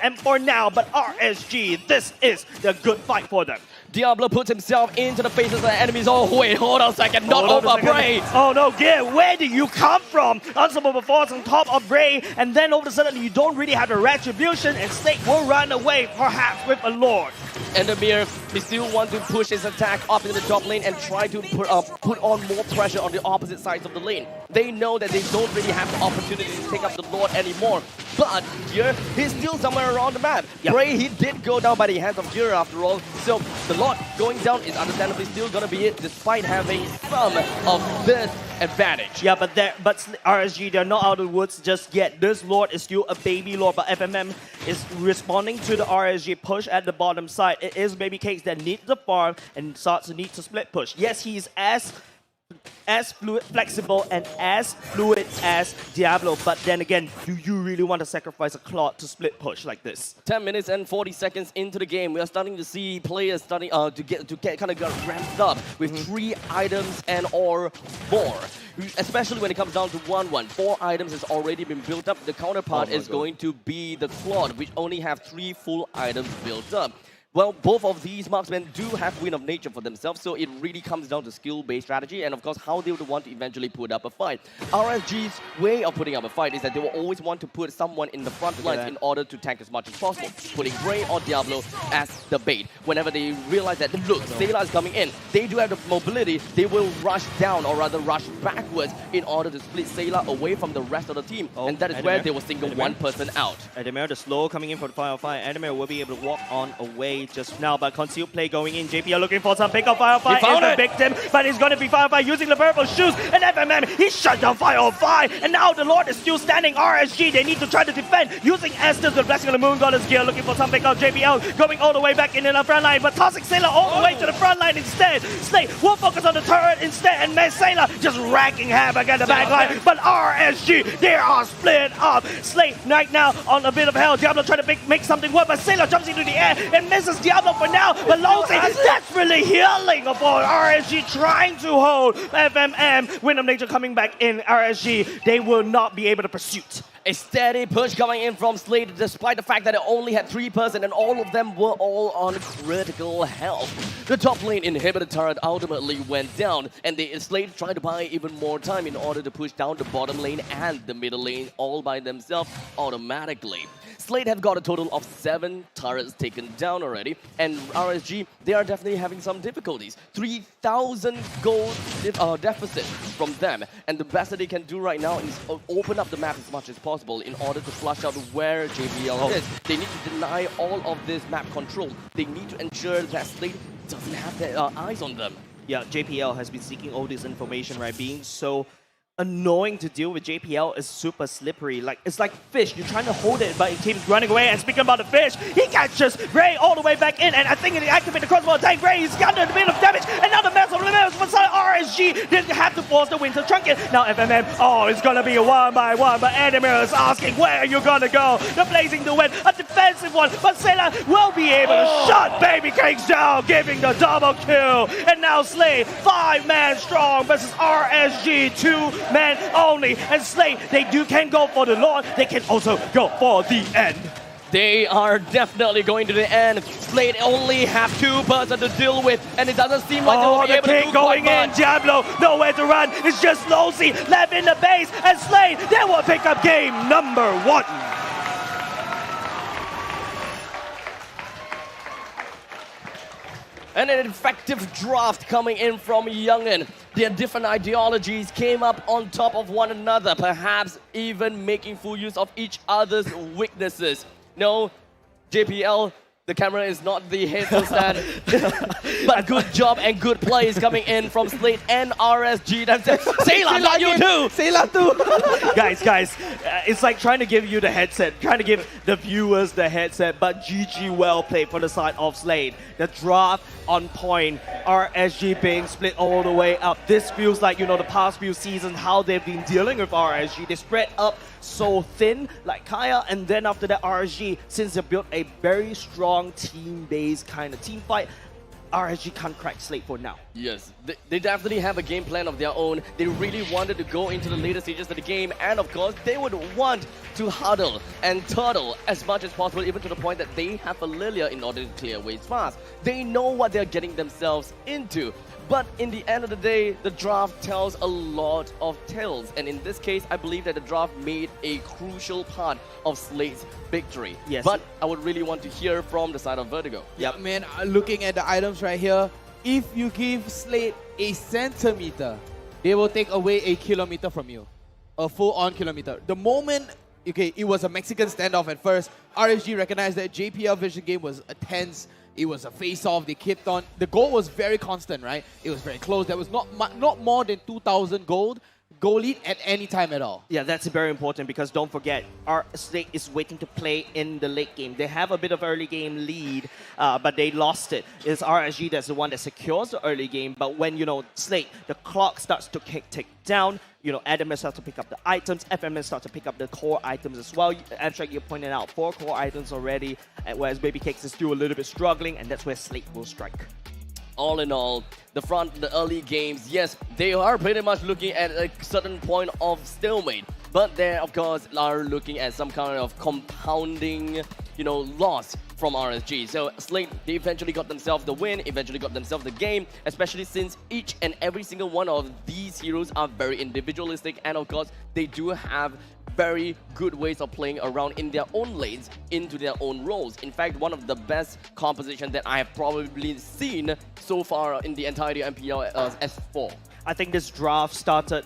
and for now, but RSG, this is the good fight for them. Diablo puts himself into the faces of the enemies. Oh, wait, hold on a second. Not over Bray. Oh, no, Gear, where do you come from? Unstoppable force on top of Bray, and then all of a sudden you don't really have a retribution, and Snake will run away, perhaps with a Lord. Endermere, they still want to push his attack up into the top lane and try to put on more pressure on the opposite sides of the lane. They know that they don't really have the opportunity to take up the Lord anymore. But here, he's still somewhere around the map. Yep. Bray, he did go down by the hands of Jira after all. So the Lord going down is understandably still going to be it, despite having some of this advantage. Yeah, but RSG, they're not out of the woods just yet. This Lord is still a baby Lord, but FMM is responding to the RSG push at the bottom side. It is Baby Cakes that need the farm and starts to need to split push. Yes, he's as flexible and as fluid as Diablo, but then again, do you really want to sacrifice a Claude to split push like this? 10 minutes and 40 seconds into the game, we are starting to see players starting to get kind of ramped up with 3 items and or more. Especially when it comes down to 1-1. 4 items has already been built up. The counterpart is going to be the Claude, which only have 3 full items built up. Well, both of these marksmen do have Wind of Nature for themselves, so it really comes down to skill-based strategy and, of course, how they would want to eventually put up a fight. RSG's way of putting up a fight is that they will always want to put someone in the front lines in order to tank as much as possible, putting Bray or Diablo as the bait. Whenever they realize that, look, Sayla is coming in, they do have the mobility, they will rush down, or rather rush backwards, in order to split Sayla away from the rest of the team, and that is where they will single one person out. Ademir, the slow coming in for the final fight. Ademir will be able to walk on away just now, but concealed play going in. JPL looking for some pick up. Firefly is the victim, but it's going to be Firefly using the purple shoes, and FMM, he shut down Firefly, and now the Lord is still standing. RSG, they need to try to defend using Estes, the Blessing of the Moon Goddess gear, looking for some pick up. JPL going all the way back in the front line, but tossing Sailor all the way to the front line instead. Slate will focus on the turret instead, and man, Sailor just racking havoc at the back line, but RSG, they are split up. Slate right now on a bit of hell. Diablo trying to make something work, but Sailor jumps into the air and misses Diablo for now, but Lousy, that's really healing for RSG trying to hold FMM. Wind of Nature coming back in. RSG, they will not be able to pursue. A steady push coming in from Slade, despite the fact that it only had 3 persons and all of them were all on critical health. The top lane inhibitor turret ultimately went down, and Slade tried to buy even more time in order to push down the bottom lane and the middle lane all by themselves automatically. Slade have got a total of 7 turrets taken down already, and RSG, they are definitely having some difficulties. 3,000 gold deficit from them, and the best that they can do right now is open up the map as much as possible in order to flush out where JBL is. They need to deny all of this map control. They need to ensure that Slade doesn't have their eyes on them. Yeah, JPL has been seeking all this information, right? Being so annoying to deal with. JPL is super slippery. Like, it's like fish. You're trying to hold it, but it keeps running away. And speaking about the fish, he catches Ray all the way back in, and I think he activated the crossbow attack. Ray, he's got a bit of damage, and now the massive limits from RSG didn't have to force the Winter Trinket. Now FMM, oh, it's gonna be a 1-by-1, but Ademir is asking where are you gonna go. They're blazing the wind, a defensive one, but Sailor will be able to shut Baby Cakes down, giving the double kill. And now Slade, 5-man strong versus RSG, 2-man only. And Slade, they can go for the Lord, they can also go for the end. They are definitely going to the end. Slade only have 2 persons to deal with, and it doesn't seem like they'll be able to do going in, Diablo, nowhere to run. It's just Lousy left in the base, and Slade, they will pick up game number 1. And an effective draft coming in from Youngin. Their different ideologies came up on top of one another, perhaps even making full use of each other's weaknesses. No, JPL, the camera is not the head to stand, but good job and good plays coming in from Slade and RSG. Sayla, not you too! Sayla too! guys, it's like trying to give you the headset, trying to give the viewers the headset, but GG well played for the side of Slade. The draft on point, RSG being split all the way up. This feels like, you know, the past few seasons, how they've been dealing with RSG. They spread up so thin, like Kaya, and then after that RSG, since they built a very strong team-based kind of team fight, RSG can't crack Slate for now. Yes, they definitely have a game plan of their own. They really wanted to go into the later stages of the game, and of course, they would want to huddle and turtle as much as possible, even to the point that they have a Lilia in order to clear ways fast. They know what they're getting themselves into. But in the end of the day, the draft tells a lot of tales. And in this case, I believe that the draft made a crucial part of Slate's victory. Yes. But I would really want to hear from the side of Vertigo. Yeah, man, looking at the items right here, if you give Slate a centimeter, they will take away a kilometer from you. A full-on kilometer. The moment, okay, it was a Mexican standoff at first, RSG recognized that JPL Vision game was a tense. It was a face-off. They kept on. The goal was very constant, right? It was very close. There was not more than 2,000 goal lead at any time at all. Yeah, that's very important because don't forget, our Slate is waiting to play in the late game. They have a bit of early game lead, but they lost it. It's RSG that's the one that secures the early game. But when, you know, Slate, the clock starts to tick down, you know, Adam starts to pick up the items, FMS starts to pick up the core items as well. Abstract, you pointed out 4 core items already, whereas Baby Cakes is still a little bit struggling, and that's where Slate will strike. All in all, the early games, yes, they are pretty much looking at a certain point of stalemate. But they, of course, are looking at some kind of compounding, you know, loss from RSG. So Slate, they eventually got themselves the win, eventually got themselves the game, especially since each and every single one of these heroes are very individualistic, and of course, they do have very good ways of playing around in their own lanes, into their own roles. In fact, one of the best compositions that I have probably seen so far in the entirety of MPL S4. I think this draft started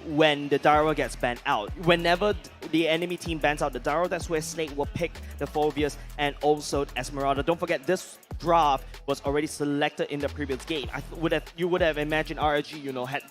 when the Daro gets banned out. Whenever the enemy team bans out the Daro, that's where Slate will pick the Phobius and also Esmeralda. Don't forget, this draft was already selected in the previous game. You would have imagined RSG, had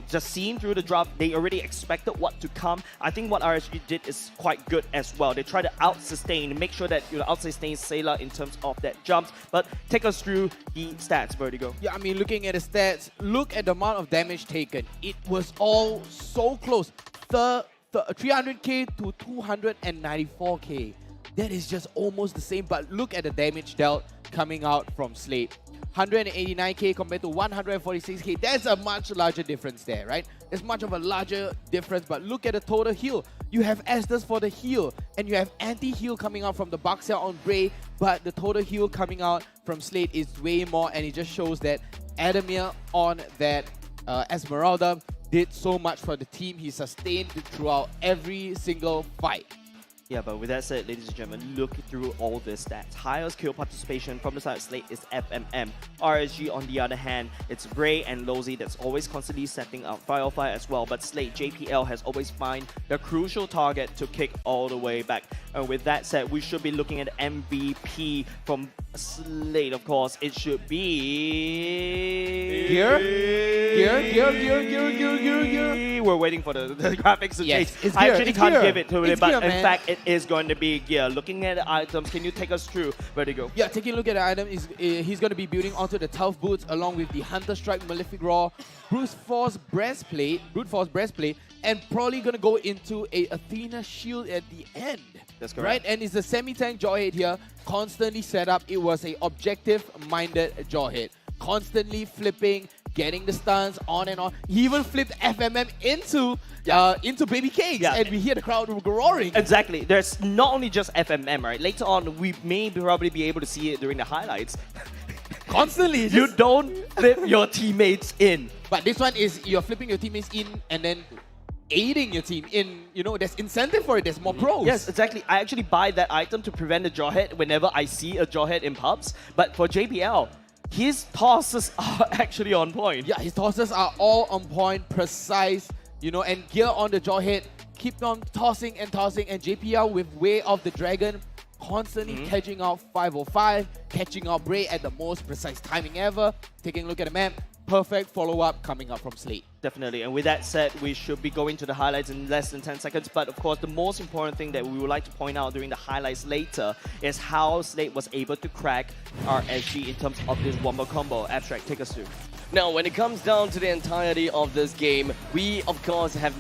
just seen through the draft. They already expected what to come. I think what RSG did is quite good as well. They try to out-sustain, make sure that out-sustain Sailor in terms of that jumps. But take us through the stats, Vertigo. Yeah, I mean, looking at the stats, look at the amount of damage taken. It was all so close. 300k to 294k. That is just almost the same, but look at the damage dealt coming out from Slate. 189k compared to 146k. That's a much larger difference there, right? There's much of a larger difference, but look at the total heal. You have Estes for the heal, and you have anti-heal coming out from the Buxel on Bray, but the total heal coming out from Slate is way more, and it just shows that Adamir on that Esmeralda did so much for the team. He sustained throughout every single fight. Yeah, but with that said, ladies and gentlemen, look through all the stats. Highest kill participation from the side of Slate is FMM. RSG, on the other hand, it's Bray and Lozy that's always constantly setting up Firefly as well. But Slate, JPL has always found the crucial target to kick all the way back. And with that said, we should be looking at MVP from Slate, of course. It should be... Gear. We're waiting for the graphics to Yes, change. it's I Gear, actually it's can't Gear. give it to it, It's but Gear, in man. fact, it is going to be Gear. Looking at the items, can you take us through, Vertigo? Yeah, taking a look at the item, he's going to be building onto the Tough Boots along with the Hunter Strike Malefic Roar, Brute Force Breastplate, and probably going to go into a Athena Shield at the end. That's correct. Right, and it's a semi-tank jaw hit here, constantly set up. It was a objective-minded jaw hit, constantly flipping, getting the stuns on and on. He even flipped FMM into Baby Cakes, and we hear the crowd roaring. Exactly. There's not only just FMM, right? Later on, we may probably be able to see it during the highlights. Constantly. You don't flip your teammates in. But this one is you're flipping your teammates in and then aiding your team in, there's incentive for it, there's more pros. Yes, exactly. I actually buy that item to prevent a jaw hit whenever I see a jaw hit in pubs. But for JPL, his tosses are actually on point. Yeah, his tosses are all on point, precise, and gear on the jaw hit. Keep on tossing, and JPL with Way of the Dragon constantly catching out 505, catching out Bray at the most precise timing ever. Taking a look at the map, perfect follow-up coming up from Slate. Definitely. And with that said, we should be going to the highlights in less than 10 seconds. But of course, the most important thing that we would like to point out during the highlights later is how Slate was able to crack RSG in terms of this wombo combo. Abstract, take us through. Now, when it comes down to the entirety of this game, we, of course, have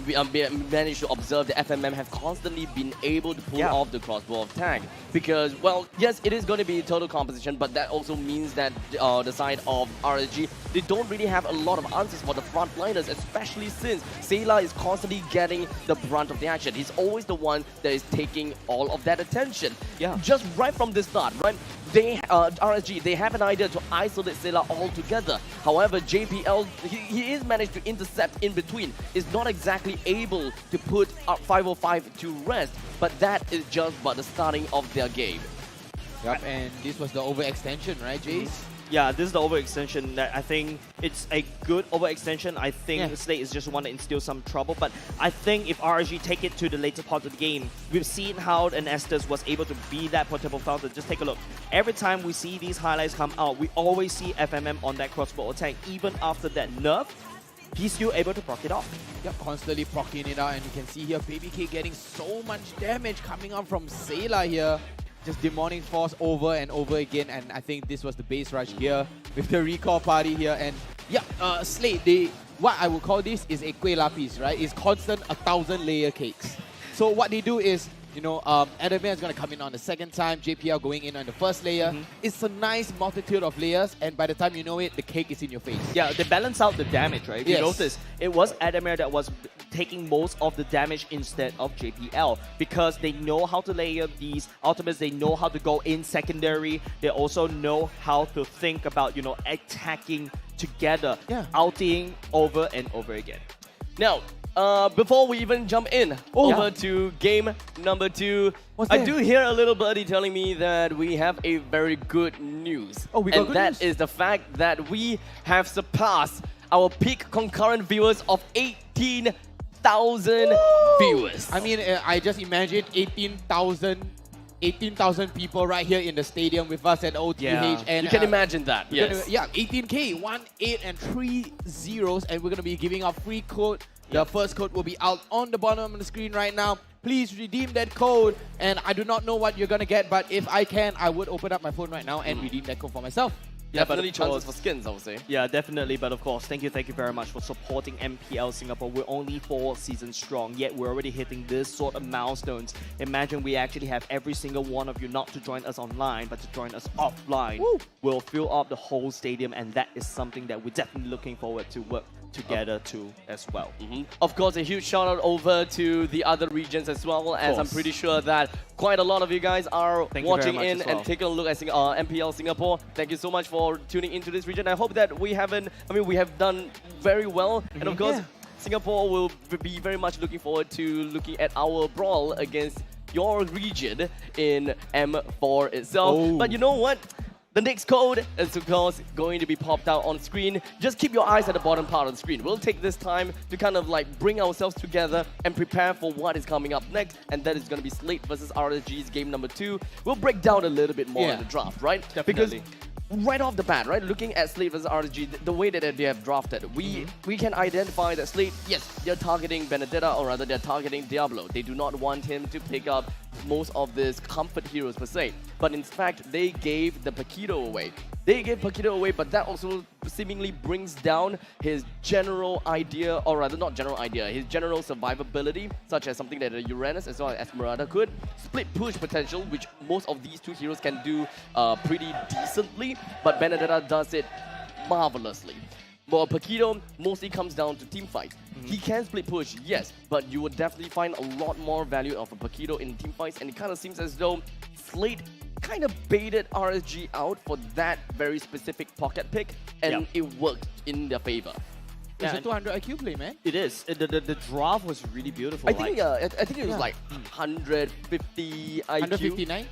managed to observe the FMM have constantly been able to pull off the crossbow attack. Because, well, yes, it is going to be total composition, but that also means that the side of RSG, they don't really have a lot of answers for the frontliners, especially since Sayla is constantly getting the brunt of the action. He's always the one that is taking all of that attention. Just right from the start, right? RSG, they have an idea to isolate Sayla altogether. However, JPL, he is managed to intercept in between. Is not exactly able to put 505 to rest, but that is just but the starting of their game. Yep, and this was the overextension, right, Jace? Yeah, this is the overextension that I think it's a good overextension. I think Slate is just want to instill some trouble, but I think if RSG take it to the later part of the game, we've seen how an Estes was able to be that portable fountain. Just take a look. Every time we see these highlights come out, we always see FMM on that crossbow attack. Even after that nerf, he's still able to proc it off. Yep, constantly procking it out, and you can see here Baby K getting so much damage coming out from Sayla here. Just Demonic Force over and over again, and I think this was the base rush here with the recall party here. And yeah, Slate, what I would call this is a Kue Lapis, right? It's constant 1,000-layer cakes. So what they do is, you know, Adamir is going to come in on the second time, JPL going in on the first layer. It's a nice multitude of layers, and by the time you know it, the cake is in your face. Yeah, they balance out the damage, right? If you notice, it was Adamir that was taking most of the damage instead of JPL because they know how to layer these ultimates, they know how to go in secondary, they also know how to think about, you know, attacking together, ulting over and over again. Now, before we even jump in over to game number 2, I do hear a little birdie telling me that we have a very good news. Oh, we got good news? And that is the fact that we have surpassed our peak concurrent viewers of 18,000 viewers. I mean, I just imagine 18,000 people right here in the stadium with us at OTH. And you can imagine that, yes. Yeah, 18K, 1, 8, and 3 zeros, and we're going to be giving out free code. The first code will be out on the bottom of the screen right now. Please redeem that code, and I do not know what you're going to get, but if I can, I would open up my phone right now and redeem that code for myself. Definitely chances for skins, I would say. Yeah, definitely. But of course, thank you very much for supporting MPL Singapore. We're only 4 seasons strong, yet we're already hitting this sort of milestones. Imagine we actually have every single one of you not to join us online, but to join us offline. We'll fill up the whole stadium, and that is something that we're definitely looking forward to work together too as well. Of course, a huge shout out over to the other regions as well, as I'm pretty sure that quite a lot of you guys are watching in and taking a look at MPL Singapore. Thank you so much for tuning into this region. I hope that we have done very well, and of course, Singapore will be very much looking forward to looking at our brawl against your region in M4 itself. But you know what? The next code is, of course, going to be popped out on screen. Just keep your eyes at the bottom part of the screen. We'll take this time to kind of like bring ourselves together and prepare for what is coming up next, and that is going to be Slate versus RSG's game number 2. We'll break down a little bit more in the draft, right? Definitely. Because right off the bat, right, looking at Slate versus RSG, the way that they have drafted, we can identify that Slate, yes, they're targeting Benedetta, or rather they're targeting Diablo. They do not want him to pick up most of these comfort heroes per se. But in fact, they gave the Paquito away. They gave Paquito away, but that also seemingly brings down his general idea, or rather not general idea, his general survivability, such as something that Uranus as well as Esmeralda could. Split push potential, which most of these 2 heroes can do pretty decently, but Benedetta does it marvelously. Well, Paquito mostly comes down to team fights. He can split push, yes, but you would definitely find a lot more value of a Paquito in team fights, and it kind of seems as though Slate kind of baited RSG out for that very specific pocket pick, and it worked in their favor. It's a 200 IQ play, man. It is. The draft was really beautiful. I think it was like 150 IQ. 159?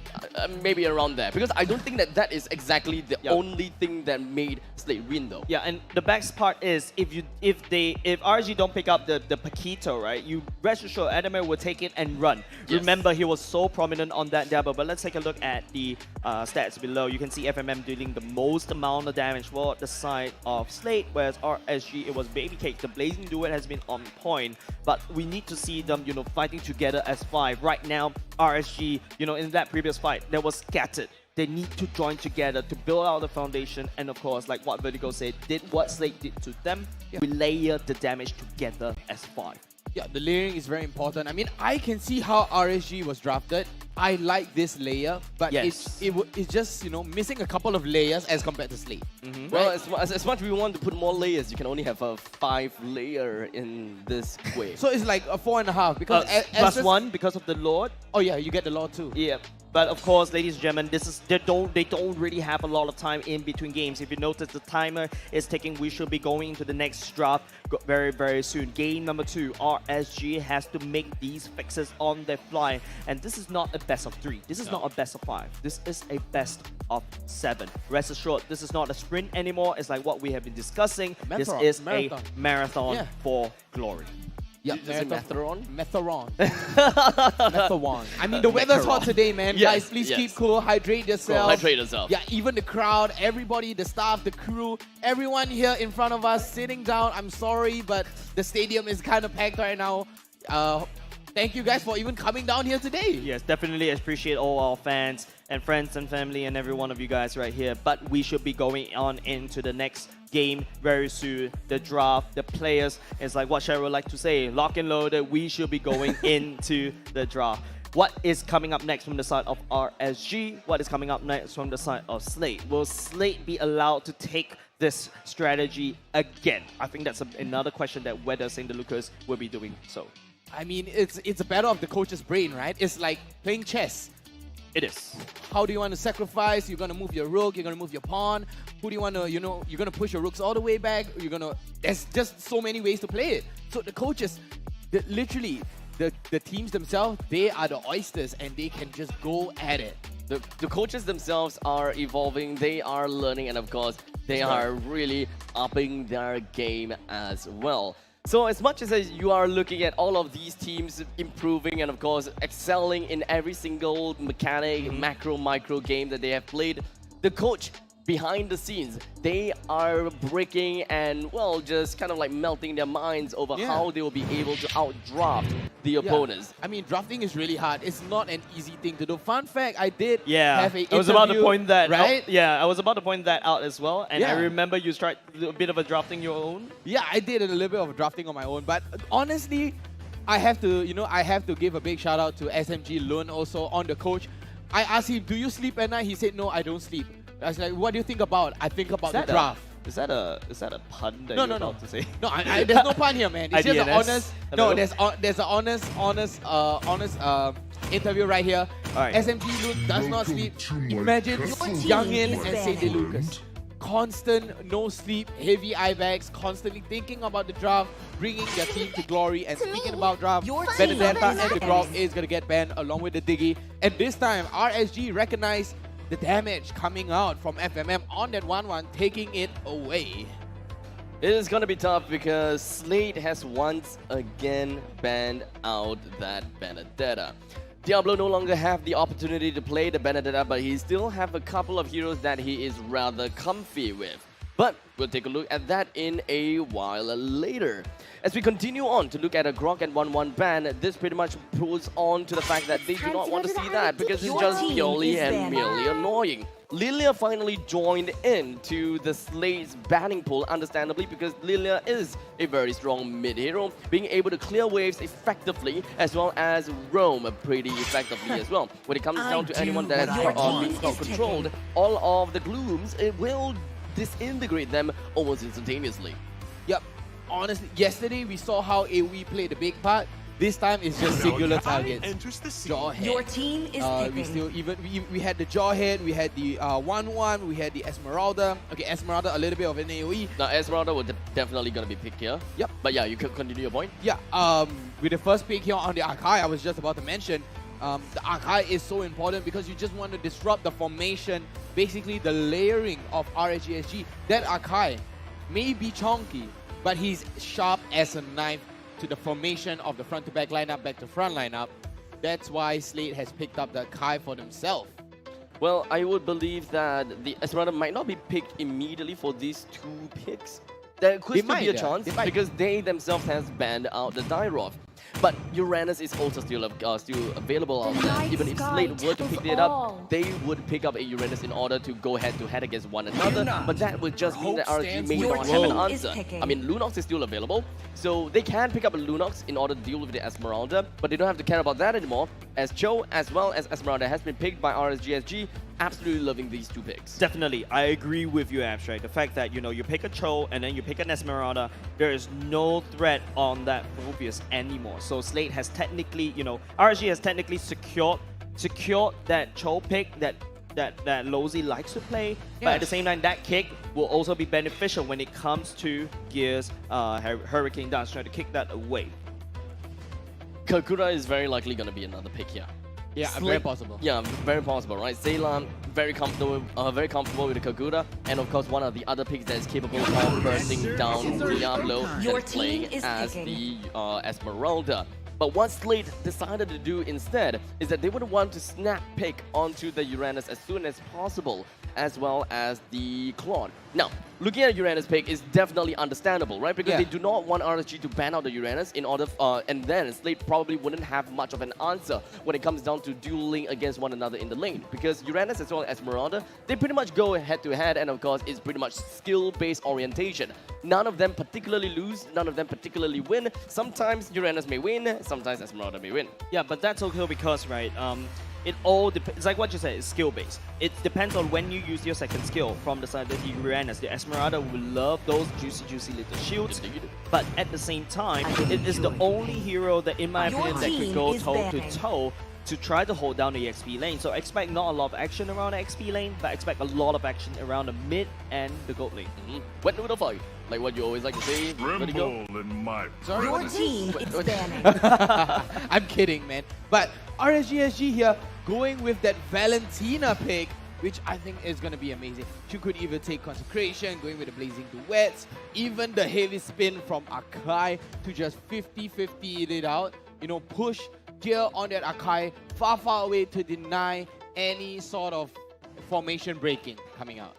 Maybe around there. Because I don't think that is exactly the only thing that made Slate win, though. Yeah, and the best part is if RSG don't pick up the Paquito, right, you rest assured Adamir will take it and run. Remember, he was so prominent on that Diablo. But let's take a look at the stats below. You can see FMM dealing the most amount of damage for the side of Slate, whereas RSG, it was Baby Cake. The Blazing Duet has been on point, but we need to see them, fighting together as 5. Right now, RSG, in that previous fight, they was scattered. They need to join together to build out the foundation, and of course, like what Vertigo said, did what Slate did to them. We layer the damage together as 5. Yeah, the layering is very important. I mean, I can see how RSG was drafted. I like this layer, but Yes. it's just, missing a couple of layers as compared to Slate. Well, as much as we want to put more layers, you can only have a 5-layer in this way. So it's like a 4.5 because Plus 1 because of the Lord. Oh yeah, you get the law too. Yeah, but of course, ladies and gentlemen, they don't really have a lot of time in between games. If you notice, the timer is ticking. We should be going into the next draft very, very soon. Game number 2, RSG has to make these fixes on the fly, and this is not a best of 3. This is not a best of 5. This is a best of 7. Rest assured, this is not a sprint anymore. It's like what we have been discussing. This is a marathon for glory. Yeah, Is it Matheron? Matheron. Matheron. I mean, the weather's hot today, man. Yes, Guys, please yes. keep cool. Hydrate yourself. Cool, hydrate yourself. Yeah, even the crowd, everybody, the staff, the crew, everyone here in front of us sitting down. I'm sorry, but the stadium is kind of packed right now. Thank you guys for even coming down here today. Yes, definitely appreciate all our fans and friends and family and every one of you guys right here. But we should be going on into the next game very soon. The draft, the players, it's like what Cheryl would like to say, lock and loaded. We should be going into the draft. What is coming up next from the side of RSG? What is coming up next from the side of Slate? Will Slate be allowed to take this strategy again? I think that's another question that whether St. Lucas will be doing so. I mean, it's a battle of the coach's brain, right? It's like playing chess. It is. How do you want to sacrifice? You're going to move your rook, you're going to move your pawn. Who do you want to, you're going to push your rooks all the way back. There's just so many ways to play it. So the coaches, literally, the teams themselves, they are the oysters and they can just go at it. The coaches themselves are evolving, they are learning, and of course, they are really upping their game as well. So as much as you are looking at all of these teams improving and of course excelling in every single mechanic, macro, micro game that they have played, the coach behind the scenes, they are breaking and, well, just kind of like melting their minds over how they will be able to outdraft the opponents. I mean, drafting is really hard. It's not an easy thing to do. Fun fact, I did Yeah, have a I was about to point that right? out. Yeah, I was about to point that out as well. And I Yeah. remember you tried a bit of a drafting your own. Yeah, I did a little bit of drafting on my own, but honestly, I have to, I have to give a big shout out to SMG Lun also on the coach. I asked him, do you sleep at night? He said, no, I don't sleep. I was like, what do you think about? I think about the draft. Is that a pun that No, you're no, no. about to say? No, there's no pun here, man. It's just an IDNS? honest. Hello? No, there's an honest interview right here. Alright. SMG Loot does not sleep. Imagine Youngin and St. Lucas. Constant no sleep, heavy eye bags, constantly thinking about the draft, bringing their team to glory. And speaking about draft, Benedetta and the Grog is gonna get banned along with the Diggy. And this time, RSG recognized the damage coming out from FMM on that 1-1, taking it away. It is going to be tough because Slate has once again banned out that Benedetta. Diablo no longer have the opportunity to play the Benedetta, but he still have a couple of heroes that he is rather comfy with. But we'll take a look at that in a while later. As we continue on to look at a Grok and 1-1 ban, this pretty much proves on to the fact that they do not want to see that because it's just purely and merely annoying. Lilia finally joined in to the Slate's banning pool, understandably, because Lilia is a very strong mid-hero, being able to clear waves effectively as well as roam pretty effectively as well. When it comes down to anyone that has being controlled, all of the glooms, it will disintegrate them almost instantaneously. Yep. Honestly, yesterday we saw how AoE played a big part. This time it's just singular targets. Jawhead. Your team is we had the Jawhead, we had the 1-1, we had the Esmeralda. Okay, Esmeralda a little bit of an AoE. Now Esmeralda will definitely gonna be picked here. Yep. But yeah, you can continue your point. Yeah. With the first pick here on the Arkai, I was just about to mention. The Arkai is so important because you just want to disrupt the formation, basically the layering of RSGSG. That Arkai may be chonky, but he's sharp as a knife to the formation of the front-to-back lineup, back-to-front lineup. That's why Slate has picked up the Kai for themselves. Well, I would believe that the Esmeralda might not be picked immediately for these two picks. There could They still be a might, chance they might. because they themselves has banned out the Dyrov. But Uranus is also still available out there. night Even if sky Slate were to tackles pick it all. up, they would pick up a Uranus in order to go head-to-head against one another. But that would just mean that Hope RSG stands may Your not have an team is answer. picking. I mean, Lunox is still available, so they can pick up a Lunox in order to deal with the Esmeralda, but they don't have to care about that anymore, as Cho as well as Esmeralda has been picked by RSGSG. Absolutely loving these two picks. Definitely, I agree with you, Abstract. The fact that, you know, you pick a Cho and then you pick an Esmeralda, there is no threat on that Morpheus anymore. So Slate has technically, you know, RSG has technically secured that Cho pick that Lozy likes to play, but at the same time, that kick will also be beneficial when it comes to Gears Hurricane Dance, trying to kick that away. Kakura is very likely going to be another pick here. Yeah, very possible. Yeah, very possible, right? Ceylon, very comfortable with the Kakura, and of course one of the other picks that is capable of bursting down Diablo Your and playing team is as picking. the Esmeralda. But what Slate decided to do instead is that they would want to snap pick onto the Uranus as soon as possible, as well as the Claude. Now, looking at Uranus pick is definitely understandable, right? Because Yeah. they do not want RSG to ban out the Uranus in order, and then Slate probably wouldn't have much of an answer when it comes down to dueling against one another in the lane. Because Uranus as well as Esmeralda, they pretty much go head to head, and of course, it's pretty much skill-based orientation. None of them particularly lose, none of them particularly win. Sometimes Uranus may win, sometimes Esmeralda may win. Yeah, but that's okay because, right, it all depends. It's like what you said, it's skill based. It depends on when you use your second skill. From the side of the Uranus, the Esmeralda will love those juicy little shields. Indeed. But at the same time, it is the only hero that, in my Your opinion, that could team go is toe banning. to toe to try to hold down the XP lane. So expect not a lot of action around the XP lane, but expect a lot of action around the mid and the gold lane. Wet noodle fight, like what you always like to say. Ready to go? Tremble in my Sorry, Your what? team is banning. I'm kidding, man. But RSGSG here going with that Valentina pick, which I think is going to be amazing. She could either take Consecration, going with the Blazing Duets, even the heavy spin from Akai to just 50-50 it out. You know, push gear on that Akai far away to deny any sort of formation breaking coming out.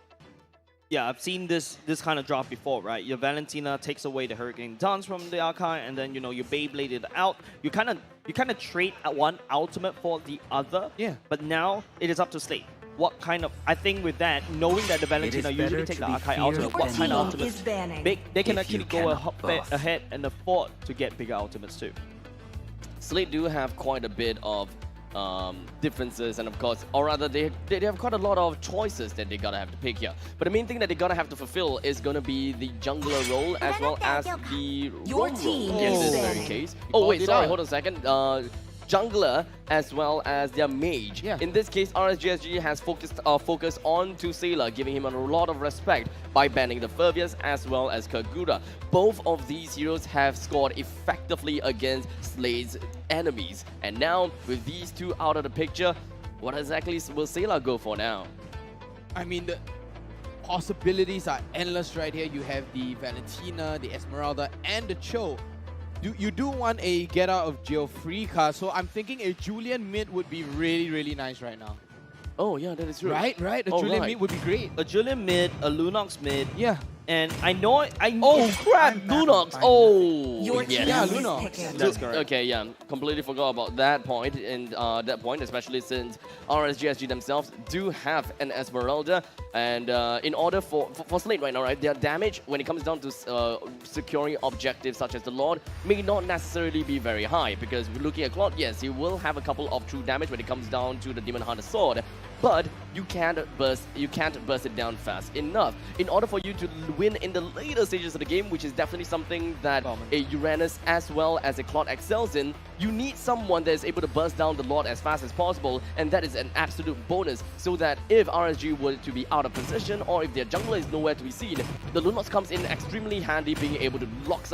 Yeah, I've seen this kind of drop before, right? Your Valentina takes away the Hurricane Dance from the Archive, and then, you know, you Beyblade it out. You kind of trade one ultimate for the other. Yeah. But now it is up to Slate. What kind of, I think with that, knowing that the Valentina usually take the Archive ultimate, what kind of Your team is ultimates banning. they can If actually you go cannot buff. ahead and afford to get bigger ultimates too. Slate do have quite a bit of differences, and of course, or rather they have quite a lot of choices that they gotta have to pick here. But the main thing that they gotta have to fulfill is gonna be the jungler role as well as the Your roam team role in is this very banning. case. You Oh called wait, it sorry, out. hold on a second. Jungler as well as their mage. Yeah. In this case, RSGSG has focused on to Sailor, giving him a lot of respect by banning the Furbius as well as Kagura. Both of these heroes have scored effectively against Slade's enemies. And now, with these two out of the picture, what exactly will Sailor go for now? I mean, the possibilities are endless right here. You have the Valentina, the Esmeralda, and the Cho. You do want a get out of jail free card, so I'm thinking a Julian mid would be really nice right now. Oh yeah, that is true. Right? A Oh, Julian right. mid would be great. A Julian mid, a Lunox mid, Yeah. and I know. Oh crap, I'm Lunox! fine. Oh Your yes. team Yeah, is Lunox. picking. That's correct. Okay, yeah, completely forgot about that point, and especially since RSGSG themselves do have an Esmeralda, and in order for Slate right now, right, their damage when it comes down to securing objectives such as the Lord may not necessarily be very high, because looking at Claude, yes, he will have a couple of true damage when it comes down to the Demon Hunter Sword, but you can't burst it down fast enough. In order for you to win in the later stages of the game, which is definitely something that Common. a Uranus as well as a Claude excels in, you need someone that is able to burst down the Lord as fast as possible, and that is an absolute bonus, so that if RSG were to be out of position or if their jungler is nowhere to be seen, the Lunox comes in extremely handy, being able to lock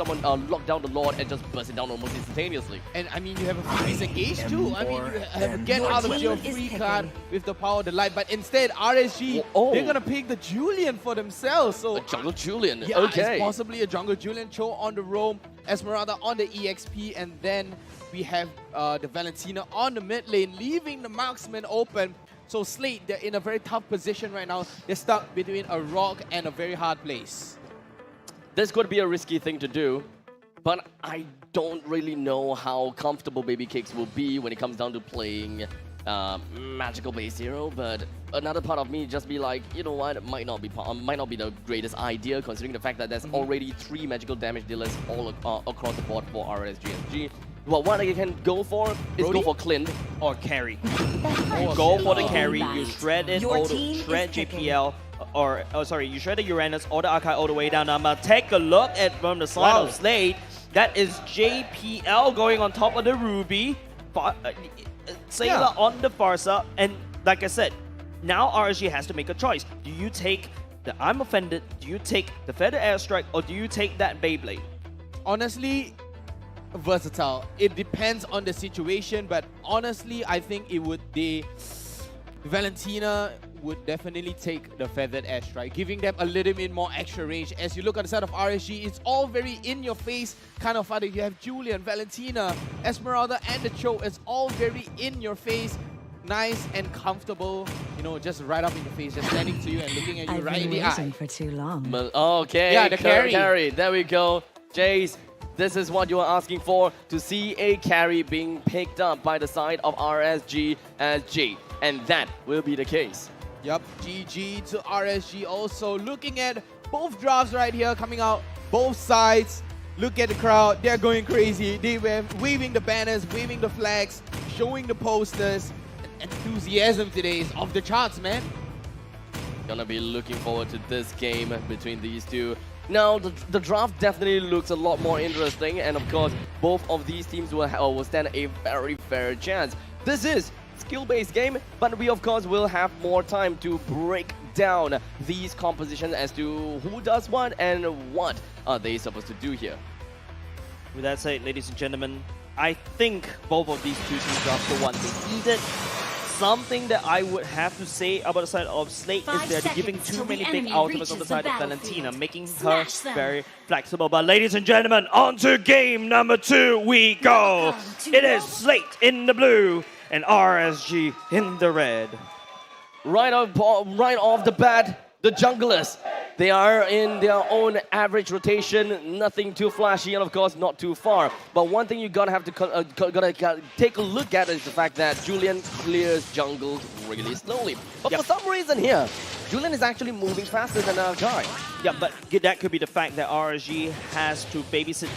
down the Lord and just burst it down almost instantaneously. And I mean, you have a freeze engage too. I mean, you have a get Your out of team jail is free picking. card with the power of the light, but instead RSG, Oh. they're gonna pick the Julian for themselves. So A jungle Julian, yeah, okay. it's possibly a jungle Julian, Cho on the roam, Esmeralda on the EXP, and then we have the Valentina on the mid lane, leaving the marksman open. So Slate, they're in a very tough position right now. They're stuck between a rock and a very hard place. this could be a risky thing to do, but I don't really know how comfortable Baby Cakes will be when it comes down to playing Magical Base Zero. But another part of me just be like, you know what, it might not be the greatest idea, considering the fact that there's already 3 magical damage dealers all across the board for RSGSG. Well, what I can go for is go for Clint. Or carry. Go For the carry, you shred it, shred JPL, or sorry, you shred the Uranus or the Archive all the way down. Now, take a look at from the side of Slade. That is JPL going on top of the Ruby, Sailor on the Farsa, and like I said, now RSG has to make a choice. Do you take the I'm Offended, do you take the Feather Airstrike, or do you take that Beyblade? Honestly, versatile. It depends on the situation, but honestly, I think it would Valentina would definitely take the Feathered Airstrike, giving them a little bit more extra range. As you look on the side of RSG, it's all very in-your-face kind of fighting. You have Julian, Valentina, Esmeralda, and the Choke. It's all very in-your-face, nice and comfortable. You know, just right up in your face, just standing to you and looking at you right in the eye. for too long. Okay, yeah, the carry. There we go. Jace, this is what you are asking for, to see a carry being picked up by the side of RSGSG. And that will be the case. Yep, GG to RSG also. Looking at both drafts right here coming out, both sides. Look at the crowd, they're going crazy. They were waving the banners, waving the flags, showing the posters. Enthusiasm today is off the charts, man. Gonna be looking forward to this game between these two. Now, the draft definitely looks a lot more interesting, and of course, both of these teams will stand a very fair chance. This is skill-based game, but we of course will have more time to break down these compositions as to who does what and what are they supposed to do here. With that said, ladies and gentlemen, I think both of these two teams dropped the one they needed. Something that I would have to say about the side of Slate is they're giving too many big ultimates on the side of Valentina, making her very flexible. But ladies and gentlemen, on to game number 2 we go. It is Slate in the blue and RSG in the red. Right off the bat, the junglers. They are in their own average rotation, nothing too flashy, and of course not too far. But one thing you gotta take a look at is the fact that Julian clears jungles really slowly. But for some reason here, Julian is actually moving faster than our guy. Yeah, but that could be the fact that RSG has to babysit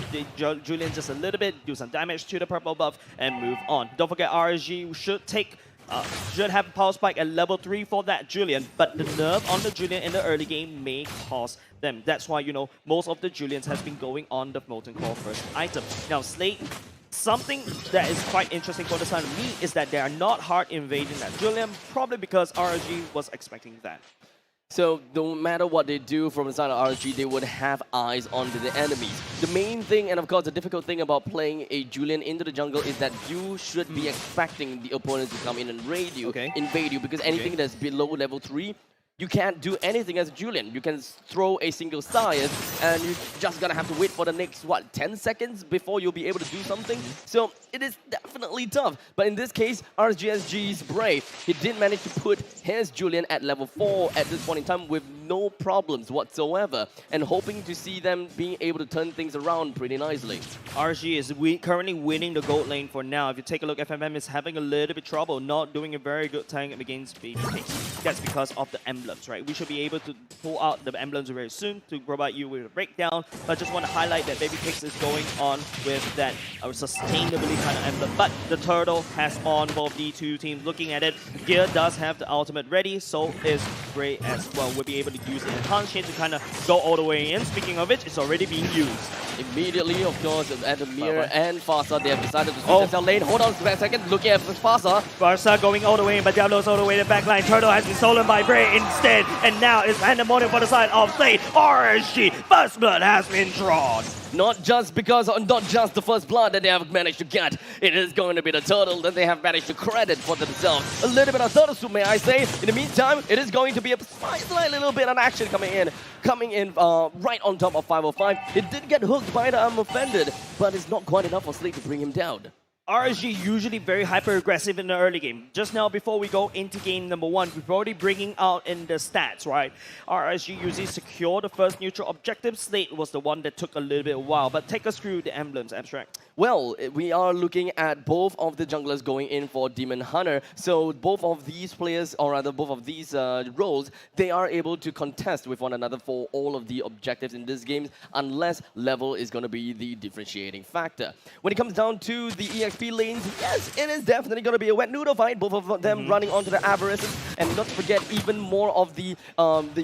Julian just a little bit, do some damage to the purple buff, and move on. Don't forget, RSG should have a power spike at level 3 for that Julian, but the nerf on the Julian in the early game may cost them. That's why, you know, most of the Julians has been going on the Molten Core first item. Now, Slate, something that is quite interesting for the side of me is that they are not hard invading that Julian, probably because RSG was expecting that. So no matter what they do from the side of RSG, they would have eyes on the enemies. The main thing, and of course the difficult thing about playing a Julian into the jungle is that you should be expecting the opponents to come in and raid you, invade you, because anything that's below level 3, you can't do anything as a Julian. You can throw a single science, and you're just gonna have to wait for the next, 10 seconds before you'll be able to do something? So it is definitely tough. But in this case, RSGSG is brave. He did manage to put his Julian at level 4 at this point in time with no problems whatsoever, and hoping to see them being able to turn things around pretty nicely. RSG is currently winning the gold lane for now. If you take a look, FMM is having a little bit trouble, not doing a very good time against Baby Cakes. That's because of the emblems, right? We should be able to pull out the emblems very soon to provide you with a breakdown. But I just want to highlight that Baby Cakes is going on with that sustainability kind of emblem. But the turtle has on both the two teams. Looking at it, Gear does have the ultimate ready, so is Gray as well. We'll be able to use an enhanced chain to kind of go all the way in. Speaking of it, it's already being used. Immediately, of course, Adamir and Farsa, they have decided to switch their lane. Hold on a second, looking at Farsa. Farsa going all the way in, but Diablo's all the way to the back line. Turtle has been stolen by Bray instead, and now it's Pandemonium for the side of Slate. RSG, first blood has been drawn. Not just the first blood that they have managed to get. It is going to be the turtle that they have managed to credit for themselves. A little bit of turtle soup, may I say. In the meantime, it is going to be a slight little bit of action coming in right on top of 505. It did get hooked by the Offended, but it's not quite enough for Slate to bring him down. RSG usually very hyper-aggressive in the early game. Just now, before we go into game number 1, we're already bringing out in the stats, right? RSG usually secure the first neutral objective. Slate was the one that took a little bit of a while. But take us through the emblems, Abstract. Well, we are looking at both of the junglers going in for Demon Hunter. So both of these players, or rather both of these roles, they are able to contest with one another for all of the objectives in this game, unless level is going to be the differentiating factor. When it comes down to the EXP lanes, yes, it is definitely going to be a wet noodle fight. Both of them running onto the Avarices, and not to forget even more of the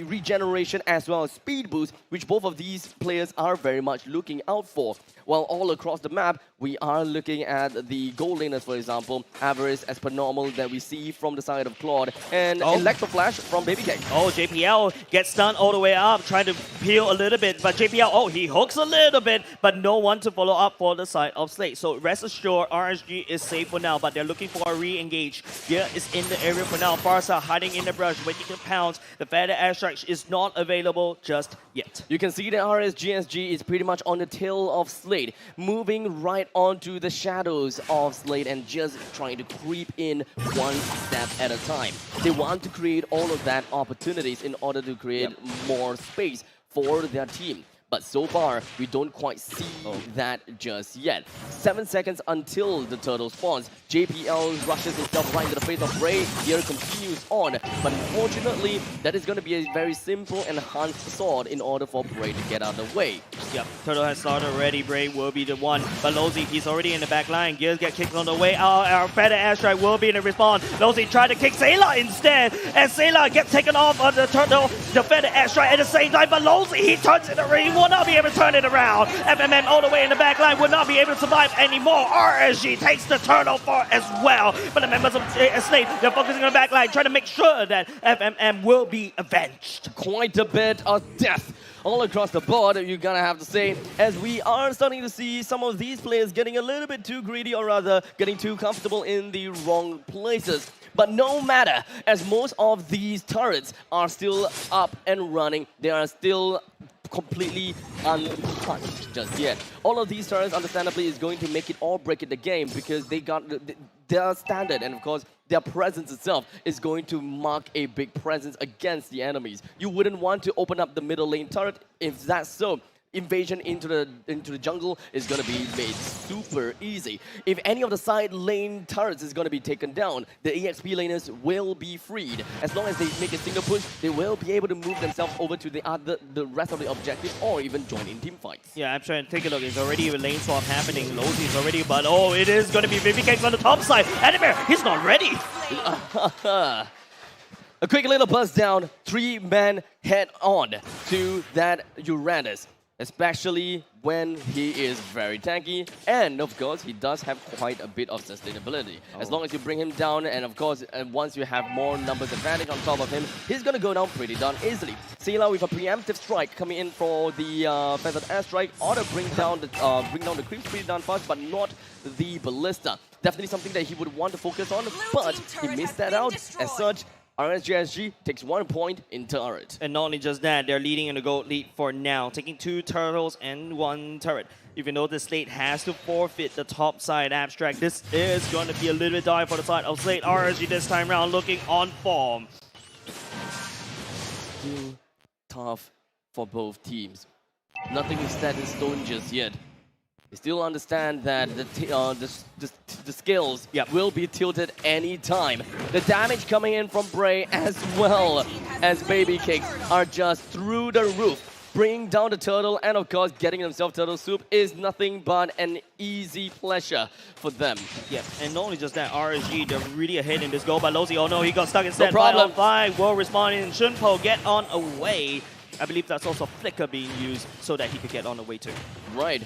regeneration as well as speed boost, which both of these players are very much looking out for. While all across the map, we are looking at the gold laners, for example, Avarice as per normal that we see from the side of Claude, and Electro Flash from Baby Cake. Oh, JPL gets stunned all the way up, trying to peel a little bit, but JPL, oh, he hooks a little bit, but no one to follow up for the side of Slate. So rest assured, RSG is safe for now, but they're looking for a re-engage. Gear is in the area for now. Farsa hiding in the brush, waiting to pounce. The Feather Airstrike is not available just yet. You can see that RSGSG is pretty much on the tail of Slate, moving right onto the shadows of Slate and just trying to creep in one step at a time. They want to create all of that opportunities in order to create more space for their team. But so far, we don't quite see that just yet. 7 seconds until the turtle spawns. JPL rushes himself right into the face of Bray. Here continues on. But unfortunately, that is going to be a very simple enhanced sword in order for Bray to get out of the way. Yep, Turtle has started already. Bray will be the one. But Lozy, he's already in the back line. Gears get kicked on the way out. Our Feather Airstrike will be in the respawn. Lozy tried to kick Sayla instead. And Sayla gets taken off on the Turtle, the Feather Airstrike at the same time. But Lozy, he turns in the ring. Will not be able to turn it around. FMM all the way in the back line will not be able to survive anymore. RSG takes the Turtle far as well. But the members of Slate, they're focusing on the back line, trying to make sure that FMM will be avenged. Quite a bit of death all across the board, you're gonna have to say, as we are starting to see some of these players getting a little bit too greedy, or rather getting too comfortable in the wrong places. But no matter, as most of these turrets are still up and running, they are still completely untouched just yet. All of these turrets, understandably, is going to make it or break it the game, because they got their standard, and of course their presence itself is going to mark a big presence against the enemies. You wouldn't want to open up the middle lane turret. If that's so, invasion into the jungle is going to be made super easy. If any of the side lane turrets is going to be taken down, the EXP laners will be freed. As long as they make a single push, they will be able to move themselves over to the rest of the objective, or even join in team fights. Yeah, I'm trying to take a look. It's already a lane swap happening. Lozy is already, but oh, it is going to be Baby Cakes on the top side. Adamir, he's not ready. A quick little buzz down, 3-man head on to that Uranus. Especially when he is very tanky, and of course he does have quite a bit of sustainability. As long as you bring him down, and of course once you have more numbers advantage on top of him, he's gonna go down pretty darn easily. Sayla with a preemptive strike coming in for the feathered airstrike, ought to bring down the creeps pretty darn fast, but not the ballista. Definitely something that he would want to focus on, but he missed that out. As such, RSGSG takes 1 point in turret. And not only just that, they're leading in the gold lead for now, taking 2 turtles and 1 turret. Even though the Slate has to forfeit the top side abstract, this is going to be a little bit dire for the side of Slate. RSG this time around looking on form. Still tough for both teams. Nothing is set in stone just yet. They still understand that the skills will be tilted anytime. The damage coming in from Bray as well as Baby Cakes are just through the roof. Bringing down the turtle, and of course getting themselves turtle soup is nothing but an easy pleasure for them. Yes, and not only just that, RSG, they're really ahead in this goal. But Lozy, oh no, he got stuck instead. No problem. 5 will respond in. Shunpo get on away. I believe that's also Flicker being used so that he could get on the way too. Right.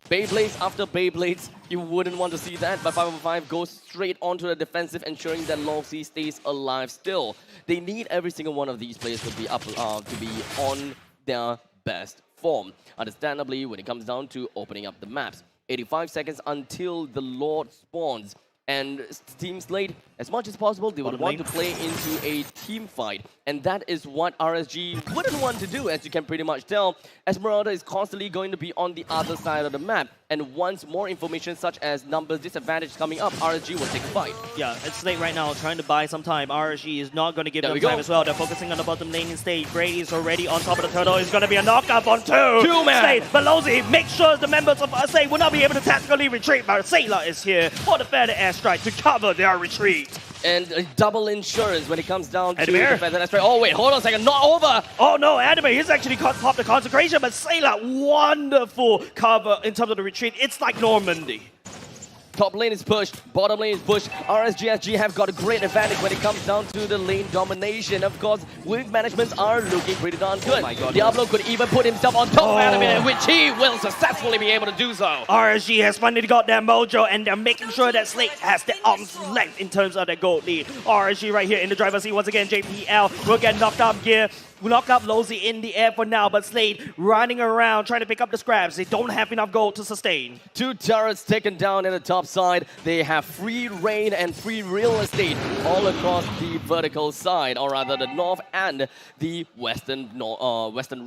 Beyblades after Beyblades, you wouldn't want to see that, but 5-on-5 goes straight onto the defensive, ensuring that Lozy stays alive still. They need every single one of these players to be on their best form. Understandably, when it comes down to opening up the maps. 85 seconds until the Lord spawns. And Team Slate, as much as possible, they would Bottom want to lane. play into a team fight. And that is what RSG wouldn't want to do, as you can pretty much tell. Esmeralda is constantly going to be on the other side of the map. And once more information such as numbers disadvantage coming up, RSG will take a fight. Yeah, it's late right now, trying to buy some time. RSG is not going to give There them we go. time as well. They're focusing on the bottom lane instead. Brady is already on top of the turtle. It's going to be a knockup on two. Two-man. Slade, Belozy, make sure the members of Slade will not be able to tactically retreat. But Sailor is here for the feather airstrike to cover their retreat. And a double insurance when it comes down to Admir? the fact that oh wait, hold on a second, not over! Oh no, Anime, he's actually popped the consecration, but Sailor, wonderful cover in terms of the retreat. It's like Normandy. Top lane is pushed, bottom lane is pushed. RSGSG have got a great advantage when it comes down to the lane domination. Of course, wave managements are looking pretty darn good. Oh my God, Diablo could even put himself on top of Anime, which he will successfully be able to do so. RSG has finally got their mojo, and they're making sure that Slate has the arm's length in terms of their gold lead. RSG right here in the driver's seat once again. JPL will get knocked up gear. Knock up Lozy in the air for now, but Slade running around trying to pick up the scraps. They don't have enough gold to sustain. 2 turrets taken down in the top side. They have free reign and free real estate all across the vertical side, or rather the north and the western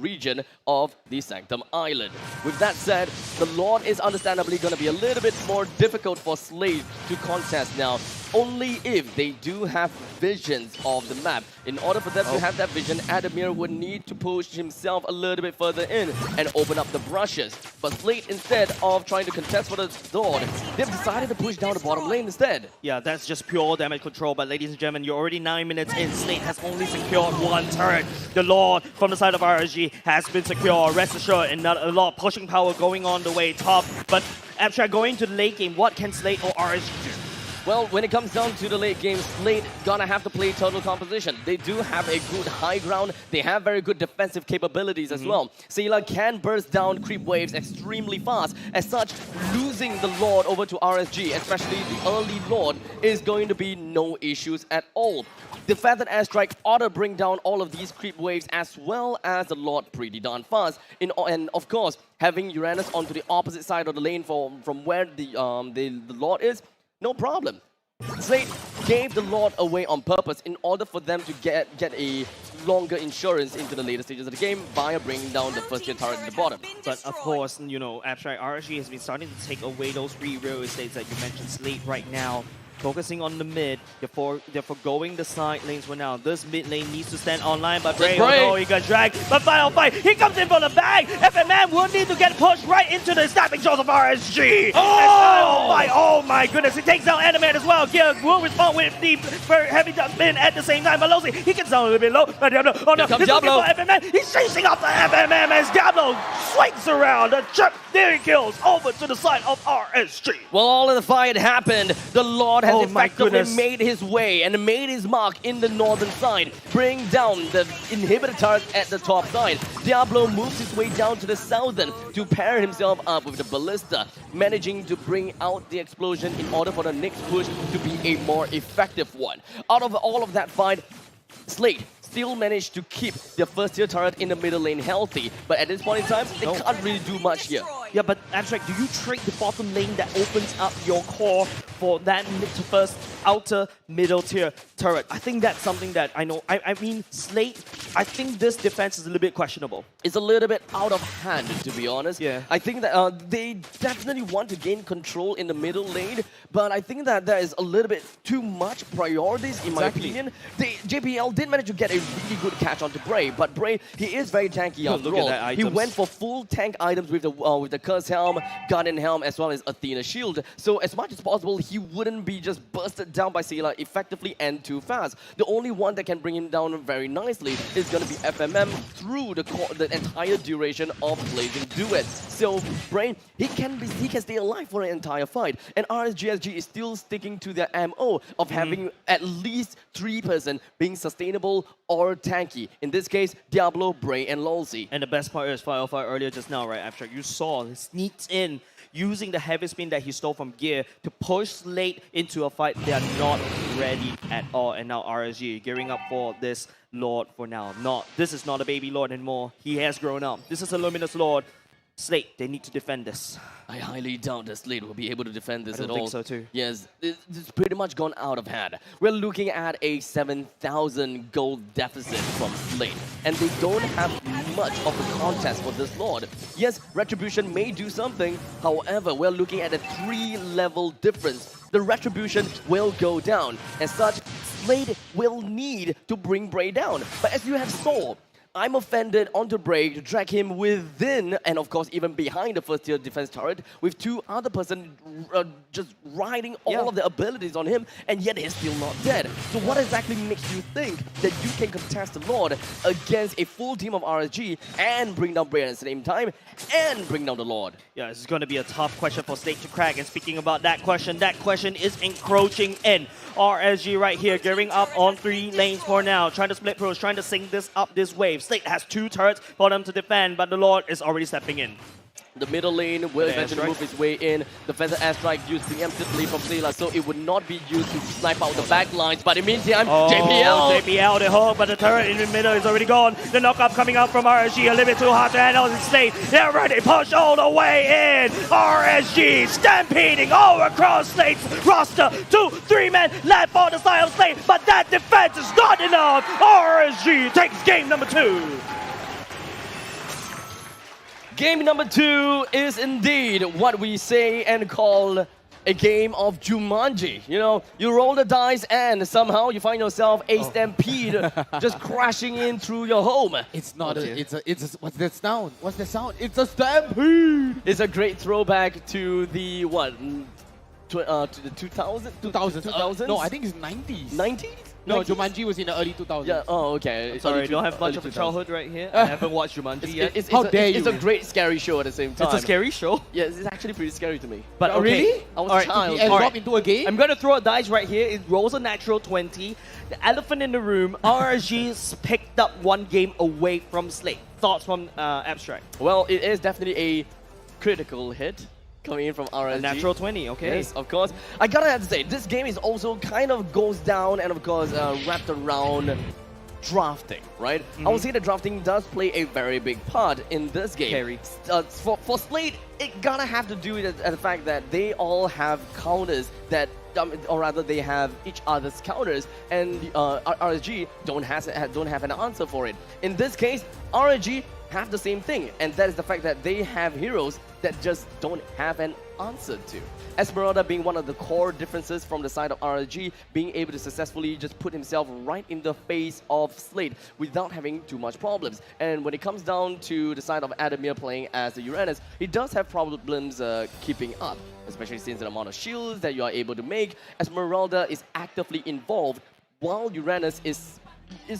region of the Sanctum Island. With that said, the Lord is understandably going to be a little bit more difficult for Slade to contest now, only if they do have visions of the map. In order for them to have that vision, Adamir would need to push himself a little bit further in and open up the brushes. But Slate, instead of trying to contest for the Lord, they've decided to push down the bottom lane instead. Yeah, that's just pure damage control. But ladies and gentlemen, you're already 9 minutes in. Slate has only secured 1 turret. The Lord from the side of RSG has been secure. Rest assured, and not a lot of pushing power going on the way top. But Abstract going to the late game, what can Slate or RSG do? Well, when it comes down to the late game, Slate gonna have to play total composition. They do have a good high ground. They have very good defensive capabilities as well. Sailor can burst down creep waves extremely fast. As such, losing the Lord over to RSG, especially the early Lord, is going to be no issues at all. The Feathered Airstrike ought to bring down all of these creep waves as well as the Lord pretty darn fast. And of course, having Uranus onto the opposite side of the lane from where the Lord is, no problem. Slate gave the Lord away on purpose in order for them to get a longer insurance into the later stages of the game via bringing down the first tier turret at the bottom. But of course, you know, Abstract RSG has been starting to take away those free real estates that you mentioned. Slate right now, focusing on the mid, they're forgoing the side lanes for now. This mid lane needs to stand online, but Bray, oh no, he got dragged. But final fight, he comes in for the bag. FMM will need to get pushed right into the stabbing jaws of RSG. Oh my goodness, he takes down Animate as well. Gear will respond with the heavy spin at the same time. But Lozy, he gets down a little bit low. But Diablo, oh no, comes he's looking Diablo. for FMM. He's chasing after FMM as Diablo swings around. The chip, there he kills, over to the side of RSG. Well, all of the fight happened. The Lord has Oh my effectively goodness. made his way and made his mark in the northern side, bring down the inhibitor turret at the top side. Diablo moves his way down to the southern to pair himself up with the ballista, managing to bring out the explosion in order for the next push to be a more effective one. Out of all of that fight, Slate still managed to keep their first tier turret in the middle lane healthy, but at this point in time, they can't really do much here. Yeah, but Abstract, do you trade the bottom lane that opens up your core for that mid to first outer middle tier turret? I think that's something that I know. I mean, Slate, I think this defense is a little bit questionable. It's a little bit out of hand, to be honest. Yeah. I think that they definitely want to gain control in the middle lane, but I think that there is a little bit too much priorities, in my opinion. JPL did manage to get a really good catch onto Bray, but Bray, he is very tanky after look at all. that He items. went for full tank items with the Curse Helm, Guardian Helm, as well as Athena Shield. So as much as possible, he wouldn't be just bursted down by Sailor effectively and too fast. The only one that can bring him down very nicely is going to be FMM through the entire duration of Blazing Duet. So Bray, he can stay alive for an entire fight, and RSGSG is still sticking to their MO of having at least 3% being sustainable or tanky. In this case, Diablo, Bray, and Lolzy. And the best part is Firefly earlier just now, right, Abstract? You saw he sneaks in using the heavy spin that he stole from Gear to push Slate into a fight they are not ready at all. And now RSG gearing up for this Lord for now. This is not a baby Lord anymore. He has grown up. This is a Luminous Lord. Slate, they need to defend this. I highly doubt that Slade will be able to defend this I at don't all. think so too. Yes, it's pretty much gone out of hand. We're looking at a 7,000 gold deficit from Slade, and they don't have much of a contest for this Lord. Yes, Retribution may do something, however, we're looking at a 3-level difference. The Retribution will go down. As such, Slade will need to bring Bray down. But as you have saw, I'm offended onto Bray to drag him within and of course even behind the first tier defense turret with 2 other person just riding all of the abilities on him, and yet he's still not dead. So what exactly makes you think that you can contest the Lord against a full team of RSG and bring down Bray at the same time and bring down the Lord? Yeah, this is going to be a tough question for Slate to crack. And speaking about that question is encroaching in. RSG right here, gearing up on 3 lanes for now. Trying to split pros, trying to sync this up this wave. Slate has 2 turrets for them to defend, but the Lord is already stepping in. The middle lane will eventually move its way in. The Feather Airstrike used preemptively from Sela, so it would not be used to snipe out the back lines. But in the meantime, JPL, the hook, but the turret in the middle is already gone. The knockup coming out from RSG, a little bit too hard to handle. Slate, they're ready, push all the way in. RSG stampeding all across Slate's roster. 2-3 men left for the side of Slate, but that defense is not enough. RSG takes game number 2. Game number 2 is indeed what we say and call a game of Jumanji. You know, you roll the dice and somehow you find yourself a stampede just crashing in through your home. It's not what's that sound? What's the sound? It's a stampede! It's a great throwback to the, what, to the 2000s? No, I think it's 90s. 90s? No, 90s? Jumanji was in the early 2000s. Yeah, oh, okay. Sorry, I don't have much of a childhood right here. I haven't watched Jumanji yet. It's a great scary show at the same time. It's a scary show. Yeah, it's actually pretty scary to me. But Oh, really? I was All a right, child. And All drop right. into a game? I'm going to throw a dice right here. It rolls a natural 20. The elephant in the room, RSG's picked up 1 game away from Slate. Thoughts from Abstract? Well, it is definitely a critical hit coming in from RSG. A natural 20, okay. Yes, of course. I gotta have to say, this game is also kind of goes down and of course wrapped around drafting, right? I would say that drafting does play a very big part in this game. Carry. For Slate, it gotta have to do with the fact that they all have counters that, or rather they have each other's counters, and RSG don't have an answer for it. In this case, RSG have the same thing, and that is the fact that they have heroes that just don't have an answer to. Esmeralda being one of the core differences from the side of RSG, being able to successfully just put himself right in the face of Slate without having too much problems. And when it comes down to the side of Adamir playing as the Uranus, he does have problems keeping up, especially since the amount of shields that you are able to make. Esmeralda is actively involved, while Uranus is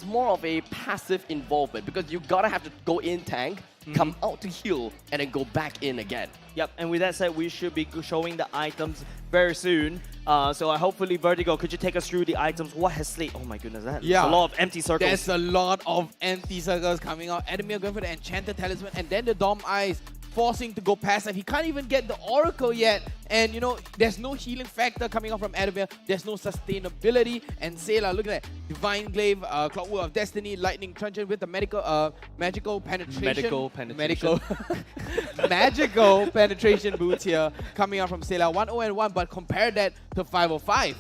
more of a passive involvement, because you gotta have to go in tank, come out to heal, and then go back in again. Yep, and with that said, we should be showing the items very soon. So hopefully, Vertigo, could you take us through the items? What has Slate? Oh my goodness, that's a lot of empty circles. There's a lot of empty circles coming out. Adamir going for the Enchanted Talisman, and then the Dom Eyes forcing to go passive. He can't even get the Oracle yet. And, you know, there's no healing factor coming out from Adamir. There's no sustainability. And Sela, look at that. Divine Glaive, Clockwork of Destiny, Lightning Truncheon with the magical penetration. Magical penetration boots here coming out from Sela. 1-0-1, but compare that to 505.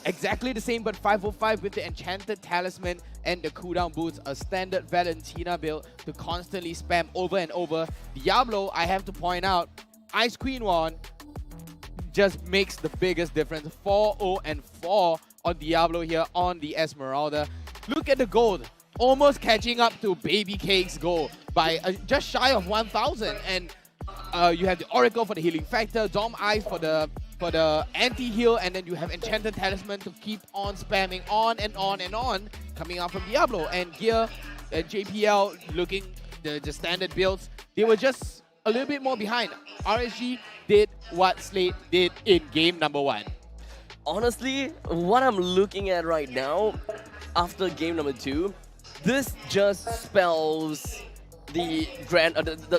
Exactly the same, but 505 with the Enchanted Talisman and the cooldown boots, a standard Valentina build to constantly spam over and over. Diablo, I have to point out, Ice Queen 1 just makes the biggest difference. 4-0-4 on Diablo here on the Esmeralda. Look at the gold, almost catching up to Baby Cake's goal by just shy of 1,000. And you have the Oracle for the healing factor, Dom Eyes for the anti-heal, and then you have Enchanted Talisman to keep on spamming on and on and on coming out from Diablo. And here, JPL looking the standard builds, they were just a little bit more behind. RSG did what Slate did in game number 1. Honestly, what I'm looking at right now, after game number 2, this just spells the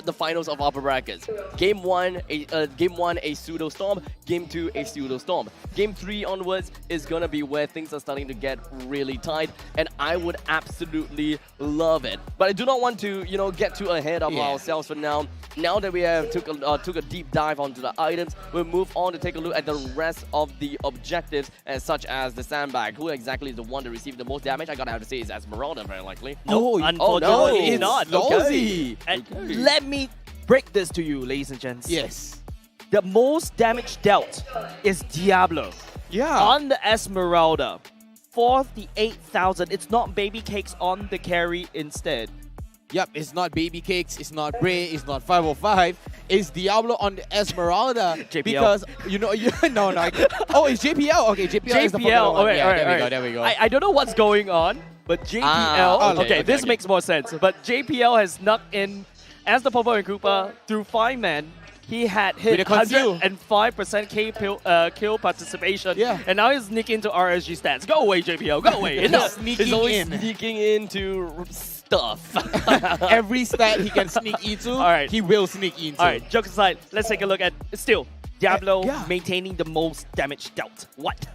the finals of upper brackets. Game 1 a pseudo storm, game 2 a pseudo storm. Game 3 onwards is gonna be where things are starting to get really tight, and I would absolutely love it. But I do not want to, you know, get too ahead of ourselves for now. Now that we have took a deep dive onto the items, we'll move on to take a look at the rest of the objectives, such as the sandbag. Who exactly is the one that received the most damage? I gotta have to say is Esmeralda, very likely. No, Oh, unfortunately it's not. Lozzy. And let me break this to you, ladies and gents. Yes. The most damage dealt is Diablo. Yeah. On the Esmeralda, 48,000. It's not baby cakes on the carry instead. Yep, it's not Baby Cakes, it's not Bray, it's not 505. It's Diablo on the Esmeralda. JPL. Because, no. Oh, it's JPL. Okay, JPL is the JPL. Pokemon one. Okay, Yeah, all right, there we all go, right. there we go. I don't know what's going on, but JPL. okay, This okay. makes more sense. But JPL has snuck in as the Popo and Koopa through 5-man. He had hit With a conceal. 105% kill participation. Yeah. And now he's sneaking into RSG stats. Go away, JPL. Go away. Enough. Sneaking He's always in. sneaking into stuff. Every stat he can sneak into, right. he will sneak into. All right, jokes aside, let's take a look at still Diablo Yeah. maintaining the most damage dealt. What?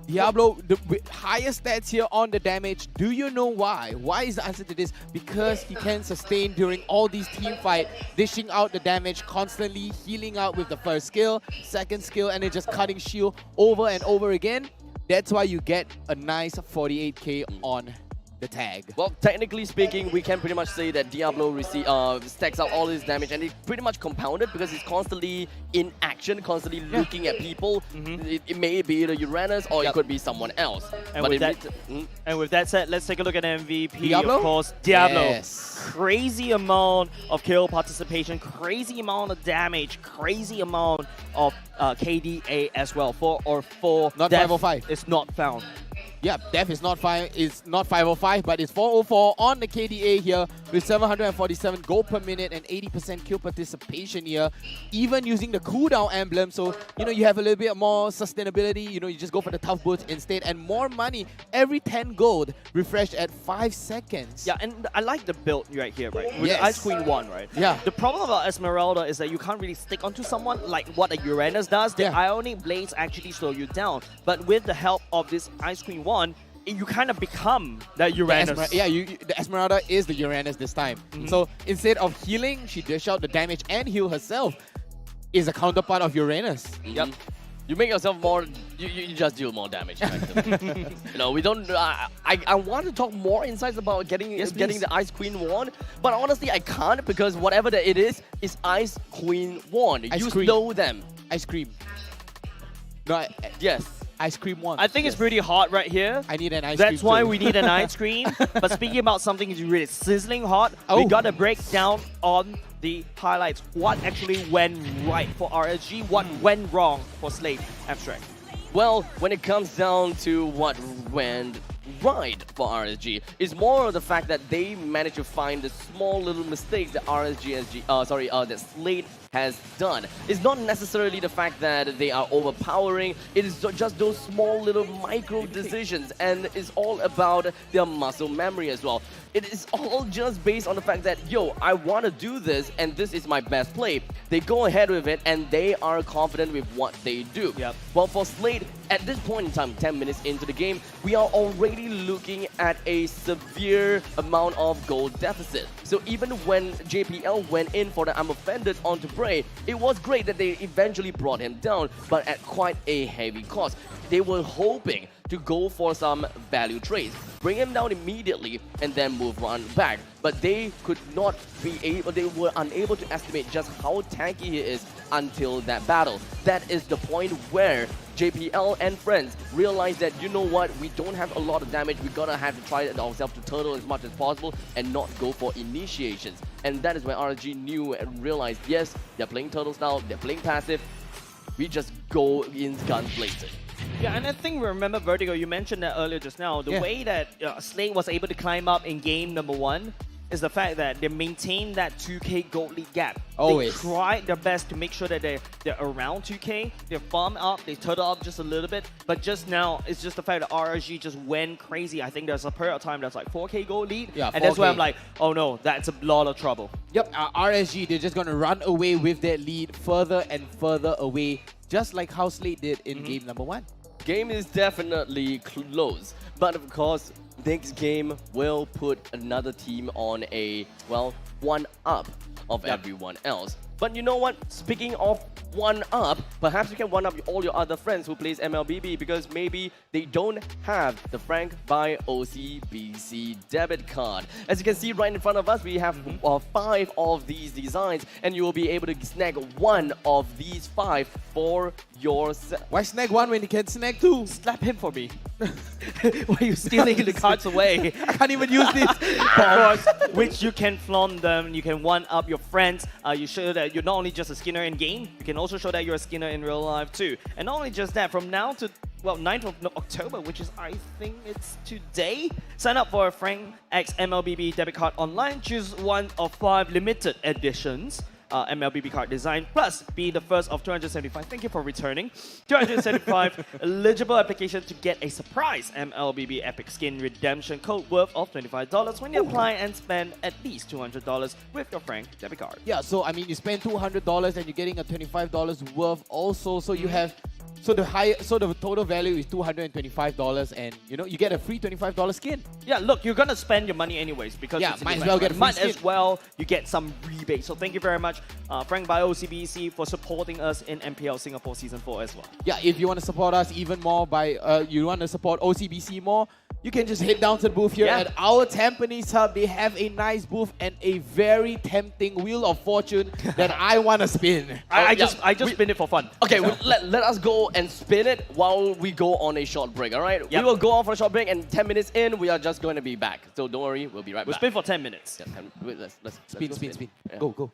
Diablo, the highest stats here on the damage. Do you know why? Why is the answer to this? Because he can sustain during all these team fight, dishing out the damage, constantly healing out with the first skill, second skill, and then just cutting shield over and over again. That's why you get a nice 48k on the tag. Well, technically speaking, we can pretty much say that Diablo stacks out all his damage, and it pretty much compounded because he's constantly in action, constantly looking at people. It may be the Uranus or it could be someone else. And But with it that, and with that said, let's take a look at MVP. Diablo? Of course, Diablo. Yes. Crazy amount of kill participation, crazy amount of damage, crazy amount of KDA as well. 4 or 4. Not Death 505. It's not found. Yeah, death is not 505, but it's 404 on the KDA here with 747 gold per minute and 80% kill participation here. Even using the cooldown emblem, so you have a little bit more sustainability. You just go for the tough boots instead, and more money every 10 gold refreshed at 5 seconds. Yeah, and I like the build right here, right? With Yes. the Ice Queen 1, right? Yeah. The problem about Esmeralda is that you can't really stick onto someone like what a Uranus does. The Yeah. Ionic Blades actually slow you down. But with the help of this Ice Queen 1, you kind of become that Uranus. The Esmeralda is the Uranus this time. So instead of healing, she dish out the damage and heal herself. Is a counterpart of Uranus. Yep. You make yourself more. You just deal more damage. Effectively. We don't. I want to talk more insights about getting the Ice Queen wand, but honestly, I can't because whatever that it is Ice Queen wand. Ice You cream. know them. Ice cream. No, Yes. ice cream one. I think it's pretty hot right here. I need an ice cream. That's why too. we need an ice cream. But speaking about something that's really sizzling hot, we Oh. gotta break down on the highlights. What actually went right for RSG? What went wrong for Slate Abstract? Well, when it comes down to what went right for RSG, it's more of the fact that they managed to find the small little mistakes that that Slate has done. It's not necessarily the fact that they are overpowering, it is just those small little micro decisions, and it's all about their muscle memory as well. It is all just based on the fact that, I want to do this and this is my best play. They go ahead with it and they are confident with what they do. Yep. Well, for Slate, at this point in time, 10 minutes into the game, we are already looking at a severe amount of gold deficit. So even when JPL went in for the I'm Offended onto Bray, it was great that they eventually brought him down, but at quite a heavy cost. They were hoping to go for some value trades, bring him down immediately, and then move on back. But they could not be able, they were unable to estimate just how tanky he is until that battle. That is the point where JPL and friends realized that, you know what, we don't have a lot of damage, we're gonna have to try it ourselves to turtle as much as possible and not go for initiations. And that is when RSG knew and realized, yes, they're playing turtle style, they're playing passive, we just go in guns blazing. Yeah, and I think remember Vertigo, you mentioned that earlier just now. The Yeah. way that Slate was able to climb up in game number 1 is the fact that they maintained that 2k gold lead gap. Always. They tried their best to make sure that they're around 2k, they farm up, they turtle up just a little bit, but just now, it's just the fact that RSG just went crazy. I think there's a period of time that's like 4k gold lead, Yeah, and that's where 4K. I'm like, oh no, that's a lot of trouble. Yep, RSG, they're just going to run away with that lead further and further away, just like how Slate did in game number 1. Game is definitely close, but of course, next game will put another team on a, well, one up. of everyone else. But you know what? Speaking of one-up, perhaps you can one-up all your other friends who plays MLBB because maybe they don't have the Frank by OCBC debit card. As you can see right in front of us, we have 5 of these designs, and you will be able to snag one of these 5 for yourself. Why snag one when you can snag two? Slap him for me. Why are you stealing the cards away? I can't even use this. Of course, which you can flaunt them, you can one-up your friends. You show that you're not only just a skinner in game, you can also show that you're a skinner in real life too. And not only just that, from now to, well, 9th of October, which is, I think it's today, sign up for a Frank X MLBB debit card online, choose one of 5 limited editions. MLBB card design, plus be the first of 275. Thank you for returning. 275 eligible application to get a surprise MLBB Epic Skin redemption code worth of $25 when you apply and spend at least $200 with your Frank debit card. Yeah, so I mean, you spend $200 and you're getting a $25 worth also. So you have, so the total value is $225, and you know you get a free $25 skin. Yeah, look, you're gonna spend your money anyways because Yeah, it's in might the as well bank, get a right? free Might skin. as well you get some rebate. So thank you very much, Frank by OCBC, for supporting us in MPL Singapore Season 4 as well. Yeah, if you want to support us even more by, you want to support OCBC more, you can just head down to the booth here at our Tampines Hub. They have a nice booth and a very tempting Wheel of Fortune that I want to spin. I just spin it for fun. Okay, let us go and spin it while we go on a short break, all right? Yep. We will go on for a short break, and 10 minutes in, we are just going to be back. So don't worry, we'll be right We'll back. spin for 10 minutes. Yeah, let's Spin, go spin, spin. Yeah. Go, go.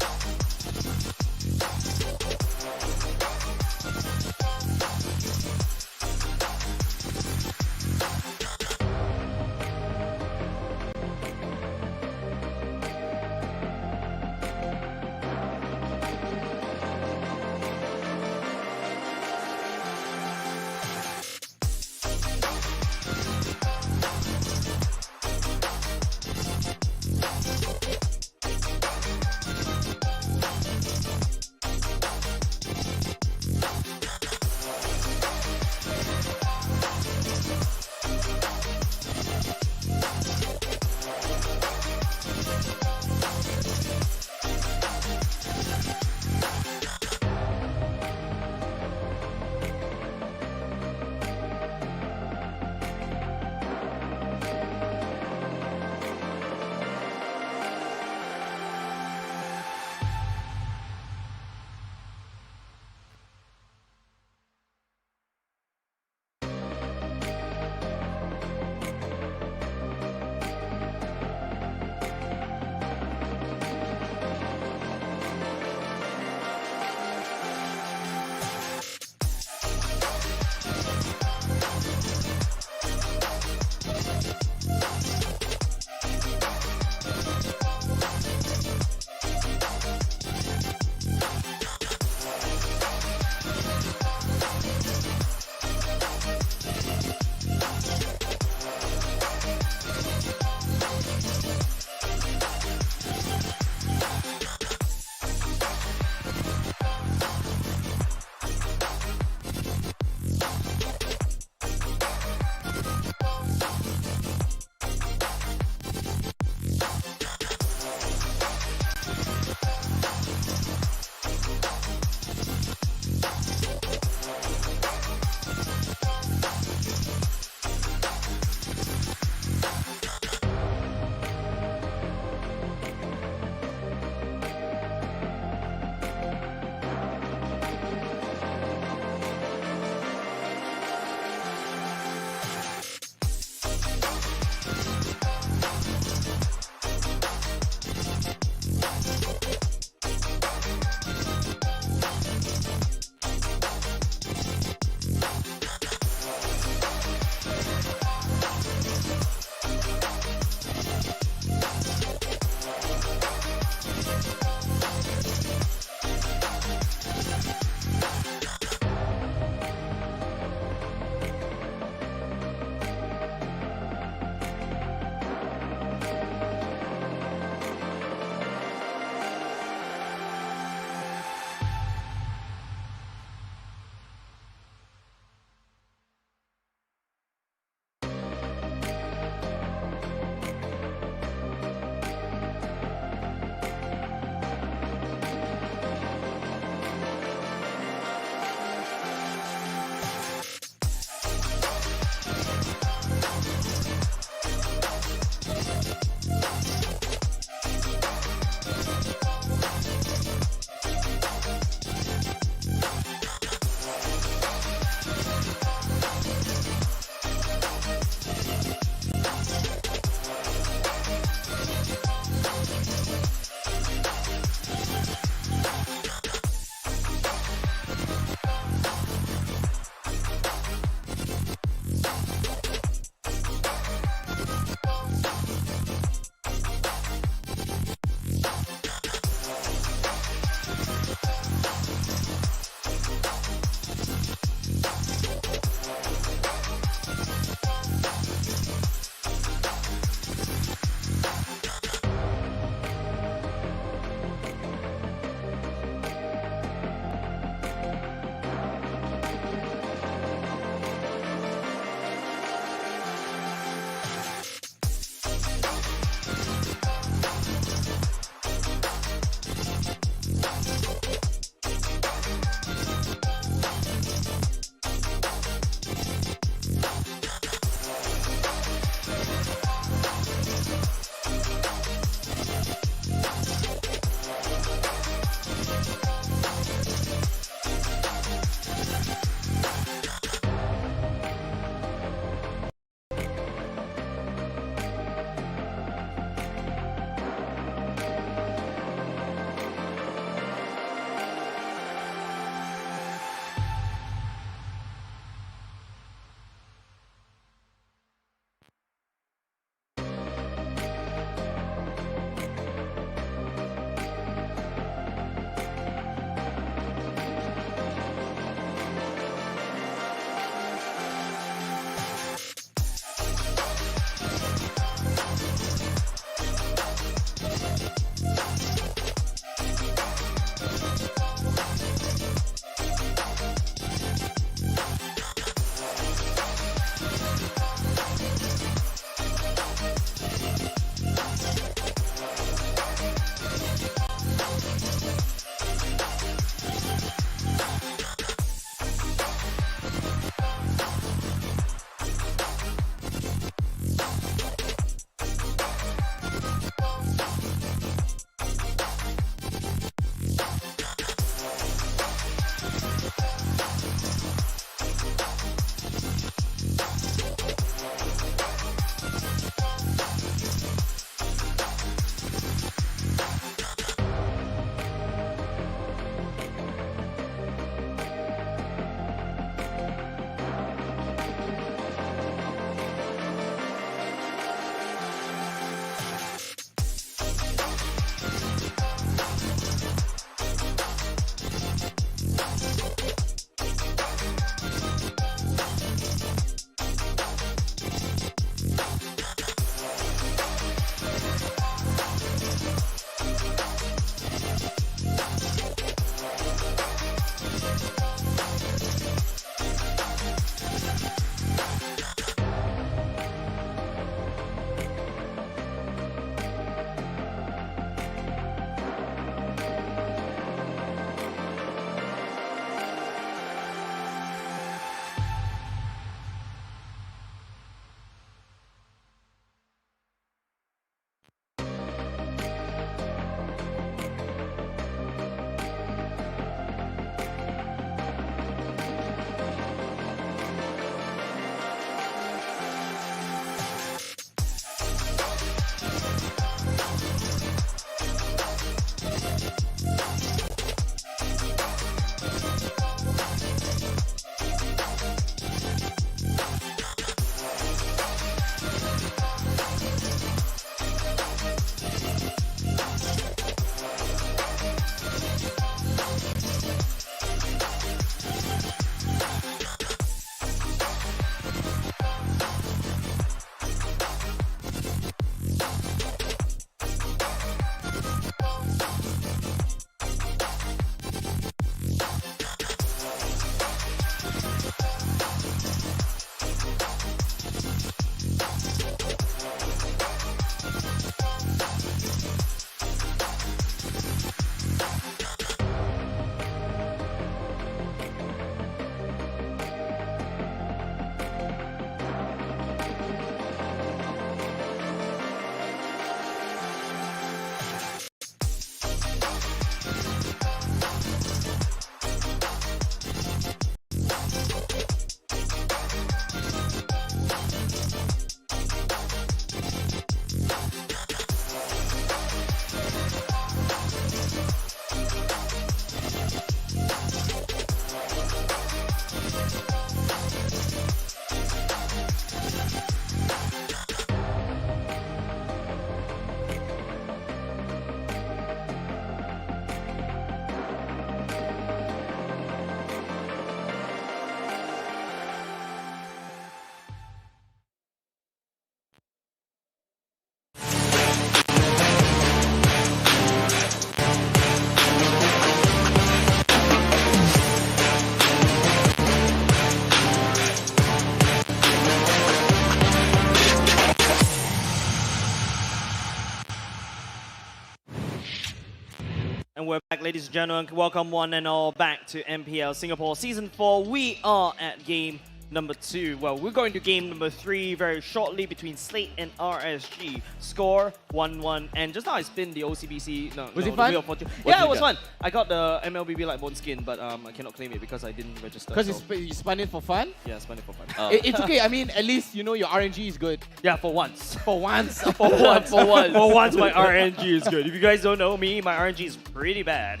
And we're back, ladies and gentlemen. Welcome one and all back to MPL Singapore Season 4. We are at game number 2. Well, we're going to game number 3 very shortly between Slate and RSG. Score 1-1. And just now I spin the OCBC. Was it fun? Wheel of Fortune. Yeah, it was fun. I got the MLBB Lightbone skin, but I cannot claim it because I didn't register. Because so. you spun it for fun? Yeah, I spun it for fun. It's okay. I mean, at least you know your RNG is good. Yeah, for once. For once. For once. For once, my RNG is good. If you guys don't know me, my RNG is pretty bad.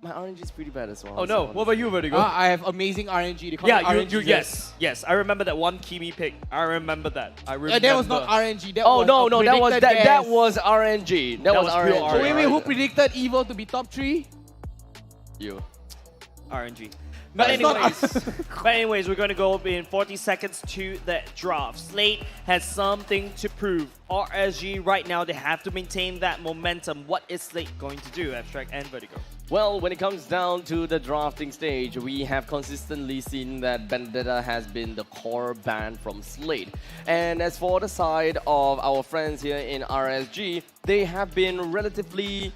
My RNG is pretty bad as well. Oh no, what about you, Vertigo? I have amazing RNG. They call Yeah, it RNG. yes. I remember that one Kimi pick. I remember that. That was not RNG. That Oh was no, a that was predicted that guess. was RNG. That was was pure RNG. Oh, wait, who predicted Evo to be top 3? You. RNG. No, But it's not anyways, we're going to go in 40 seconds to that draft. Slate has something to prove. RSG right now, they have to maintain that momentum. What is Slate going to do, Abstract and Vertigo? Well, when it comes down to the drafting stage, we have consistently seen that Vendetta has been the core ban from Slate. And as for the side of our friends here in RSG, they have been relatively,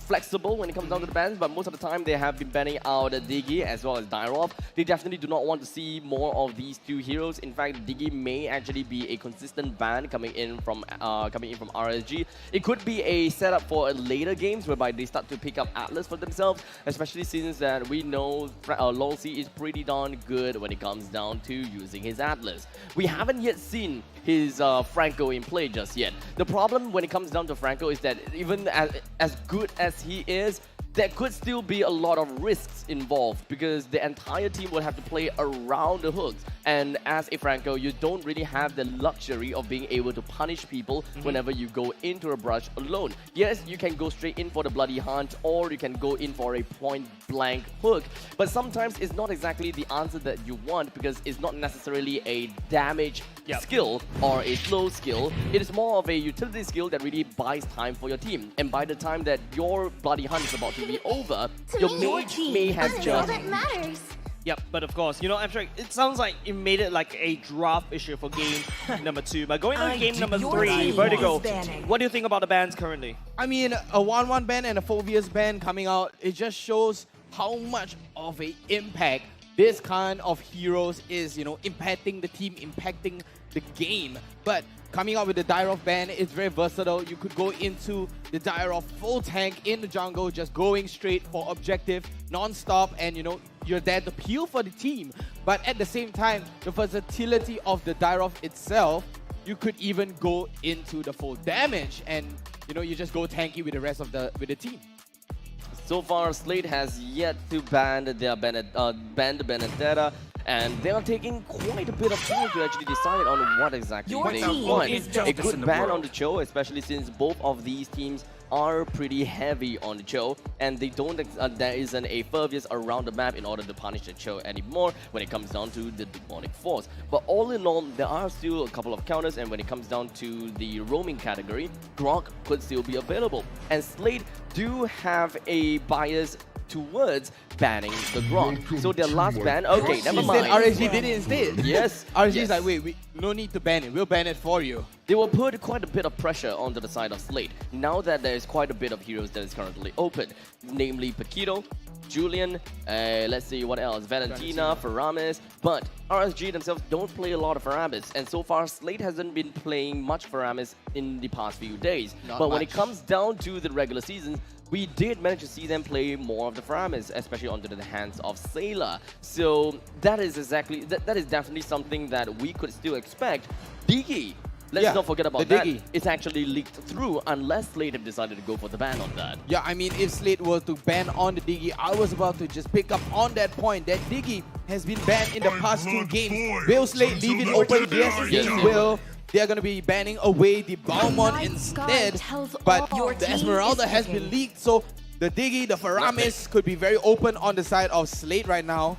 flexible when it comes down to the bans, but most of the time they have been banning out Diggy as well as Dyrov. They definitely do not want to see more of these two heroes. In fact, Diggy may actually be a consistent ban coming in from RSG. It could be a setup for later games whereby they start to pick up Atlas for themselves, especially since that we know Lolsey is pretty darn good when it comes down to using his Atlas. We haven't yet seen his Franco in play just yet. The problem when it comes down to Franco is that even as good as he is, there could still be a lot of risks involved because the entire team would have to play around the hooks. And as a Franco, you don't really have the luxury of being able to punish people whenever you go into a brush alone. Yes, you can go straight in for the bloody hunt or you can go in for a point-blank hook. But sometimes it's not exactly the answer that you want because it's not necessarily a damage skill or a slow skill. It is more of a utility skill that really buys time for your team. And by the time that your bloody hunt is about to be over, your mage may have just... Yep, but of course, Abstract, it sounds like it made it like a draft issue for game number 2. But going on to game number 3, Vertigo, what do you think about the bans currently? I mean, a 1-1 ban and a Phobia's ban coming out, it just shows how much of an impact this kind of heroes is, impacting the team, impacting the game. But coming out with the Dyrov ban, it's very versatile. You could go into the Dyrov full tank in the jungle, just going straight for objective, non-stop, and you're there to peel for the team. But at the same time, the versatility of the Dyrov itself, you could even go into the full damage, and you just go tanky with the rest of the team. So far, Slate has yet to ban the Benedetta, and they are taking quite a bit of time to actually decide on what exactly they want. A good ban on the Cho, especially since both of these teams are pretty heavy on the Cho, and they don't there isn't a Furvius around the map in order to punish the Cho anymore when it comes down to the demonic force. But all in all, there are still a couple of counters, and when it comes down to the roaming category, Grok could still be available. And Slate do have a bias towards banning the Grok. So their last ban, okay, never mind. RSG did it instead. Yes. RSG is like, wait, no need to ban it. We'll ban it for you. They will put quite a bit of pressure onto the side of Slate, now that there is quite a bit of heroes that is currently open, namely Paquito, Julian, let's see what else, Valentina, Faramis, but RSG themselves don't play a lot of Faramis, and so far Slate hasn't been playing much Faramis in the past few days. But when it comes down to the regular season, we did manage to see them play more of the Faramis, especially onto the hands of Sailor. So that is that is definitely something that we could still expect. Diggy, let's not forget about that. It's actually leaked through unless Slate have decided to go for the ban on that. Yeah, I mean, if Slate were to ban on the Diggy, I was about to just pick up on that point that Diggy has been banned in the past 2 games. Will Slate leave it open? Yes, they will. They're going to be banning away the Balmond instead, but the Esmeralda has been leaked, so the Diggy, the Faramis could be very open on the side of Slate right now.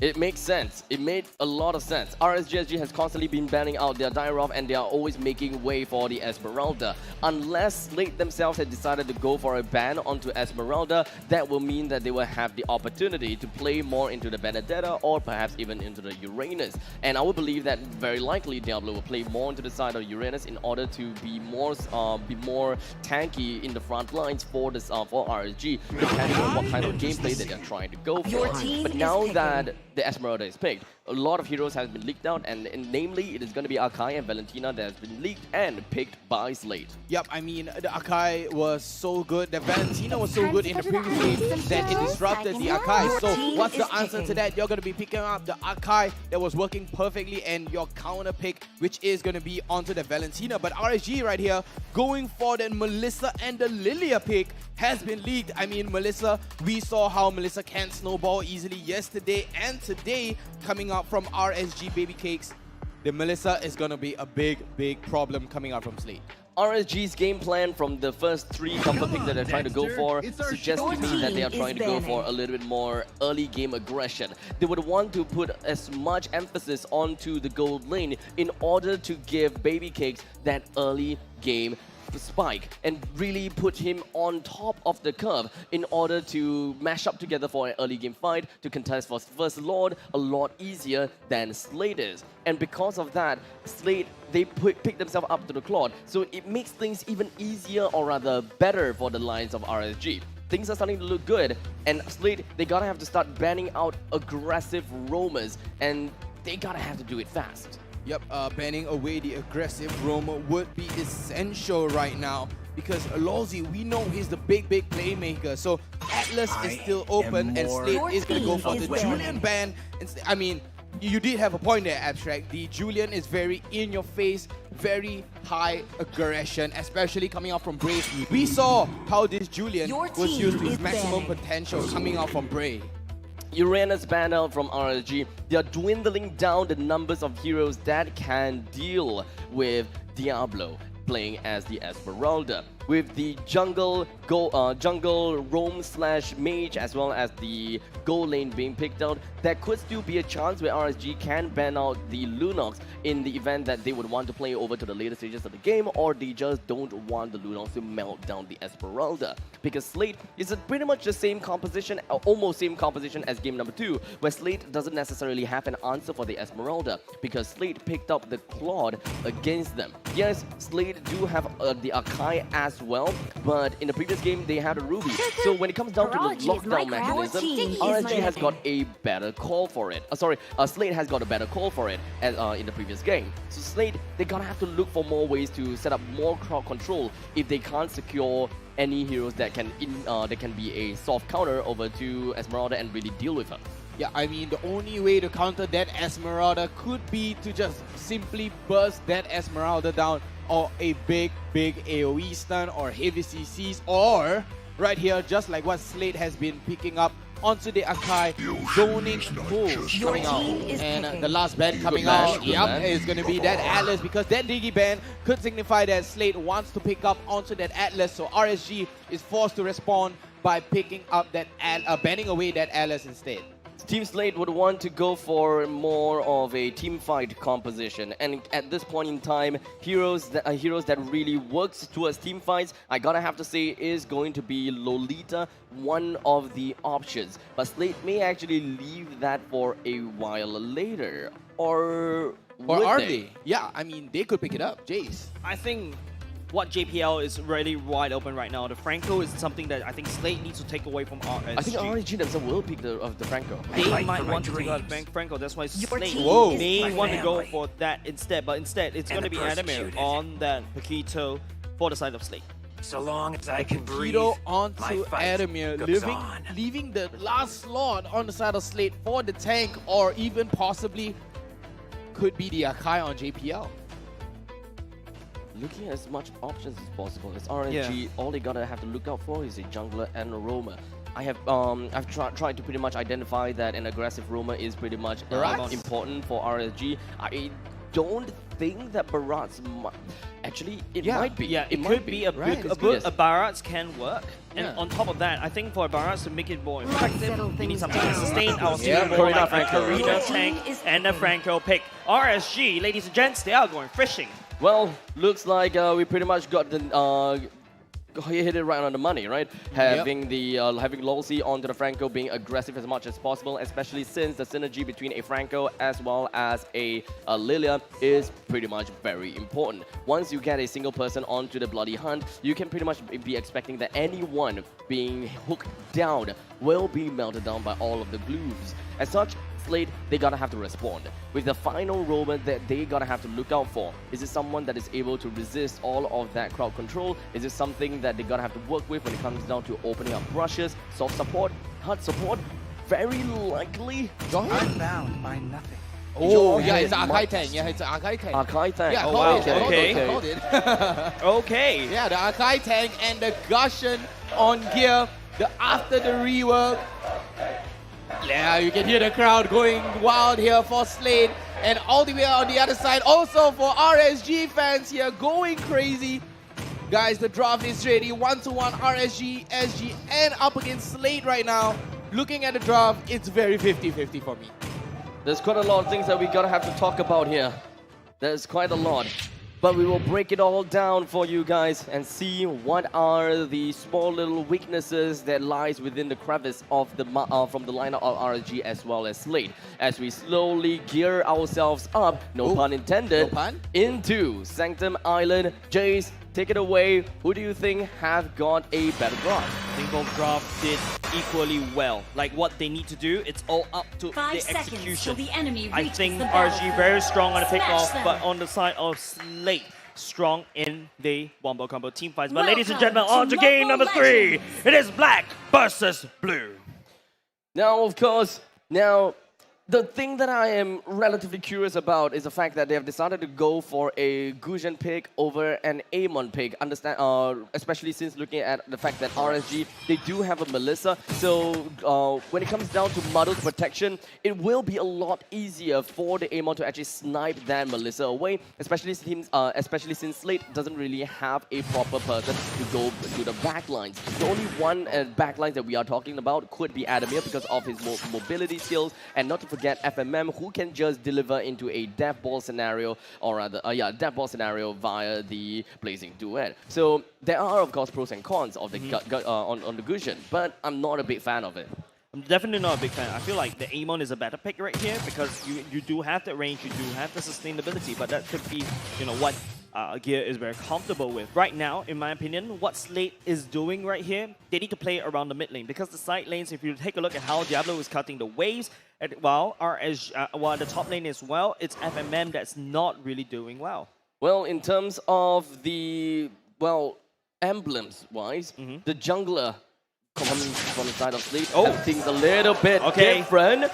It makes sense. It made a lot of sense. RSGSG has constantly been banning out their Dyrov and they are always making way for the Esmeralda. Unless Slate themselves had decided to go for a ban onto Esmeralda, that will mean that they will have the opportunity to play more into the Benedetta or perhaps even into the Uranus. And I would believe that very likely Diablo will play more into the side of Uranus in order to be more tanky in the front lines for this for RSG, depending on what kind of gameplay that they're trying to go for. But now that the Esmeralda is picked, a lot of heroes have been leaked out, and namely, it is going to be Akai and Valentina that has been leaked and picked by Slate. Yep, I mean, the Akai was so good, the Valentina was so good in the previous game that it disrupted the Akai. So what's the answer to that? You're going to be picking up the Akai that was working perfectly and your counter pick, which is going to be onto the Valentina. But RSG right here, going for the Melissa and the Lilia pick has been leaked. I mean, Melissa, we saw how Melissa can snowball easily yesterday and today coming out from RSG Baby Cakes. The Melissa is going to be a big problem coming out from Slate. RSG's game plan from the first 3 comfort picks that they're trying to go for suggests to me that they are trying to go for a little bit more early game aggression. They would want to put as much emphasis onto the gold lane in order to give Baby Cakes that early game spike and really put him on top of the curve in order to mash up together for an early game fight to contest for First Lord a lot easier than Slate is. And because of that, Slate, they pick themselves up to the Claude, so it makes things even easier or rather better for the lines of RSG. Things are starting to look good, and Slate, they gotta have to start banning out aggressive roamers, and they gotta have to do it fast. Yep, banning away the aggressive roamer would be essential right now because Lawsy, we know he's the big playmaker. So Atlas is still open and Slate is going to go for the Julian ban. I mean, you did have a point there, Abstract. The Julian is very in your face, very high aggression, especially coming out from Bray. We saw how this Julian was used to his maximum potential coming out from Bray. Uranus banned out from RSG. They are dwindling down the numbers of heroes that can deal with Diablo playing as the Esmeralda. With the jungle roam / mage as well as the gold lane being picked out, there could still be a chance where RSG can ban out the Lunox in the event that they would want to play over to the later stages of the game, or they just don't want the Lunox to melt down the Esmeralda. Because Slate is pretty much the same composition, almost same composition as game number 2, where Slate doesn't necessarily have an answer for the Esmeralda because Slate picked up the Claude against them. Yes, Slate do have the Akai as well, but in the previous game they had a Ruby. So when it comes down to the lockdown mechanism, RSG has got a better call for it. Slate has got a better call for it as, in the previous game. So Slate, they're gonna have to look for more ways to set up more crowd control if they can't secure any heroes that can be a soft counter over to Esmeralda and really deal with her. Yeah, I mean, the only way to counter that Esmeralda could be to just simply burst that Esmeralda down, or a big AoE stun or heavy CCs, or right here, just like what Slate has been picking up onto the Akai, zoning pulls coming out. And the last ban coming out, is going to be that Atlas, because that Digi ban could signify that Slate wants to pick up onto that Atlas, so RSG is forced to respond by picking up that banning away that Atlas instead. Team Slate would want to go for more of a team fight composition, and at this point in time, heroes that really works towards team fights, I gotta have to say, is going to be Lolita, one of the options. But Slate may actually leave that for a while later, or are they? Yeah, I mean, they could pick it up, Jace. I think what JPL is really wide open right now. The Franco is something that I think Slate needs to take away from RSG. I think RSG themselves will pick the Franco. They might want to pick out Franco. That's why Slate may want to go for that instead. But instead, it's going to be Adamir on that Paquito for the side of Slate. So long as I can breathe, Paquito onto Adamir, leaving the last slot on the side of Slate for the tank, or even possibly could be the Akai on JPL. Looking at as much options as possible. As RNG, all they gotta have to look out for is a jungler and a roamer. I've tried to pretty much identify that an aggressive roamer is pretty much important for RSG. I don't think that Barat's Actually, it Yeah. might be. Yeah, it might could be a Right, good, it's good. a Barats can work. And Yeah. on top of that, I think for Barats to make it more Let's effective, settle we need things something to down. sustain our Yeah, team more Karina, like a Franco. Karina Your tank team is and a open. Franco pick. RSG, ladies and gents, they are going fishing. Well, looks like we pretty much got the hit it right on the money, right? Having the having Lolsey onto the Franco, being aggressive as much as possible, especially since the synergy between a Franco as well as a Lilia is pretty much very important. Once you get a single person onto the bloody hunt, you can pretty much be expecting that anyone being hooked down will be melted down by all of the glues. As such, Slate, they gotta have to respond. With the final robot that they gotta have to look out for, is it someone that is able to resist all of that crowd control? Is it something that they gotta have to work with when it comes down to opening up brushes, soft support, hard support? Very likely. I'm bound by nothing. Oh, yeah, Your it's an head Arkai might- tank. Yeah, it's an Arkai tank. Arkai tank. Yeah, Oh, called wow. it, called Okay. it, called it. Okay. Yeah, the Arkai tank and the Gusion on gear. The after the rework. Yeah, you can hear the crowd going wild here for Slade. And all the way on the other side, also for RSG fans here, going crazy. Guys, the draft is ready. 1-to-1 RSG, SG, and up against Slade right now. Looking at the draft, it's very 50-50 for me. There's quite a lot of things that we gotta have to talk about here. There's quite a lot. But we will break it all down for you guys and see what are the small little weaknesses that lies within the crevice of the from the lineup of RSG as well as Slate. As we slowly gear ourselves up, no Ooh, pun intended, no pun? into Sanctum Island. Jace, take it away. Who do you think have got a better draft? I think both draft did equally well. Like what they need to do, it's all up to 5 the seconds till execution. the enemy I reaches think the RSG very strong on the Smash pickoff, them. but on the side of Slate, strong in the Wombo combo team fights. But ladies and Welcome gentlemen, on to to game Mobile number 3. Legends. It is black versus blue. Now, of course, the thing that I am relatively curious about is the fact that they have decided to go for a Gusion pick over an Amon pick. Especially since looking at the fact that RSG, they do have a Melissa. So when it comes down to Muddle's protection, it will be a lot easier for the Amon to actually snipe that Melissa away, especially since Slate doesn't really have a proper person to go to the backlines. The only one backline that we are talking about could be Adamir because of his mobility skills, and not to forget FMM, who can just deliver into a death ball scenario, or rather, death ball scenario via the Blazing Duet. So there are, of course, pros and cons of the on the Gusion, but I'm not a big fan of it. I'm definitely not a big fan. I feel like the Amon is a better pick right here because you do have the range, you do have the sustainability, but that could be, you know, what Gear is very comfortable with. Right now, in my opinion, what Slate is doing right here, they need to play around the mid lane because the side lanes, if you take a look at how Diablo is cutting the waves, while the top lane as well, it's FMM that's not really doing well. Well, in terms of the, emblems-wise, the jungler coming from the side of Slate, things a little bit different.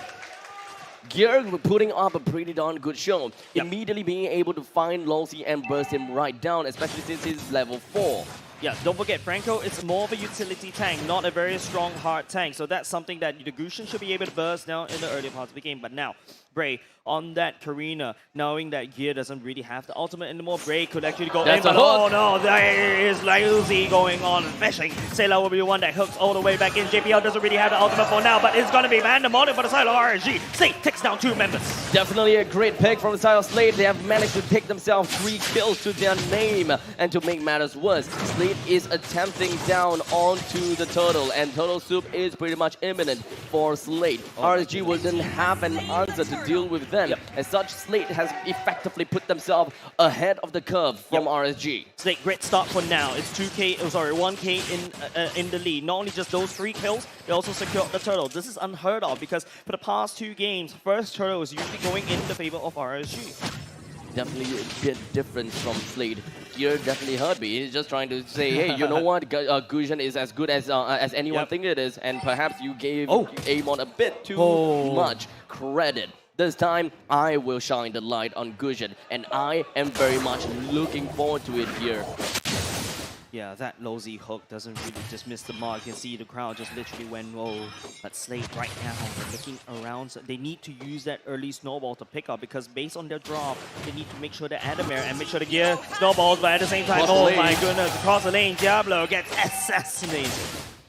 Gear putting up a pretty darn good show. Yep. Immediately being able to find Lolsey and burst him right down, especially since he's level 4. Yeah, don't forget, Franco is more of a utility tank, not a very strong hard tank. So that's something that the Gusion should be able to burst down in the early parts of the game. But now, Bray, on that Karina, knowing that Gear doesn't really have the ultimate anymore, Bray could actually go in. But oh no, there is Uzi going on fishing. Sailor will be the one that hooks all the way back in. JPL doesn't really have the ultimate for now, but it's going to be Vandemonic for the side of RSG. Slate takes down 2 members. Definitely a great pick from the side of Slate. They have managed to take themselves 3 kills to their name. And to make matters worse, Slate is attempting down onto the Turtle, and Turtle Soup is pretty much imminent for Slate. RSG wouldn't have an answer to deal with them. As such, Slate has effectively put themselves ahead of the curve from RSG. Slate, great start for now. It's 1K in the lead. Not only just those 3 kills, they also secured the Turtle. This is unheard of because for the past 2 games, first Turtle is usually going in the favor of RSG. Definitely a bit different from Slade. Gear definitely heard me. He's just trying to say, hey, you know what? Gusion is as good as anyone think it is, and perhaps you gave Amon a bit too much credit. This time, I will shine the light on Gusion, and I am very much looking forward to it here. Yeah, that low-Z hook doesn't really just miss the mark. You can see the crowd just literally went, whoa. But Slate right now, they're looking around. So they need to use that early snowball to pick up because based on their drop, they need to make sure that Adamir and make sure the gear snowballs, but at the same time, oh my goodness, across the lane, Diablo gets assassinated.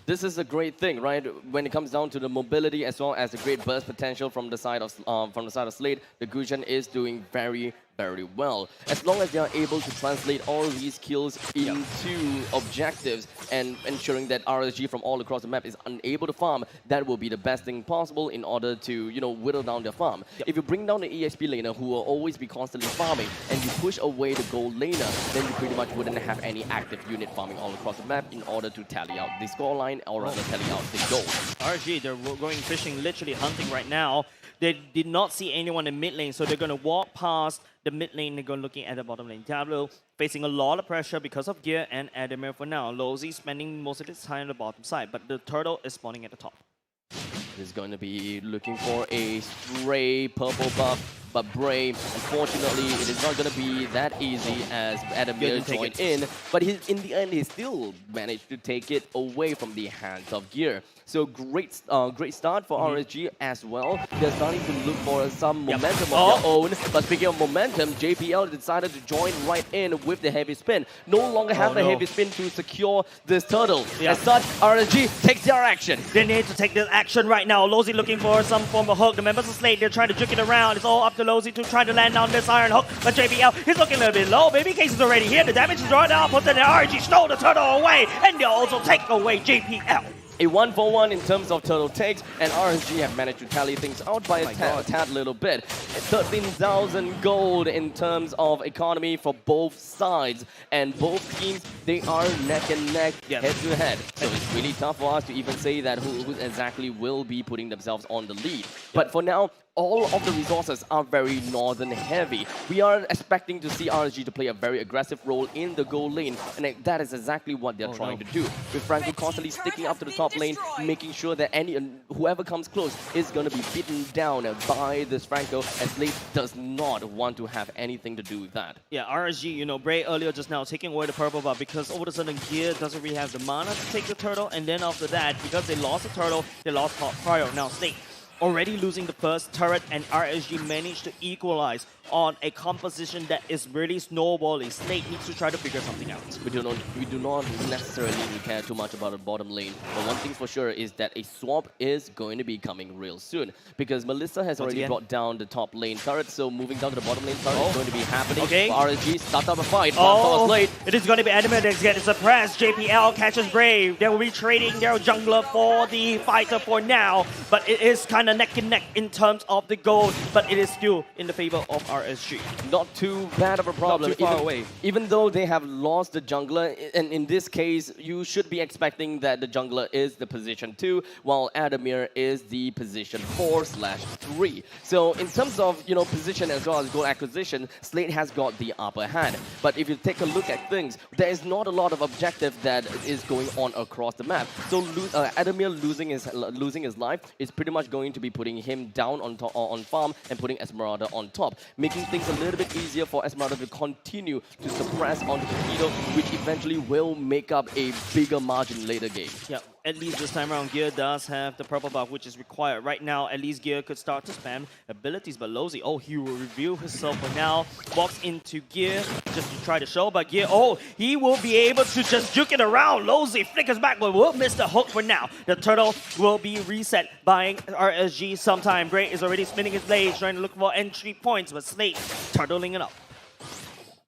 This is a great thing, right? When it comes down to the mobility as well as the great burst potential from the side of Slate, the Gusion is doing very well. As long as they are able to translate all these kills into objectives and ensuring that RSG from all across the map is unable to farm, that will be the best thing possible in order to, you know, whittle down their farm. If you bring down the EXP laner who will always be constantly farming and you push away the gold laner, then you pretty much wouldn't have any active unit farming all across the map in order to tally out the scoreline or rather tally out the gold. RSG, they're going fishing, literally hunting right now. They did not see anyone in mid lane, so they're going to walk past the mid lane. They're going looking at the bottom lane. Diablo facing a lot of pressure because of gear and Adamir for now. low-Z spending most of his time on the bottom side, but the turtle is spawning at the top. Is going to be looking for a stray purple buff, but Bray, unfortunately, it is not going to be that easy as Adamir joined in. But in the end, he still managed to take it away from the hands of Gear. So great start for RSG as well. They're starting to look for some momentum of their own. But speaking of momentum, JPL decided to join right in with the heavy spin. No longer have the heavy spin to secure this turtle. As such, RSG takes their action. They need to take this action right now. low-Z looking for some form of hook. The members of Slate, they're trying to juke it around. It's all up to low-Z to try to land on this iron hook. But JPL, he's looking a little bit low. Baby Case is already here. The damage is drawn out. But then the RSG stole the turtle away. And they'll also take away JPL. A 1-for-1 in terms of turtle takes, and RSG have managed to tally things out by a tad little bit. 13,000 gold in terms of economy for both sides, and both teams, they are neck and neck, head to head. So it's really tough for us to even say that who exactly will be putting themselves on the lead. But for now, all of the resources are very northern heavy. We are expecting to see RSG to play a very aggressive role in the gold lane, and that is exactly what they're trying to do. With Franco constantly sticking up to the top lane, making sure that whoever comes close is going to be beaten down by this Franco, as Slate does not want to have anything to do with that. Yeah, RSG, you know, Bray earlier just now taking away the purple buff because all of a sudden Gear doesn't really have the mana to take the turtle, and then after that, because they lost the turtle, they lost top prior. Now Slate already losing the first turret, and RSG managed to equalize on a composition that is really snowballing. Slate needs to try to figure something out. We do not necessarily care too much about the bottom lane, but one thing for sure is that a swap is going to be coming real soon, because Melissa has already brought down the top lane turret, so moving down to the bottom lane turret is going to be happening. RSG start up a fight. It is going to be Adamir that's getting suppressed. JPL catches Brave. They will be trading their jungler for the fighter for now, but it is kind of neck and neck in terms of the gold, but it is still in the favor of RSG. Not too bad of a problem. Not too far away. Even though they have lost the jungler, and in this case, you should be expecting that the jungler is the position 2, while Adamir is the position 4/3. So in terms of, you know, position as well as goal acquisition, Slate has got the upper hand. But if you take a look at things, there is not a lot of objective that is going on across the map. So Adamir losing his life is pretty much going to be putting him down on farm and putting Esmeralda on top, making things a little bit easier for Esmeralda to continue to suppress onto Torpedo, which eventually will make up a bigger margin later game. Yeah, at least this time around, Gear does have the purple buff, which is required. Right now, at least Gear could start to spam abilities, but low-Z, he will reveal himself for now. Walks into Gear just to try to show, but Gear, he will be able to just juke it around. low-Z flickers back, but will miss the hook for now. The turtle will be reset by RSG sometime. Great is already spinning his blades, trying to look for entry points, but Slate turtling it up.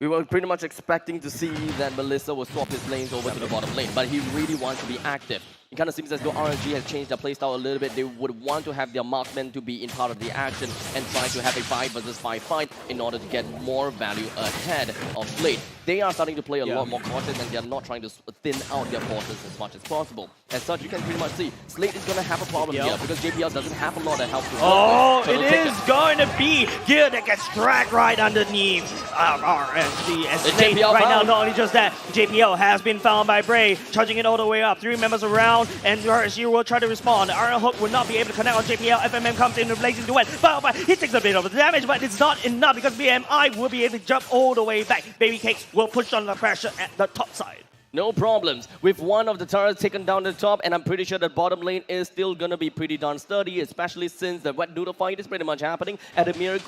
We were pretty much expecting to see that Melissa will swap his lanes over to the bottom lane, but he really wants to be active. It kind of seems as though RNG has changed their playstyle a little bit. They would want to have their marksmen to be in part of the action and try to have a 5 versus 5 fight in order to get more value ahead of Slate. They are starting to play a lot more cautious, and they are not trying to thin out their forces as much as possible. As such, you can pretty much see Slate is going to have a problem here because JPL doesn't have a lot of help to it is going to be Gear that gets dragged right underneath RNG. And Slate right now, not only just that, JPL has been found by Bray, charging it all the way up. 3 members around, and RSG will try to respond. Iron Hook will not be able to connect on JPL. FMM comes in with Blazing Duet. But he takes a bit of the damage, but it's not enough because BMI will be able to jump all the way back. Baby Cakes will push on the pressure at the top side. No problems. With one of the turrets taken down the top, and I'm pretty sure the bottom lane is still gonna be pretty darn sturdy, especially since the wet noodle fight is pretty much happening. Adamir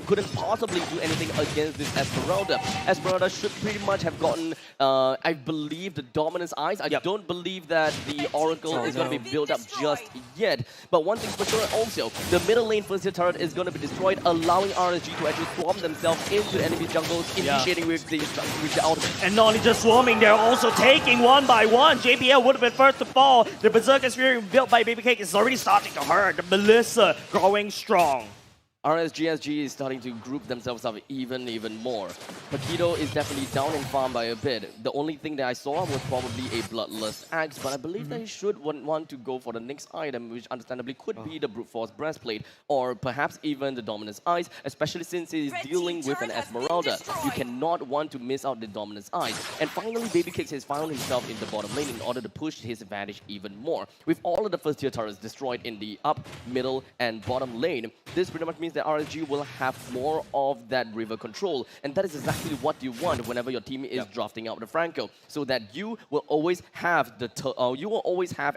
couldn't possibly do anything against this Esmeralda. Esmeralda should pretty much have gotten, I believe, the Dominance Eyes. I don't believe that the Oracle is gonna be built up just yet. But one thing's for sure also, the middle lane first tier turret is gonna be destroyed, allowing RSG to actually swarm themselves into enemy jungles, initiating with the ultimate. And not only just swarming, they're also taking one by one. JPL would have been first to fall. The Berserker Fury built by Baby Cake is already starting to hurt. The Melissa growing strong. RSGSG is starting to group themselves up even more. Paquito is definitely down in farm by a bit. The only thing that I saw was probably a Bloodlust Axe, but I believe that he should want to go for the next item, which understandably could be the Brute Force Breastplate, or perhaps even the Dominance Eyes, especially since he is dealing with an Esmeralda. You cannot want to miss out the Dominance Eyes. And finally, Baby Cakes has found himself in the bottom lane in order to push his advantage even more. With all of the first tier turrets destroyed in the up, middle, and bottom lane, this pretty much means that RSG will have more of that river control, and that is exactly what you want whenever your team is drafting out the Franco, so that you will always have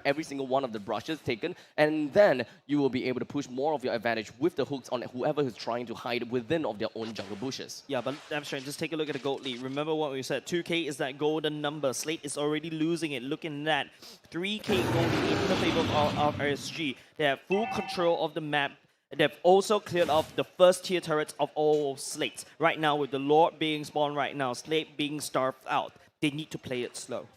every single one of the brushes taken, and then you will be able to push more of your advantage with the hooks on whoever is trying to hide within of their own jungle bushes. Yeah, but Amsterdam, just take a look at the gold lead. Remember what we said, 2K is that golden number. Slate is already losing it. Looking at 3K gold lead in the favor of RSG. They have full control of the map. They've also cleared off the first tier turrets of all slates. Right now, with the Lord being spawned right now, Slate being starved out, they need to play it slow.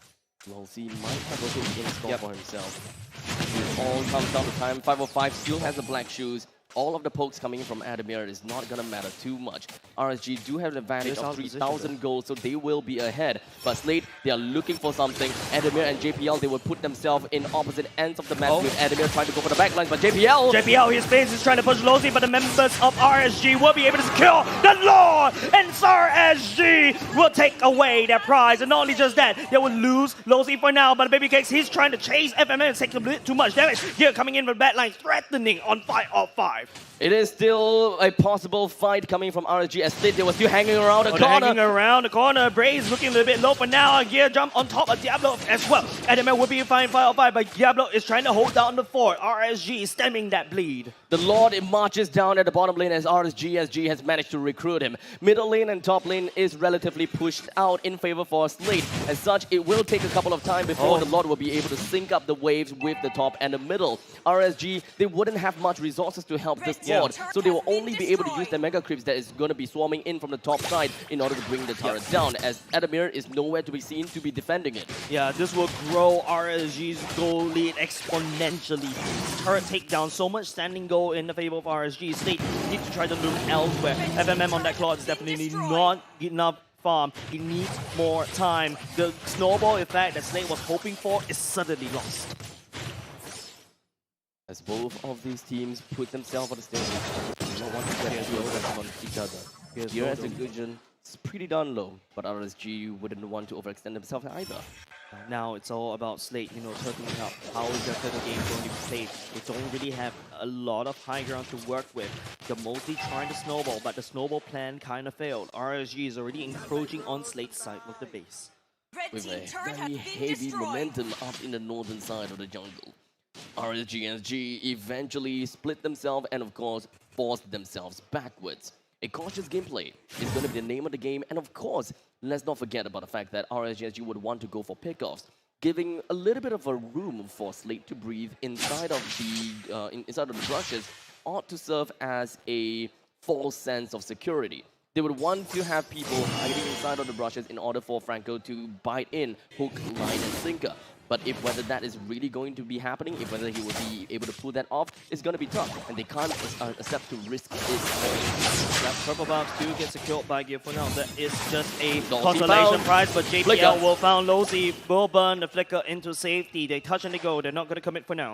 Lolzy might have a hook in store for himself. It all comes down to time. 505 still has the black shoes. All of the pokes coming in from Adamir is not going to matter too much. RSG do have the advantage of 3,000 gold, so they will be ahead. But Slate, they are looking for something. Adamir and JPL, they will put themselves in opposite ends of the map with Adamir trying to go for the backlines. But JPL, his face is trying to push Lolzy, but the members of RSG will be able to secure the Lord. And RSG will take away their prize. And not only just that, they will lose Lolzy for now. But Baby Cakes, he's trying to chase FMM and take a bit too much damage. Here coming in with backline, threatening on 5-5. It is still a possible fight coming from RSG as Slate. They were still hanging around the corner. Hanging around the corner. Braze looking a little bit low for now. Gear jump on top of Diablo as well. Adamir will be fine 5-5, but Diablo is trying to hold down the fort. RSG is stemming that bleed. The Lord marches down at the bottom lane as RSGSG has managed to recruit him. Middle lane and top lane is relatively pushed out in favor for Slate. As such, it will take a couple of time before the Lord will be able to sync up the waves with the top and the middle. RSG, they wouldn't have much resources to help this Lord, so they will only be able to use the Mega Creeps that is going to be swarming in from the top side in order to bring the turret down, as Adamir is nowhere to be seen to be defending it. Yeah, this will grow RSG's goal lead exponentially. Turret takedown, so much standing goal in the favor of RSG. Slate need to try to look elsewhere. FMM on that claw is definitely not enough farm. He needs more time. The snowball effect that Slate was hoping for is suddenly lost. As both of these teams put themselves on the stage, they don't want to get too on each other. Here as a Gusion, it's pretty darn low, but RSG wouldn't want to overextend themselves either. Now it's all about Slate, turning up. How is their third game going to be played? They don't really have a lot of high ground to work with. They're mostly trying to snowball, but the snowball plan kind of failed. RSG is already encroaching on Slate's side of the base. With a very heavy momentum up in the northern side of the jungle. RSGSG eventually split themselves and of course forced themselves backwards. A cautious gameplay is going to be the name of the game, and of course, let's not forget about the fact that RSGSG would want to go for pickoffs, giving a little bit of a room for Slate to breathe inside of the brushes ought to serve as a false sense of security. They would want to have people hiding inside of the brushes in order for Franco to bite in hook, line, and sinker. But if whether that is really going to be happening, if whether he will be able to pull that off, it's going to be tough. And they can't accept to risk this. That purple box do get secured by Gear for now. That is just a consolation prize, but JPL will found Lolzy, will burn the flicker into safety. They touch and they go. They're not going to commit for now.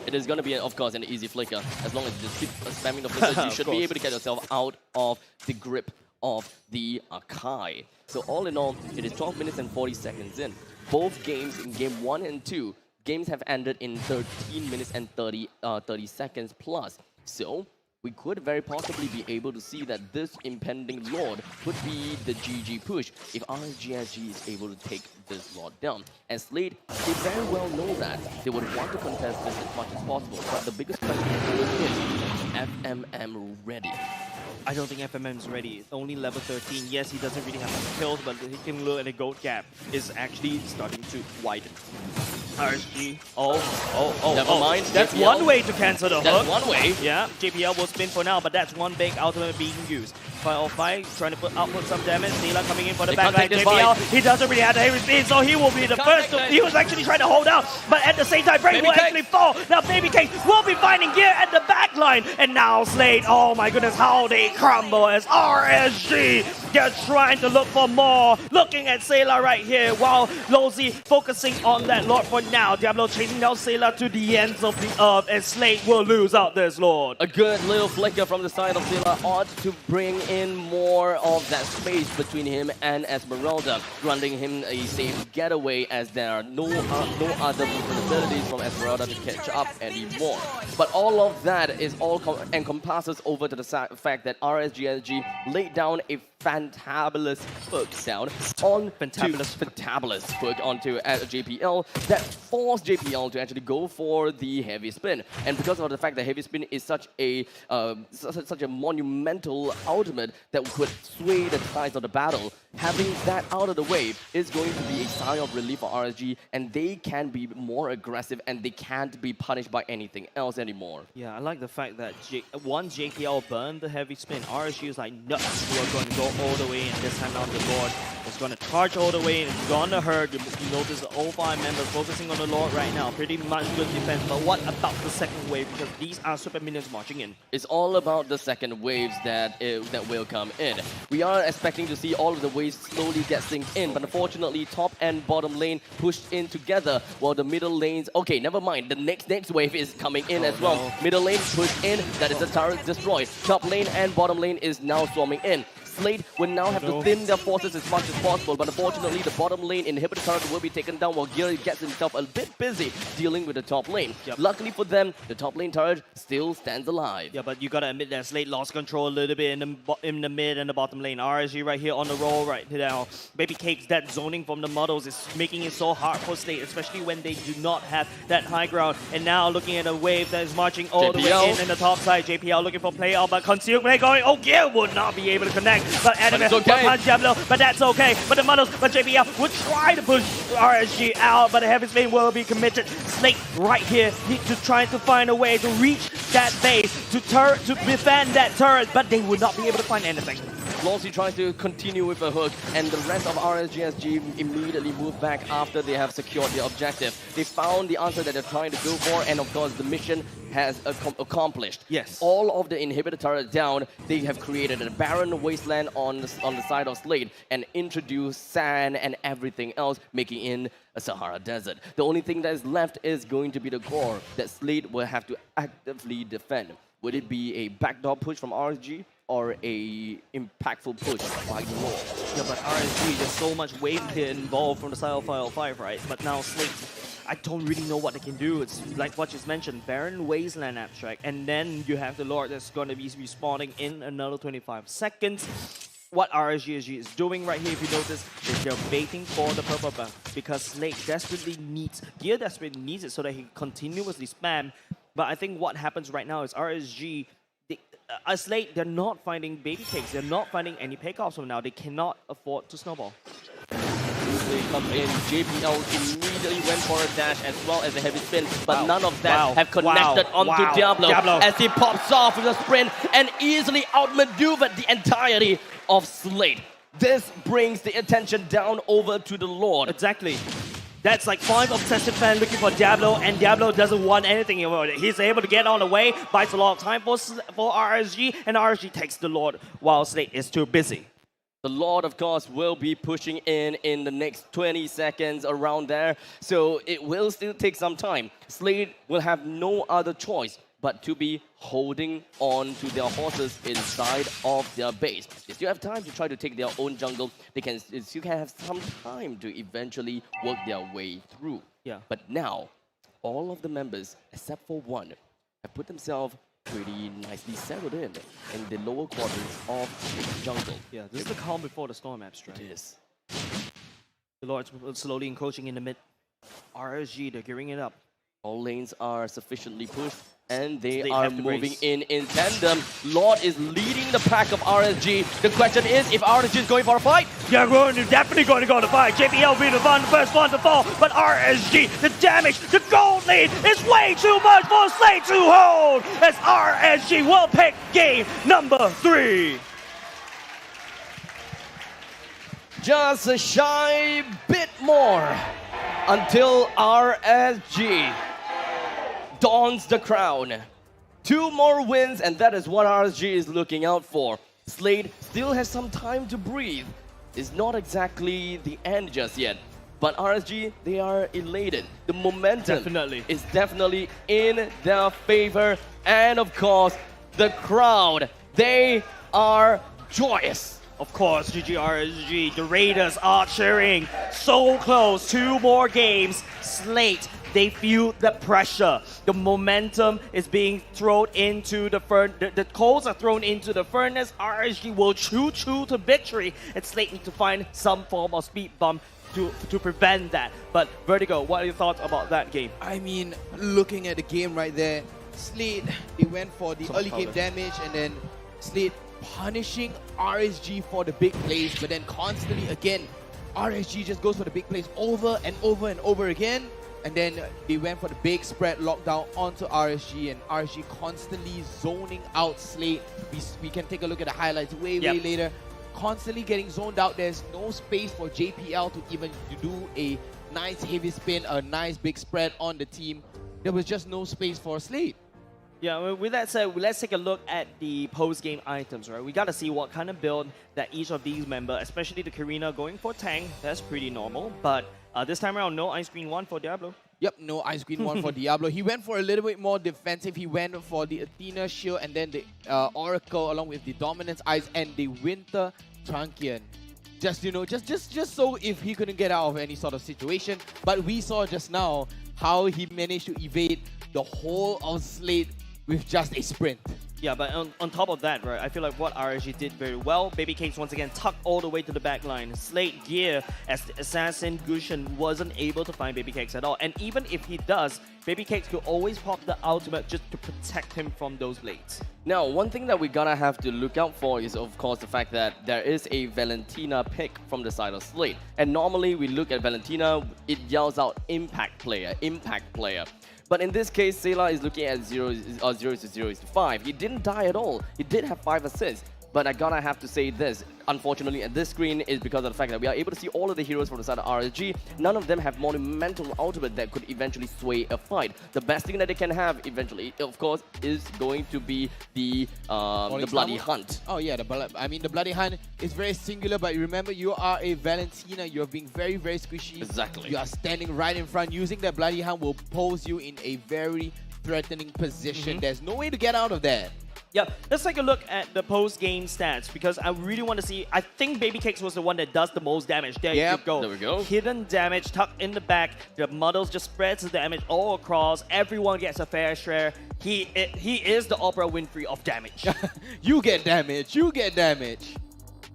It is going to be, of course, an easy flicker. As long as you just keep spamming the flickers, you should be able to get yourself out of the grip of the Akai. So all in all, it is 12 minutes and 40 seconds in. Both games in game 1 and 2, games have ended in 13 minutes and 30 seconds plus. So we could very possibly be able to see that this impending Lord could be the GG push if RSGSG is able to take this Lord down. And Slade, they very well know that they would want to contest this as much as possible, but the biggest question is FMM ready? I don't think FMM is ready. It's only level 13. Yes, he doesn't really have any kills, but he can look at the gold gap is actually starting to widen. RSG. Never mind. That's JPL. one way to cancel the hook. That's one way. Yeah, JPL will spin for now, but that's one big ultimate being used. Fight trying to output some damage. Nila coming in for the They can't backline. take this JPL, fight. he doesn't really have the heavy speed, so he will be the Can't first. take this. He was actually trying to hold out, but at the same time, Brave Baby will Cake. actually fall. Now, Baby Cake will be finding gear at the backline, and now Slade. Oh my goodness, how they crumble as RSG just trying to look for more. Looking at Sailor right here, while Lozy focusing on that Lord for now. Diablo chasing down Sailor to the ends of the earth, and Slade will lose out this Lord. A good little flicker from the side of Silla ought to bring in more of that space between him and Esmeralda, granting him a safe getaway as there are no other abilities from Esmeralda to catch up anymore. But all of that is all encompasses over to the fact that RSGSG laid down a fantabulous hook sound on fantabulous hook onto JPL that forced JPL to actually go for the heavy spin. And because of the fact that heavy spin is such a monumental ultimate that could sway the tides of the battle, having that out of the way is going to be a sign of relief for RSG, and they can be more aggressive and they can't be punished by anything else anymore. Yeah, I like the fact that once JPL burned the heavy spin, RSG is like, no, we're going to go all the way, and this time out the Lord is going to charge all the way, and it's going to hurt. You notice the all 5 members focusing on the Lord right now. Pretty much good defense, but what about the second wave? Because these are super minions marching in. It's all about the second waves that will come in. We are expecting to see all of the waves slowly get synced in, but unfortunately, top and bottom lane pushed in together, while the middle lanes... Okay, never mind. The next wave is coming in as well. No. Middle lane pushed in. That is the turret destroyed. Top lane and bottom lane is now swarming in. Slade will now have to thin their forces as much as possible, but unfortunately the bottom lane inhibitor turret will be taken down while Gear gets himself a bit busy dealing with the top lane. Yep. Luckily for them, the top lane turret still stands alive. Yeah, but you gotta admit that Slade lost control a little bit in the mid and the bottom lane. RSG right here on the roll right now. Baby Cake's that zoning from the models is making it so hard for Slade, especially when they do not have that high ground. And now looking at a wave that is marching all the way in the top side. JPL looking for play out, but concealed play going. Oh, Gear would not be able to connect. But Anime it's okay. will punch Diablo, but that's okay. But the models, but JPL would try to push RSG out, but the heavy spin will be committed. Snake right here need to try to find a way to reach that base, to defend that turret, but they would not be able to find anything. Lossy tries to continue with a hook, and the rest of RSGSG immediately move back after they have secured the objective. They found the answer that they're trying to go for, and of course the mission has accomplished. Yes. All of the inhibitor turrets down, they have created a barren wasteland on the side of Slade and introduced sand and everything else, making it a Sahara Desert. The only thing that is left is going to be the core that Slade will have to actively defend. Would it be a backdoor push from RSG? Or a impactful push by the Lord? Yeah, but RSG, there's so much wave here involved from the side of File 5, right? But now Slate, I don't really know what they can do. It's like what you mentioned, Barren Wasteland Abstract, and then you have the Lord that's going to be respawning in another 25 seconds. What RSGSG is doing right here, if you notice, is they're waiting for the purple buff because Slate desperately needs, Gear desperately needs it so that he can continuously spam. But I think what happens right now is RSG, as late, they're not finding baby cakes. They're not finding any pickoffs from now. They cannot afford to snowball. They come in. JPL immediately went for a dash as well as a heavy spin, but none of that have connected onto Diablo as he pops off with a sprint and easily outmaneuvered the entirety of Slade. This brings the attention down over to the Lord. Exactly. That's like 5 obsessive fans looking for Diablo, and Diablo doesn't want anything about it. He's able to get on the way, buys a lot of time for RSG, and RSG takes the Lord while Slade is too busy. The Lord, of course, will be pushing in the next 20 seconds around there, so it will still take some time. Slade will have no other choice but to be holding on to their horses inside of their base. They still have time to try to take their own jungle. They still can have some time to eventually work their way through. Yeah. But now, all of the members, except for one, have put themselves pretty nicely settled in the lower quadrants of jungle. Yeah, this is the calm before the storm, Abstract. It is. The Lord's slowly encroaching in the mid. RSG, they're gearing it up. All lanes are sufficiently pushed, and they They are have to moving brace. in tandem. Lord is leading the pack of RSG. The question is if RSG is going for a fight. They're definitely going to go to fight. JPL will be the first one to fall, but RSG, the damage, the gold lead is way too much for Slate to hold, as RSG will pick game number 3. Just a shy bit more until RSG dons the crown. 2 more wins, and that is what RSG is looking out for. Slade still has some time to breathe. It's not exactly the end just yet, but RSG, they are elated. The momentum is definitely in their favor, and of course, the crowd, they are joyous. Of course, GGRSG, the Raiders are cheering. So close, 2 more games. Slate, they feel the pressure. The momentum is being thrown into the furnace. The coals are thrown into the furnace. RSG will choo to victory. And Slate need to find some form of speed bump to prevent that. But Vertigo, what are your thoughts about that game? I mean, looking at the game right there, Slate, they went for the early game damage, and then Slate punishing RSG for the big plays, but then constantly again, RSG just goes for the big plays over and over again, and then they went for the big spread lockdown onto RSG, and RSG constantly zoning out Slate. We can take a look at the highlights way later. Constantly getting zoned out. There's no space for JPL to even do a nice heavy spin, a nice big spread on the team. There was just no space for Slate. Yeah, with that said, let's take a look at the post-game items, right? We got to see what kind of build that each of these members, especially the Karina, going for tank. That's pretty normal. But this time around, no Ice Queen 1 for Diablo. Yep, no Ice Queen 1 for Diablo. He went for a little bit more defensive. He went for the Athena Shield and then the Oracle along with the Dominance Eyes and the Winter Trunkian. Just, you know, just so if he couldn't get out of any sort of situation. But we saw just now how he managed to evade the whole of Slate with just a sprint. Yeah, but on top of that, right, I feel like what RSG did very well. Baby Cakes once again tucked all the way to the back line. Slate gear as the assassin Gushin wasn't able to find Baby Cakes at all. And even if he does, Baby Cakes could always pop the ultimate just to protect him from those blades. Now, one thing that we gotta have to look out for is, of course, the fact that there is a Valentina pick from the side of Slate. And normally, we look at Valentina, it yells out impact player, impact player. But in this case, Sela is looking at 0 to 5. He didn't die at all. He did have 5 assists. But I gotta have to say this, unfortunately, at this screen is because of the fact that we are able to see all of the heroes from the side of RSG. None of them have monumental ultimate that could eventually sway a fight. The best thing that they can have eventually, of course, is going to be the Bloody Hunt. Oh yeah, the Bloody Hunt is very singular, but remember, you are a Valentina. You're being very, very squishy. Exactly. You are standing right in front. Using that Bloody Hunt will pose you in a very threatening position. There's no way to get out of that. Yeah, let's take a look at the post-game stats because I really want to see. I think Baby Cakes was the one that does the most damage. There you go. There we go. Hidden damage tucked in the back. The models just spreads the damage all across. Everyone gets a fair share. He is the Oprah Winfrey of damage. You get damage. You get damage.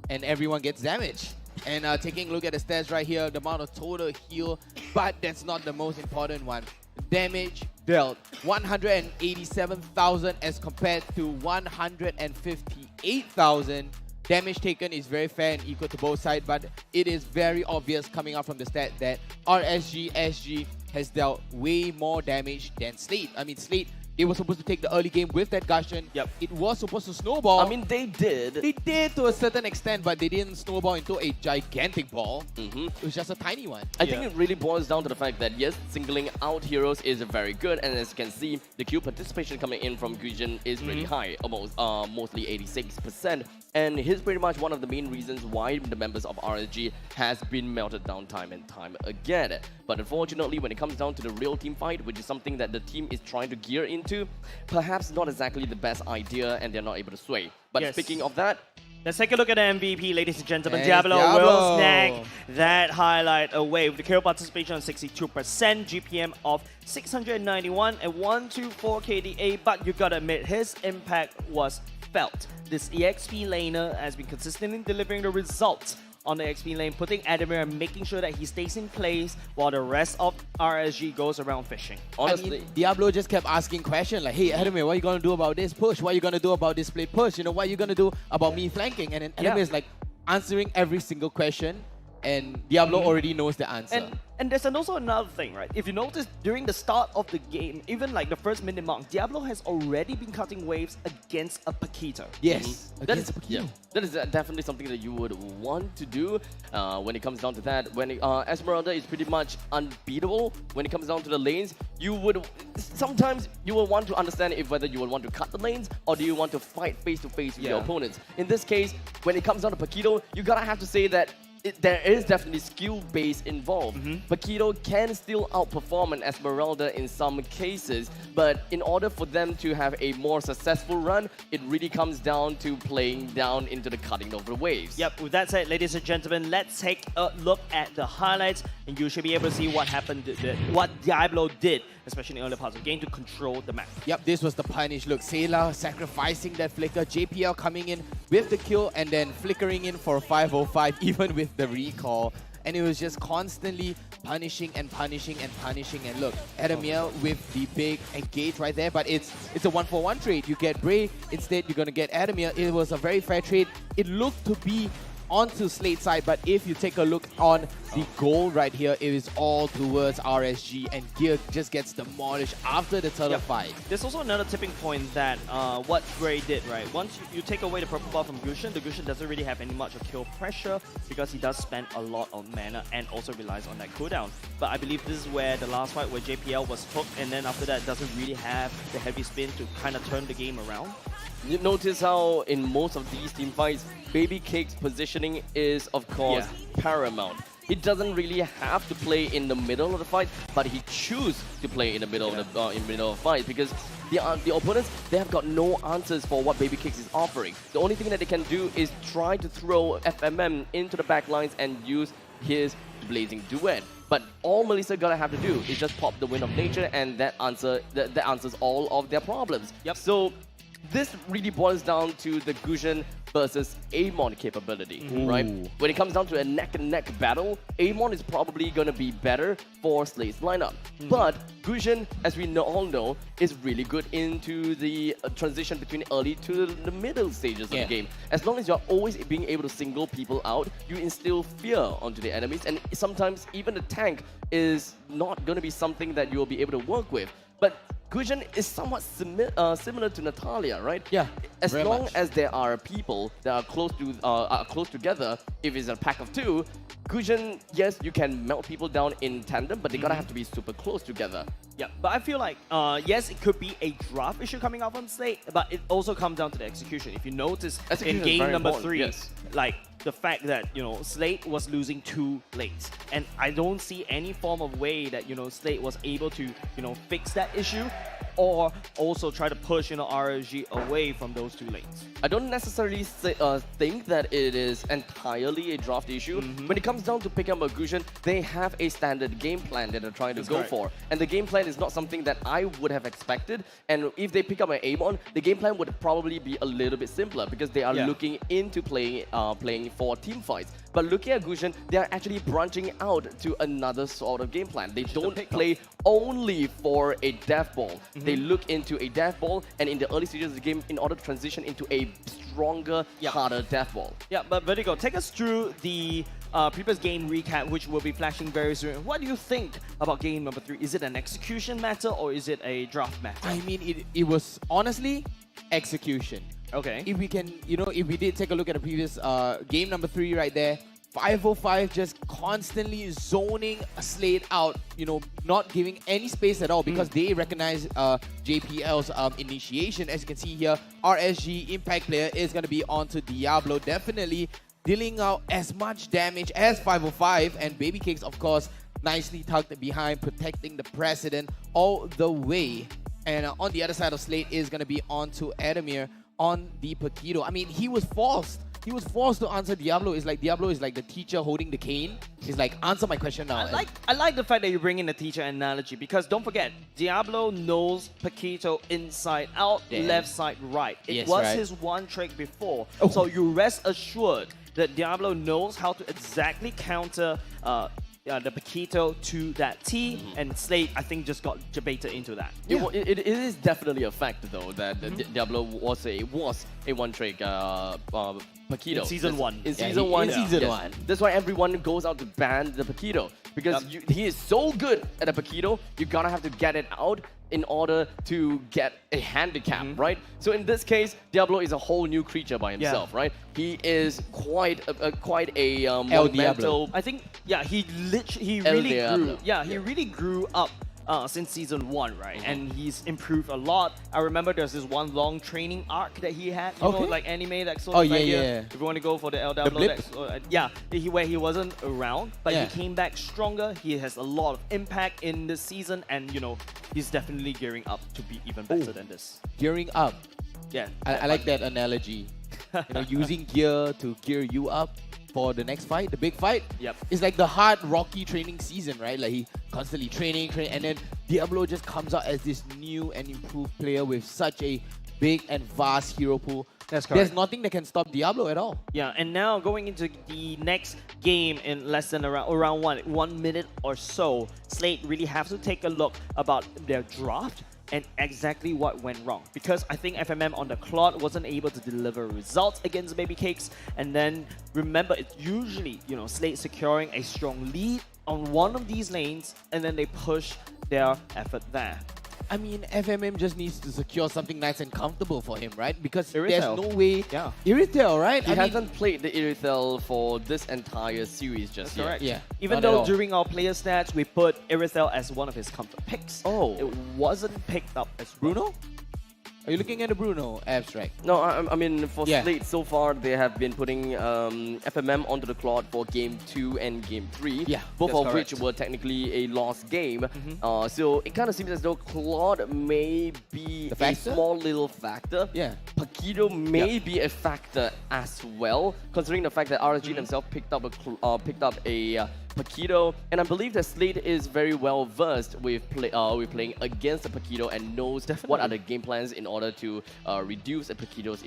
And everyone gets damage. And taking a look at the stats right here, the amount of total heal, but that's not the most important one. Damage dealt 187,000 as compared to 158,000. Damage taken is very fair and equal to both sides, but it is very obvious coming out from the stat that SG has dealt way more damage than Slate. I mean, Slate, they were supposed to take the early game with that Gushin. Yep. It was supposed to snowball. I mean, they did. They did to a certain extent, but they didn't snowball into a gigantic ball. It was just a tiny one. I think it really boils down to the fact that, yes, singling out heroes is very good, and as you can see, the Q participation coming in from Gujin is really high, almost mostly 86%. And here's pretty much one of the main reasons why the members of RSG has been melted down time and time again. But unfortunately, when it comes down to the real team fight, which is something that the team is trying to gear into, perhaps not exactly the best idea, and they're not able to sway. But speaking of that, Let's take a look at the MVP, ladies and gentlemen. Hey, Diablo will Diablo. snag that highlight away with the kill participation on 62%, GPM of 691 and 124 KDA, but you gotta admit, his impact was felt. This EXP laner has been consistently delivering the results on the XP lane, putting Adamir and making sure that he stays in place while the rest of RSG goes around fishing. Honestly, I mean, Diablo just kept asking questions like, hey, Adamir, what are you going to do about this push? What are you going to do about this split push? You know, what are you going to do about me flanking? And then Adamir is like answering every single question, and Diablo already knows the answer. And there's also another thing, right? If you notice, during the start of the game, even like the first minute mark, Diablo has already been cutting waves against a Paquito. Yes, that is, against Paquito. that is definitely something that you would want to do when it comes down to that. When Esmeralda is pretty much unbeatable when it comes down to the lanes, sometimes you will want to understand if whether you will want to cut the lanes or do you want to fight face to face with your opponents. In this case, when it comes down to Paquito, you gotta have to say that there is definitely skill base involved. Paquito can still outperform an Esmeralda in some cases, but in order for them to have a more successful run, it really comes down to playing down into the cutting of the waves. Yep, with that said, ladies and gentlemen, let's take a look at the highlights, and you should be able to see what happened, what Diablo did, especially in the early parts of the game, to control the map. Yep, this was the punish. Look, Sayla sacrificing that flicker, JPL coming in with the kill and then flickering in for a 505 even with the recall. And it was just constantly punishing and punishing and punishing. And look, Adamir with the big engage right there, but it's a 1-for-1 trade. You get Bray, instead you're going to get Adamir. It was a very fair trade. It looked to be onto Slate side, but if you take a look on the goal right here, it is all towards RSG, and Gear just gets demolished after the turtle fight. There's also another tipping point that what Bray did, right? Once you take away the purple buff from Gushin, the Gushin doesn't really have any much of kill pressure because he does spend a lot on mana and also relies on that cooldown. But I believe this is where the last fight where JPL was hooked, and then after that doesn't really have the heavy spin to kind of turn the game around. You notice how in most of these team fights, Baby Cake's positioning is, of course, paramount. He doesn't really have to play in the middle of the fight, but he chooses to play in the middle of the middle of the fight because the opponents, they have got no answers for what Baby Cakes is offering. The only thing that they can do is try to throw FMM into the back lines and use his Blazing Duet. But all Melissa gotta have to do is just pop the Wind of Nature, and that answers all of their problems. Yep. So this really boils down to the Gushin versus Amon capability, right? When it comes down to a neck-and-neck battle, Amon is probably going to be better for Slate's lineup. But Gushin, as we all know, is really good into the transition between early to the middle stages of the game. As long as you're always being able to single people out, you instill fear onto the enemies, and sometimes even the tank is not going to be something that you'll be able to work with. But Gushin is somewhat similar to Natalia, right? Yeah, As long as there are people that are close together, if it's a pack of two, Gushin, yes, you can melt people down in tandem, but they gotta have to be super close together. Yeah, but I feel like, yes, it could be a draft issue coming out on Slate, but it also comes down to the execution. If you notice in game number 3, like the fact that, you know, Slate was losing 2 lanes, and I don't see any form of way that, you know, Slate was able to, you know, fix that issue or also try to push, you know, RSG away from those 2 lanes. I don't necessarily think that it is entirely a draft issue. When it comes down to picking up a Gushin, they have a standard game plan that they're trying to go for. And the game plan is not something that I would have expected. And if they pick up an Amon, the game plan would probably be a little bit simpler because they are looking into playing for team fights. But looking at Gushin, they are actually branching out to another sort of game plan. They don't play only for a death ball. They look into a death ball, and in the early stages of the game, in order to transition into a stronger, harder death ball. Yeah, but Vertigo, take us through the previous game recap, which will be flashing very soon. What do you think about game number 3? Is it an execution matter or is it a draft matter? I mean, it was honestly execution. Okay. If we can, you know, if we did take a look at the previous game number 3 right there, 505 just constantly zoning Slate out, you know, not giving any space at all because they recognize JPL's initiation. As you can see here, RSG Impact player is going to be onto Diablo, definitely dealing out as much damage as 505, and Baby Cakes, of course, nicely tucked behind, protecting the President all the way. And on the other side of Slate is going to be onto Adamir on the Paquito. I mean, he was forced he was forced to answer Diablo. It's like Diablo is like the teacher holding the cane. He's like, answer my question now. I like the fact that you bring in the teacher analogy because don't forget, Diablo knows Paquito inside out, Damn. left side, right. It Yes, was right. his one trick before. Oh. So you rest assured that Diablo knows how to exactly counter the Paquito to that T, and Slate, I think, just got debated into that. It is definitely a fact, though, that Diablo was a one-trick Paquito. In season one. In Yeah, season he- one. in season yes. one. That's why everyone goes out to ban the Paquito. Because he is so good at a Paquito, you gotta have to get it out in order to get a handicap, right? So in this case, Diablo is a whole new creature by himself, right? He is quite a El monumental. I think, yeah, he El really Diablo. grew. Yeah, he really grew up since season 1, right? And he's improved a lot. I remember there's this one long training arc that he had, you know, Okay. like anime, that sort Oh, of yeah, idea. yeah. If you want to go for the El Diablo, blip? where he wasn't around, but Yeah. he came back stronger. He has a lot of impact in this season, and you know, he's definitely gearing up to be even better than this. Gearing up. Yeah, I like that analogy. You know, using gear to gear you up for the next fight, the big fight. Yep. It's like the hard, rocky training season, right? Like he constantly training, and then Diablo just comes out as this new and improved player with such a big and vast hero pool. That's correct. There's nothing that can stop Diablo at all. Yeah, and now going into the next game in less than around 1 minute or so, Slate really have to take a look about their draft and exactly what went wrong. Because I think FMM on the clock wasn't able to deliver results against Baby Cakes. And then remember, it's usually, you know, Slate securing a strong lead on one of these lanes, and then they push their effort there. I mean, FMM just needs to secure something nice and comfortable for him, right? Because Irithel. there's no way... Yeah. Irithel, right? He I mean, hasn't played the Irithel for this entire series just yet. Correct. Yeah. Even not at though all. during our player stats, we put Irithel as one of his comfort picks. Oh. It wasn't picked up as well. Bruno? Are you looking at the Bruno abstract? No, I mean, for Yeah. Slate so far, they have been putting FMM onto the clock for Game 2 and Game 3. Yeah, both that's of which correct. were technically a lost game. So it kind of seems as though Claude may be The a factor? small little factor. Yeah. Paquito may be a factor as well, considering the fact that RSG themselves picked up a Paquito, and I believe that Slate is very well versed with playing against the Paquito and knows what are the game plans in order to reduce a Paquito's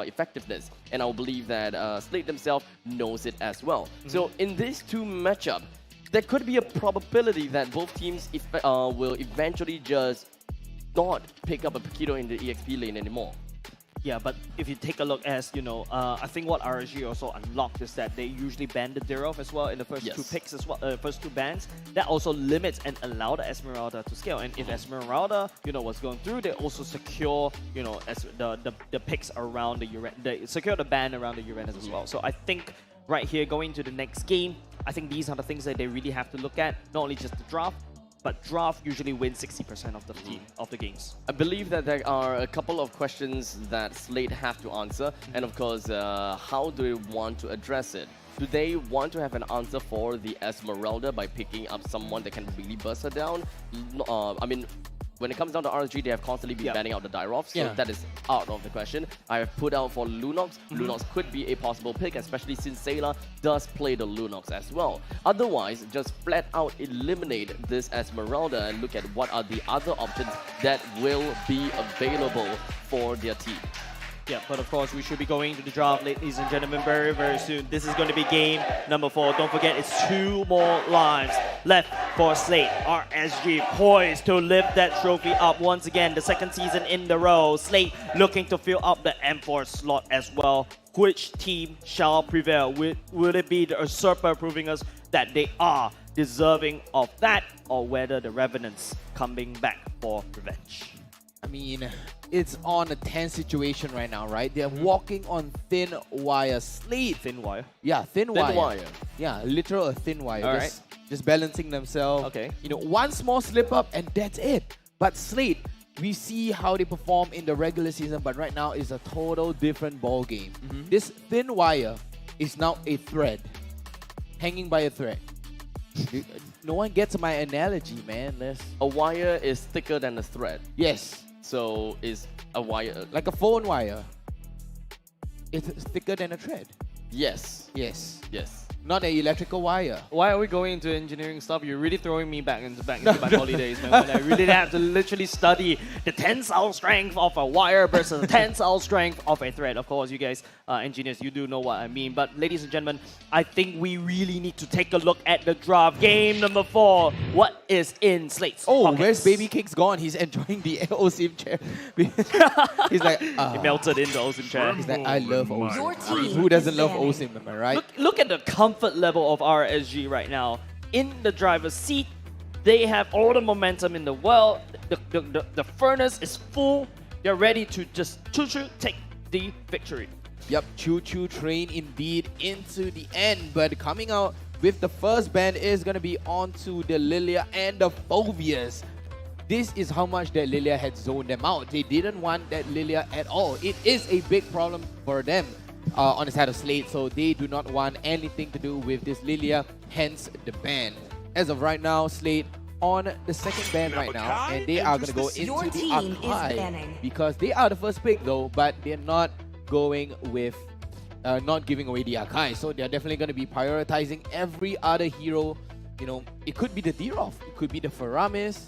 effectiveness. And I believe that Slate themselves knows it as well. So in these two matchups, there could be a probability that both teams will eventually just not pick up a Paquito in the EXP lane anymore. Yeah, but if you take a look as, you know, I think what RSG also unlocked is that they usually ban the Dirov as well in the first Yes. two picks as well, first two bans. That also limits and allow the Esmeralda to scale. And if Esmeralda, you know, was going through, they also secure, you know, as the picks around the they secure the ban around the Uranus as well. So I think right here, going to the next game, I think these are the things that they really have to look at. Not only just the draft, but draft usually wins 60% of the team of the games. I believe that there are a couple of questions that Slate have to answer, and of course, how do they want to address it? Do they want to have an answer for the Esmeralda by picking up someone that can really burst her down? I mean, when it comes down to RSG, they have constantly been banning out the Dirov, so Yeah. that is out of the question. I have put out for Lunox. Lunox could be a possible pick, especially since Sayla does play the Lunox as well. Otherwise, just flat out eliminate this Esmeralda and look at what are the other options that will be available for their team. Yeah, but of course, we should be going to the draft, ladies and gentlemen, very, very soon. This is going to be game number 4. Don't forget, it's 2 more lives left for Slate. RSG poised to lift that trophy up once again, the second season in the row. Slate looking to fill up the M4 slot as well. Which team shall prevail? Will it be the Usurper proving us that they are deserving of that, or whether the Revenants coming back for revenge? I mean, it's on a tense situation right now, right? They're walking on thin wire. Slate. Thin wire. Yeah, thin Thin wire. wire. Yeah, literal a thin wire. All Just balancing themselves. Okay. You know, one small slip up and that's it. But Slate, we see how they perform in the regular season, but right now is a total different ball game. This thin wire is now a thread, hanging by a thread. No one gets my analogy, man. A wire is thicker than a thread, Yes, so is a wire. like a phone wire. It's thicker than a thread. Yes. Yes. Yes. Not an electrical wire. Why are we going into engineering stuff? You're really throwing me back into my holidays, man. When I really have to literally study the tensile strength of a wire versus the tensile strength of a thread. Of course, you guys, engineers, you do know what I mean. But ladies and gentlemen, I think we really need to take a look at the draft. Game number 4. What is in Slate's pockets? Where's Baby Cake's gone? He's enjoying the OSIM chair. He's like, He melted into OSIM chair. He's like, I love Your OSIM. I mean, team who doesn't is love banning. OSIM, am I right? Look at the comfort level of RSG right now. In the driver's seat, they have all the momentum in the world. The furnace is full. They're ready to just choo-choo take the victory. Yep, choo-choo train indeed into the end. But coming out with the first ban is going to be onto the Lilia and the Phobias. This is how much that Lilia had zoned them out. They didn't want that Lilia at all. It is a big problem for them on the side of Slate, so they do not want anything to do with this Lilia, hence the ban. As of right now, Slate on the second ban right now, and they are going to go Your into the team is Akai banning. because they are the first pick though, but they're not going with not giving away the Akai, so they're definitely going to be prioritizing every other hero. You know, it could be the Dirov, it could be the Faramis.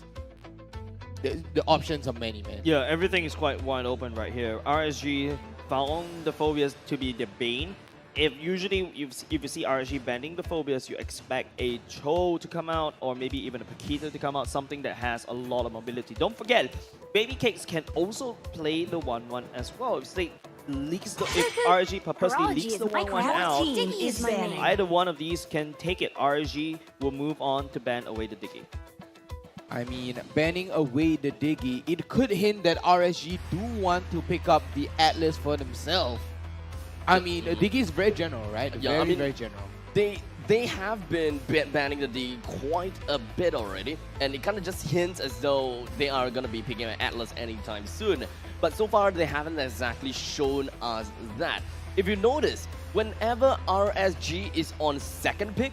The options are many, man. Yeah, everything is quite wide open right here. RSG found the Phobias to be the bane. If usually if you see RSG banning the Phobias, you expect a Cho to come out or maybe even a Paquito to come out, something that has a lot of mobility. Don't forget, Baby Cakes can also play the 1-1 as well. If RSG purposely leaks the 1-1 out, Team is banning. either one of these can take it. RSG will move on to ban away the Diggy. I mean, banning away the Diggy, it could hint that RSG do want to pick up the Atlas for themselves. I mean, Diggy is very general, right? Yeah, I mean, very general. They have been banning the D quite a bit already, and it kind of just hints as though they are going to be picking an Atlas anytime soon. But so far, they haven't exactly shown us that. If you notice, whenever RSG is on second pick,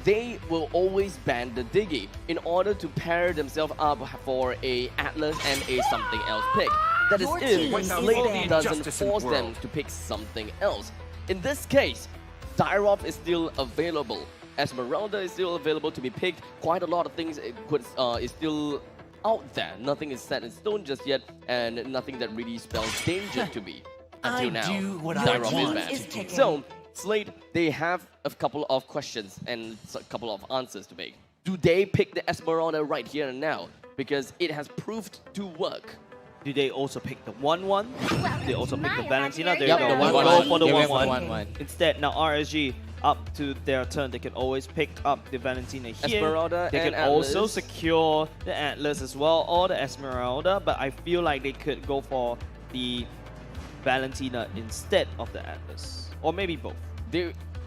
they will always ban the Diggy in order to pair themselves up for a Atlas and a something else pick. That is Your if team is Slate banned. doesn't force them to pick something else. In this case, Dyrop is still available. Esmeralda is still available to be picked. Quite a lot of things is still out there. Nothing is set in stone just yet, and nothing that really spells danger to me until now. Dyrop is banned. is ticking. So, Slate, they have a couple of questions and a couple of answers to make. Do they pick the Esmeralda right here and now? Because it has proved to work. Do they also pick the 1-1? They also pick the Valentina. There Yep, you the go. 1-1. Go for the They went for 1-1. 1-1. Instead, now RSG, up to their turn, they can always pick up the Valentina here. Esmeralda they can and also Atlas. secure the Atlas as well, or the Esmeralda, but I feel like they could go for the Valentina instead of the Atlas. Or maybe both.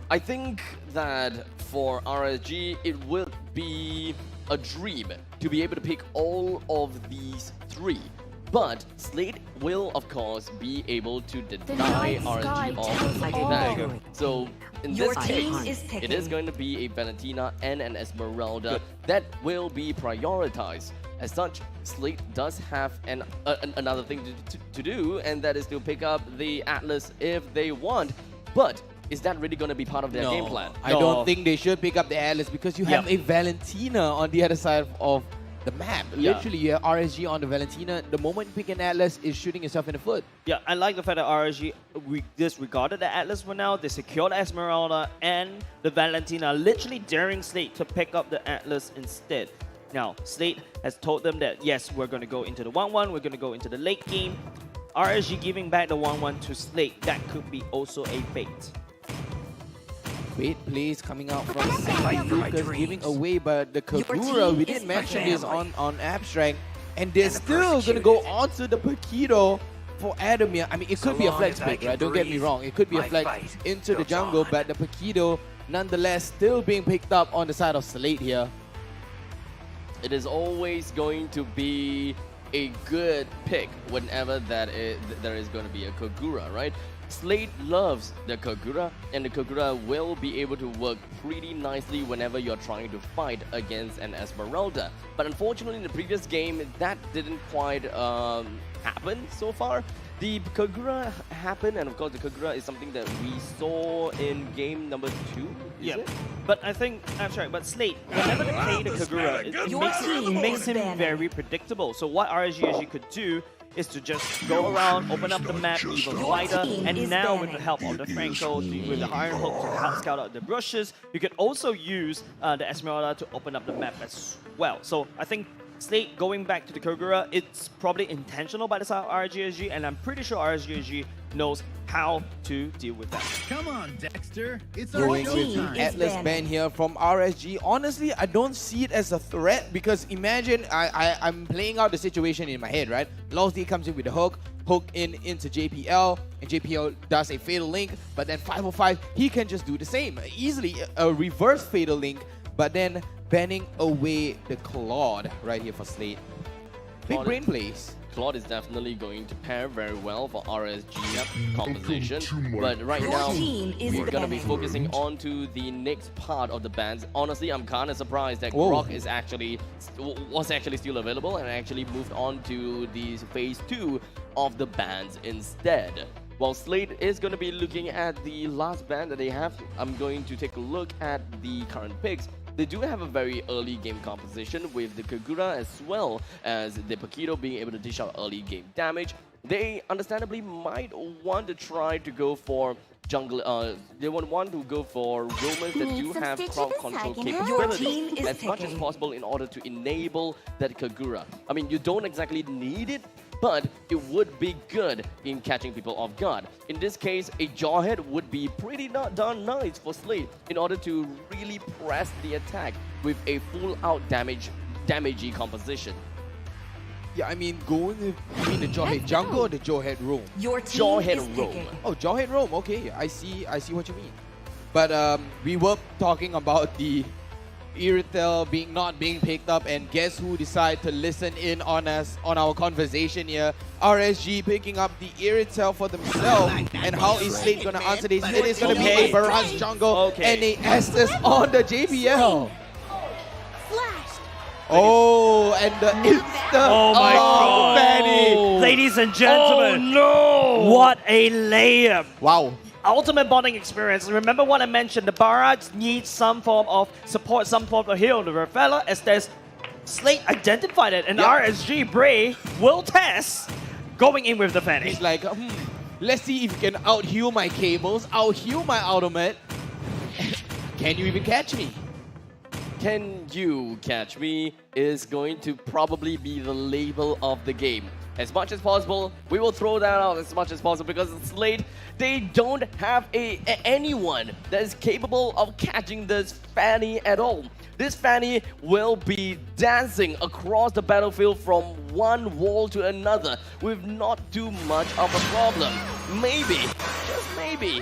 I think that for RSG, it will be a dream to be able to pick all of these three. But Slate will, of course, be able to deny night sky RSG tells of all. that. So in Your this team case, is it picking. is going to be a Valentina and an Esmeralda Good. that will be prioritized. As such, Slate does have another thing to do, and that is to pick up the Atlas if they want. But is that really going to be part of their game plan? I No. don't think they should pick up the Atlas because you have Yep. a Valentina on the other side of the map. Yeah. Literally, you have RSG on the Valentina. The moment you pick an Atlas, is shooting yourself in the foot. Yeah, I like the fact that RSG disregarded the Atlas for now. They secured Esmeralda and the Valentina, literally daring Slate to pick up the Atlas instead. Now, Slate has told them that, yes, we're going to go into the 1-1, we're going to go into the late game. RSG giving back the 1-1 to Slate, that could be also a bait. Great plays coming out from Fight for my Lucas dreams. giving away, but the team Kagura, we is didn't mention my this family. on Abstract, and they're And the still going to go onto the Paquito for Adamir. I mean, it So could be a long flex as I pick, can right? Don't get me breathe, wrong. It could be a my flex fight into the goes jungle, on. but the Paquito, nonetheless, still being picked up on the side of Slate here. It is always going to be a good pick whenever there is going to be a Kagura, right? Slate loves the Kagura, and the Kagura will be able to work pretty nicely whenever you're trying to fight against an Esmeralda. But unfortunately, in the previous game, that didn't quite happen so far. The Kagura happened, and of course, the Kagura is something that we saw in game number 2. Yeah, but I think that's right. But Slate, whenever they play the Kagura, it makes him very predictable. So what RSG could do is to just go around, open up the map even wider, and now with the help of the Franco, with the Iron Hook to help scout out the brushes, you can also use the Esmeralda to open up the map as well. So I think Slate going back to the Kogura, it's probably intentional by the side of RSG, and I'm pretty sure RSG knows how to deal with that. Come on, Dexter. It's Going our with the showtime. Atlas ban here from RSG. Honestly, I don't see it as a threat because imagine I'm playing out the situation in my head, right? Losty comes in with the hook into JPL, and JPL does a fatal link, but then 505, he can just do the same. Easily a reverse fatal link, but then banning away the Claude right here for Slate. Big brain plays. Claude is definitely going to pair very well for RSG composition, but right now we're going to be focusing on to the next part of the bans. Honestly, I'm kind of surprised that Grok is was actually still available and actually moved on to the phase 2 of the bans instead. While Slate is going to be looking at the last ban that they have, I'm going to take a look at the current picks. They do have a very early game composition with the Kagura as well as the Paquito being able to dish out early game damage. They understandably might want to try to go for jungle. They want to go for roamers that do have crowd control capabilities as much as possible in order to enable that Kagura. I mean, you don't exactly need it, but it would be good in catching people off guard. In this case, a Jawhead would be pretty darn nice for Slate in order to really press the attack with a full-out damagey composition. Yeah, I mean, going with the Jawhead jungle or the Jawhead roam? Your team Jawhead is roam. picking. Oh, Jawhead roam. Okay, I see what you mean. But we were talking about the Irithel not being picked up, and guess who decided to listen in on us on our conversation here? RSG picking up the Irithel for themselves, and how is Slate gonna answer this? It is gonna be a Barrage jungle and a Estes on the JPL. Oh, and the instant Oh my God. Fanny. Ladies and gentlemen, Oh no! what a layup! Wow. Ultimate bonding experience. Remember what I mentioned, the Barrage needs some form of support, some form of heal. The Rafaela, as there's Slate identified it, and RSG Bray will test going in with the Fanny. He's like, let's see if you can out-heal my cables, out-heal my ultimate. Can you even catch me? Can you catch me is going to probably be the label of the game. As much as possible, we will throw that out as much as possible because Slate, they don't have anyone that is capable of catching this Fanny at all. This Fanny will be dancing across the battlefield from one wall to another with not too much of a problem. Maybe, just maybe,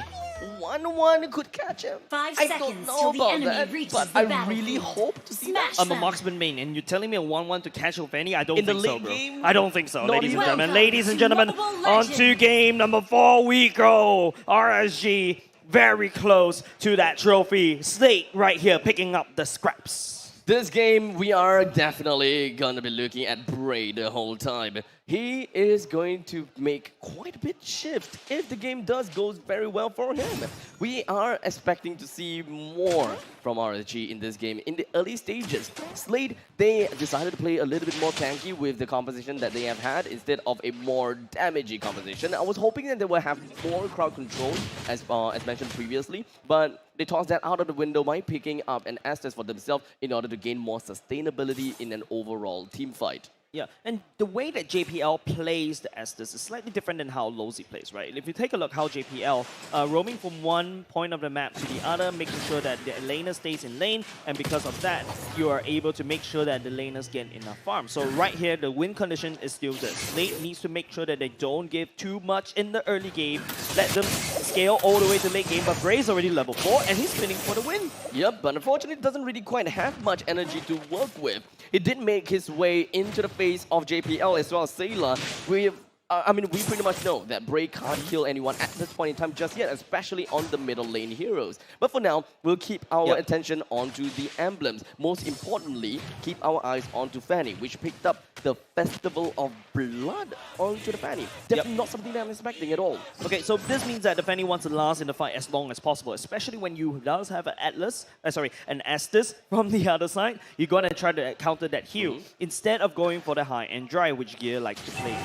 1-1 could catch him. 5 I seconds don't know till the about enemy that, reaches but the I battlefield. really hope to see that. I'm a marksman main, and you're telling me a 1-1 to catch Fanny? I don't In the think so, late bro. game? I don't think so, Not ladies and even. gentlemen. Welcome Ladies and to gentlemen, Mobile on to Legends. game number 4 we go. RSG very close to that trophy. Slate right here picking up the scraps. This game, we are definitely going to be looking at Bray the whole time. He is going to make quite a bit shift if the game does go very well for him. We are expecting to see more from RSG in this game in the early stages. Slate, they decided to play a little bit more tanky with the composition that they have had instead of a more damagey composition. I was hoping that they will have more crowd control as mentioned previously, but they tossed that out of the window by picking up an Estes for themselves in order to gain more sustainability in an overall team fight. Yeah, and the way that JPL plays the Estes is slightly different than how Lozy plays, right? If you take a look how JPL roaming from one point of the map to the other, making sure that the laner stays in lane, and because of that, you are able to make sure that the laners get enough farm. So right here, the win condition is still this. Slate needs to make sure that they don't give too much in the early game, let them scale all the way to late game, but Bray's already level 4, and he's spinning for the win. Yep, but unfortunately, it doesn't really quite have much energy to work with. It did make his way into the face of JPL as well as Sailor with I mean, we pretty much know that Bray can't kill anyone at this point in time just yet, especially on the middle lane heroes. But for now, we'll keep our attention onto the emblems. Most importantly, keep our eyes onto Fanny, which picked up the Festival of Blood onto the Fanny. Definitely not something that I'm expecting at all. Okay, so this means that the Fanny wants to last in the fight as long as possible, especially when you does have an an Estus from the other side. You're gonna try to counter that heal instead of going for the high and dry, which Gear likes to play.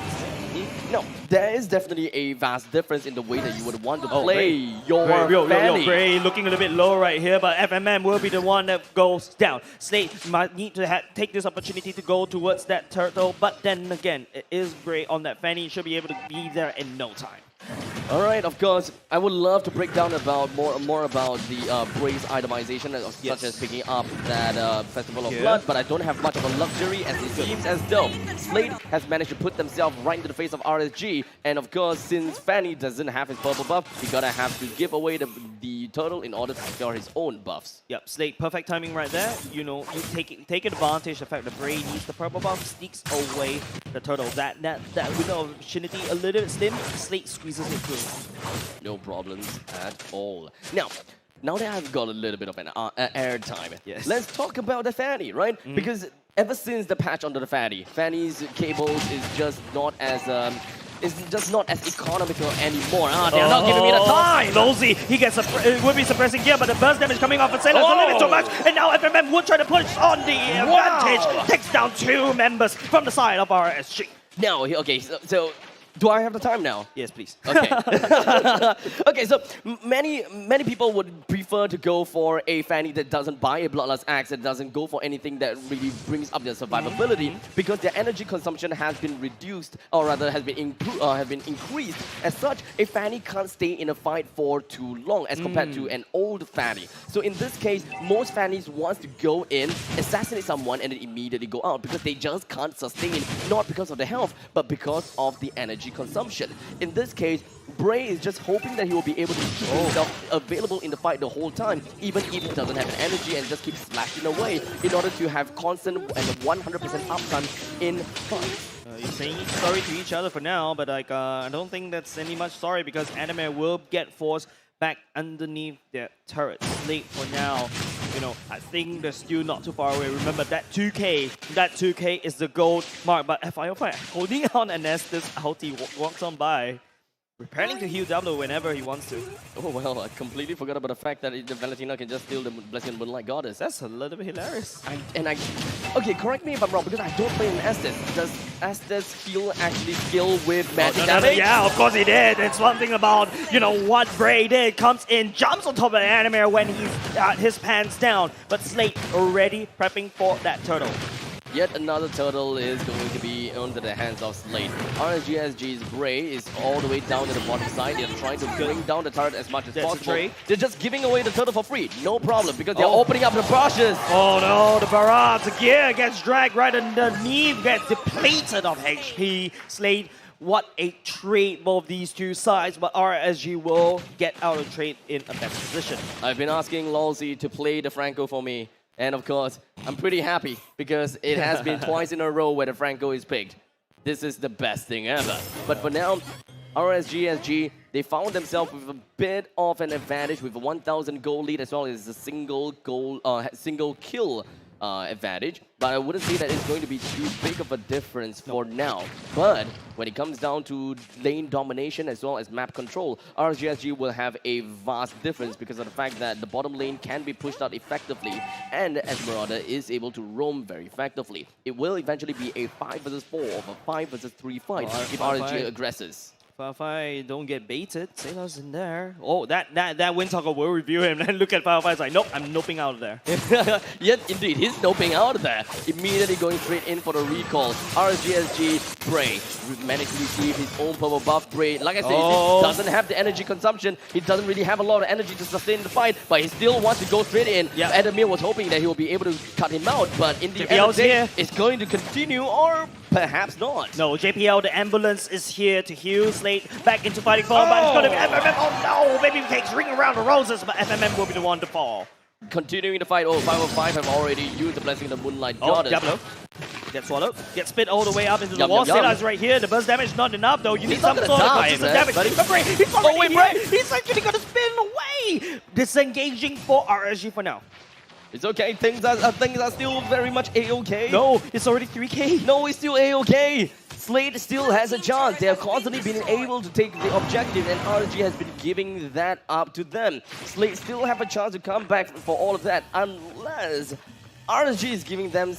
No, there is definitely a vast difference in the way that you would want to play your Fanny. Bray looking a little bit low right here, but FMM will be the one that goes down. Slate might need to take this opportunity to go towards that turtle, but then again, it is Bray on that Fanny. Should be able to be there in no time. All right, of course, I would love to break down about more about the Bray's itemization, such as picking up that Festival of Blood, but I don't have much of a luxury, as it seems as though Slade has managed to put themselves right into the face of RSG, and of course, since Fanny doesn't have his purple buff, he gotta have to give away the turtle in order to secure his own buffs. Yep, Slade, perfect timing right there. You know, you take advantage of the fact that Bray needs the purple buff, sneaks away the turtle. That window of opportunity a little bit slim. Slade squeezes it through. No problems at all. Now that I've got a little bit of an air time, let's talk about the Fanny, right? Because ever since the patch onto the Fanny's cables is just not as economical anymore. They're not giving me the time. Nosy, he gets would be suppressing Gear, but the burst damage coming off of Sailor's a little bit too much, and now FMM would try to push on the advantage. Takes down 2 members from the side of RSG. Now, okay, so do I have the time now? Yes, please. Okay. Okay, so many people would prefer to go for a Fanny that doesn't buy a Bloodlust Axe, that doesn't go for anything that really brings up their survivability, because their energy consumption has been reduced, or rather has been increased. As such, a Fanny can't stay in a fight for too long as compared to an old Fanny. So in this case, most Fannies wants to go in, assassinate someone, and then immediately go out, because they just can't sustain, not because of the health, but because of the energy consumption. In this case, Bray is just hoping that he will be able to keep himself available in the fight the whole time, even if he doesn't have an energy, and just keep slashing away in order to have constant and 100% uptime in fights. You're saying sorry to each other for now, but like I don't think that's any much sorry, because Anime will get forced back underneath their turret. Slate for now. You know, I think they're still not too far away. Remember that 2K is the gold mark, but FIO5 holding on, and as this ulti walks on by, preparing to heal W whenever he wants to. Oh well, I completely forgot about the fact that the Valentina can just steal the Blessing Moonlight Goddess. That's a little bit hilarious. Okay, correct me if I'm wrong, because I don't play an Estes. Does Estes heal actually skill with magic damage? Yeah, of course he did. It's one thing about, you know, what Bray did. Comes in, jumps on top of the Anime when he's his pants down. But Slate already prepping for that turtle. Yet another turtle is going to be under the hands of Slade. RSGSG's Bray is all the way down to the bottom side. They're trying to bring down the turret as much as possible. They're just giving away the turtle for free. No problem, because they're opening up the brushes. Oh no, the barrage. The Gear gets dragged right underneath, gets depleted of HP. Slade, what a trade both these two sides, but RSG will get out of trade in a better position. I've been asking Lolzy to play the Franco for me. And of course, I'm pretty happy, because it has been twice in a row where the Franco is picked. This is the best thing ever. But for now, RSGSG, they found themselves with a bit of an advantage with a 1,000 goal lead, as well as a single kill advantage. But I wouldn't say that it's going to be too big of a difference for now. But when it comes down to lane domination as well as map control, RSGSG will have a vast difference, because of the fact that the bottom lane can be pushed out effectively, and Esmeralda is able to roam very effectively. It will eventually be a 5 versus 4 or a 5 versus 3 fight if RSG aggresses. Firefly don't get baited. Sailor's in there. Oh, that Windtalker will review him. And look at Firefly's like, nope, I'm noping out of there. Yet, indeed, he's noping out of there. Immediately going straight in for the recall. RSGSG, Bray managed to receive his own purple buff. Bray, like I said, he doesn't have the energy consumption. He doesn't really have a lot of energy to sustain the fight, but he still wants to go straight in. Adamir was hoping that he will be able to cut him out, but in the end of the day, it's going to continue, or perhaps not. No, JPL, the ambulance is here to heal Slate back into fighting form, but it's going to be FMM. Oh no, Baby Cake's ringing around the roses, but FMM will be the one to fall. Continuing the fight, 505 have already used the Blessing of the Moonlight Goddess. Diablo. Gets swallowed. Gets spit all the way up into the Yum, wall. yum, yum. Sela's right here. The burst damage not enough though. You need He's some not sort of gonna die, consistent man, damage. buddy. But Bray, he's already wait, here. Bray. He's actually gonna spin away. Disengaging for RSG for now. It's okay. Things are still very much a-okay. No, it's already 3K. No, it's still a-okay. Slate still has a chance. They have constantly been able to take the objective, and RSG has been giving that up to them. Slate still have a chance to come back for all of that, unless RSG is giving them,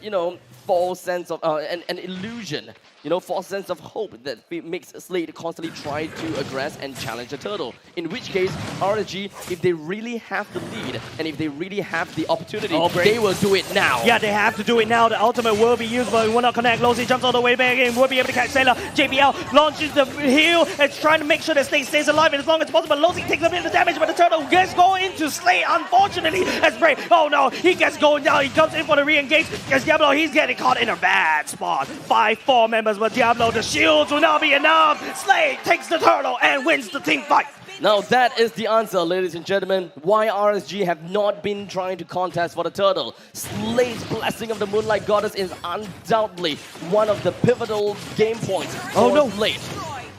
you know, false sense of an illusion. You know, false sense of hope that makes Slate constantly try to aggress and challenge the turtle. In which case, RSG, if they really have the lead and if they really have the opportunity, they will do it now. Yeah, they have to do it now. The ultimate will be used, but it will not connect. Lozy jumps all the way back in. Will be able to catch Sailor. JPL launches the heal and trying to make sure that Slate stays alive as long as possible. Lozy takes a bit of damage, but the turtle gets going into Slate, unfortunately. As Bray, oh no, he gets going down. He comes in for the re-engage. As Diablo, he's getting caught in a bad spot. 5-4 members, but Diablo, the shields will not be enough. Slate takes the turtle and wins the team fight. Now that is the answer, ladies and gentlemen, why RSG have not been trying to contest for the turtle. Slate's Blessing of the Moonlight Goddess is undoubtedly one of the pivotal game points for Slate.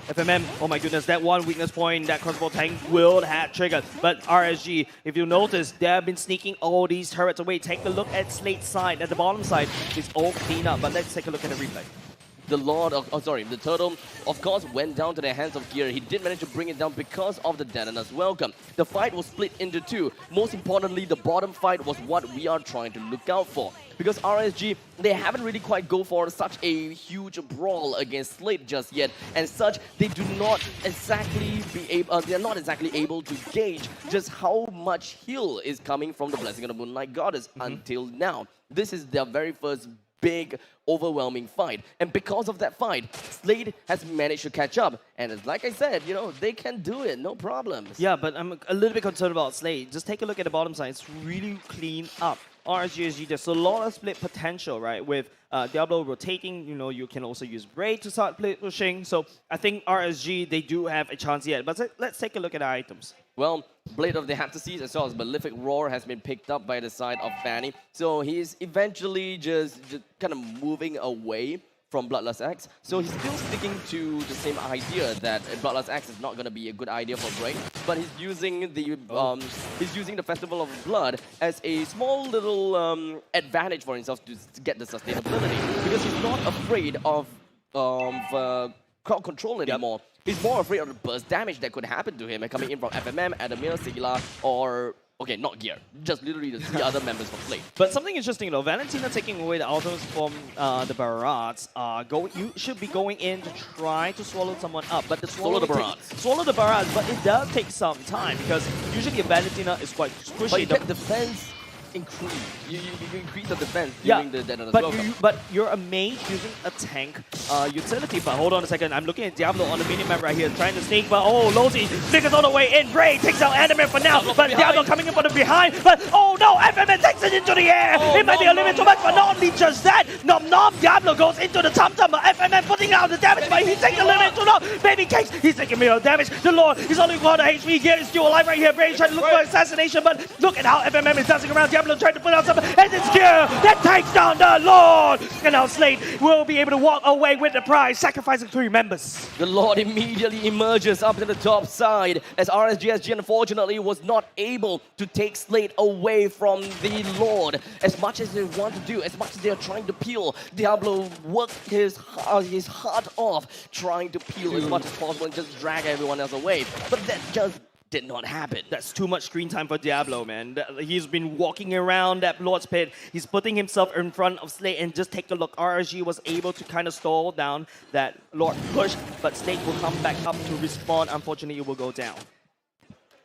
FMM, oh my goodness, that one weakness point, that crossbow tank will have triggered. But RSG, if you notice, they have been sneaking all these turrets away. Take a look at Slate's side, at the bottom side. It's all clean up, but let's take a look at the replay. The turtle, of course, went down to the hands of Gear. He did manage to bring it down because of the Dananas Welcome. The fight was split into two. Most importantly, the bottom fight was what we are trying to look out for. Because RSG, they haven't really quite go for such a huge brawl against Slate just yet. And such, they do not exactly they're not exactly able to gauge just how much heal is coming from the Blessing of the Moonlight Goddess until now. This is their very first big, overwhelming fight. And because of that fight, Slate has managed to catch up. And it's like I said, you know, they can do it, no problems. Yeah, but I'm a little bit concerned about Slate. Just take a look at the bottom side. It's really clean up. RSG, there's a lot of split potential, right? With Diablo rotating, you know, you can also use Braid to start pushing. So I think RSG, they do have a chance yet. But let's take a look at the items. Well, Blade of the Heptases as well as Malefic Roar has been picked up by the side of Fanny. So he's eventually just kind of moving away from Bloodlust Axe. So he's still sticking to the same idea that Bloodlust Axe is not going to be a good idea for Braid, but he's using the Festival of Blood as a small little advantage for himself to get the sustainability, because he's not afraid of crowd control anymore. He's more afraid of the burst damage that could happen to him coming in from FMM, Adamir, Sigila, or okay, not Gear, just literally the three other members of Slate. But something interesting though, Valentina taking away the items from the Barats, you should be going in to try to swallow someone up. But Swallow the Barats. Swallow the Barats, but it does take some time because usually a Valentina is quite squishy. But you get defense increase. You increase the defense during the Dananas Welcome. But you're a mage using a tank utility. But hold on a second, I'm looking at Diablo on the minimap right here, trying to sneak, but oh, Lozy figures all the way in. Bray takes out Adamir for now, but Diablo coming in from the behind, but oh no, FMN takes it into the air. It might be a little bit too much, but not only just that, Nom Nom, Diablo goes into the tum-tum, but FMN putting out the damage, but he's taking a little bit too long. Baby Cakes, he's taking real damage. The Lord, he's only got the HP, Gear is still alive right here. Bray trying to look for assassination, but look at how FMM is dancing around. Diablo trying to put out some, and it's Gear that takes down the Lord. And now Slate will be able to walk away with the prize, sacrificing 3 members. The Lord immediately emerges up to the top side as RSGSG unfortunately was not able to take Slate away from the Lord. As much as they want to do, as much as they are trying to peel, Diablo worked his heart off trying to peel as much as possible and just drag everyone else away. But that just did not happen. That's too much screen time for Diablo, man. He's been walking around that Lord's Pit. He's putting himself in front of Slate, and just take a look. RSG was able to kind of stall down that Lord push, but Slate will come back up to respawn. Unfortunately, it will go down.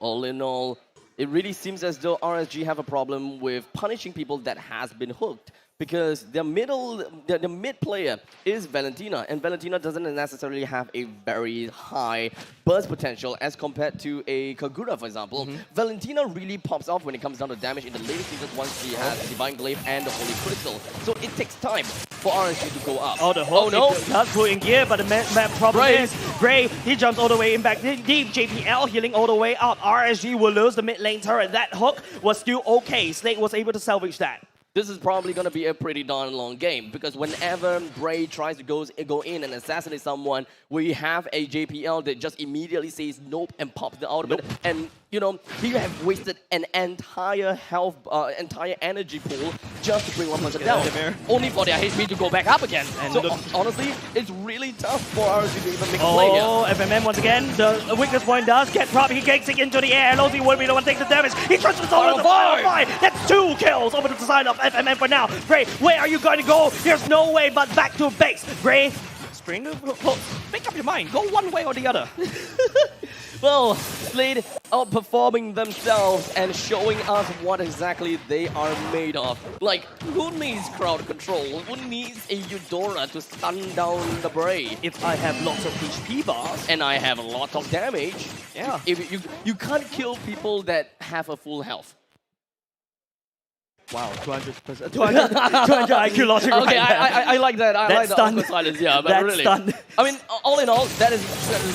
All in all, it really seems as though RSG have a problem with punishing people that has been hooked. Because the mid player is Valentina, and Valentina doesn't necessarily have a very high burst potential as compared to a Kagura, for example. Valentina really pops off when it comes down to damage in the later seasons once she has Divine Glaive and the Holy Crystal. So it takes time for RSG to go up. Oh, the hook does put in gear, but the main problem is Bray, he jumps all the way in back deep. JPL healing all the way up. RSG will lose the mid lane turret. That hook was still okay. Slate was able to salvage that. This is probably going to be a pretty darn long game because whenever Bray tries to go in and assassinate someone, we have a JPL that just immediately says nope and pops the ultimate. And, you know, he have wasted an entire entire energy pool just to bring one person down. Only for their HP to go back up again. And so, honestly, it's really tough for RSG to even make a play here. Oh, FMM once again, the weakness point does get dropped. He kicks it into the air. Losey will be the one to take the damage. He transfers over the Firefly. That's 2 kills over to the side of FMM for now. Bray, where are you going to go? There's no way but back to base. Bray, spring, make up your mind. Go one way or the other. Well, Slade outperforming themselves and showing us what exactly they are made of. Like, who needs crowd control? Who needs a Eudora to stun down the Bray? If I have lots of HP bars. And I have a lot of damage. Yeah. If you can't kill people that have a full health. Wow, 200%. 200 IQ logic right Okay, there. I like that. I like the awkward silence, yeah, but That's really. stunned. I mean, all in all, that is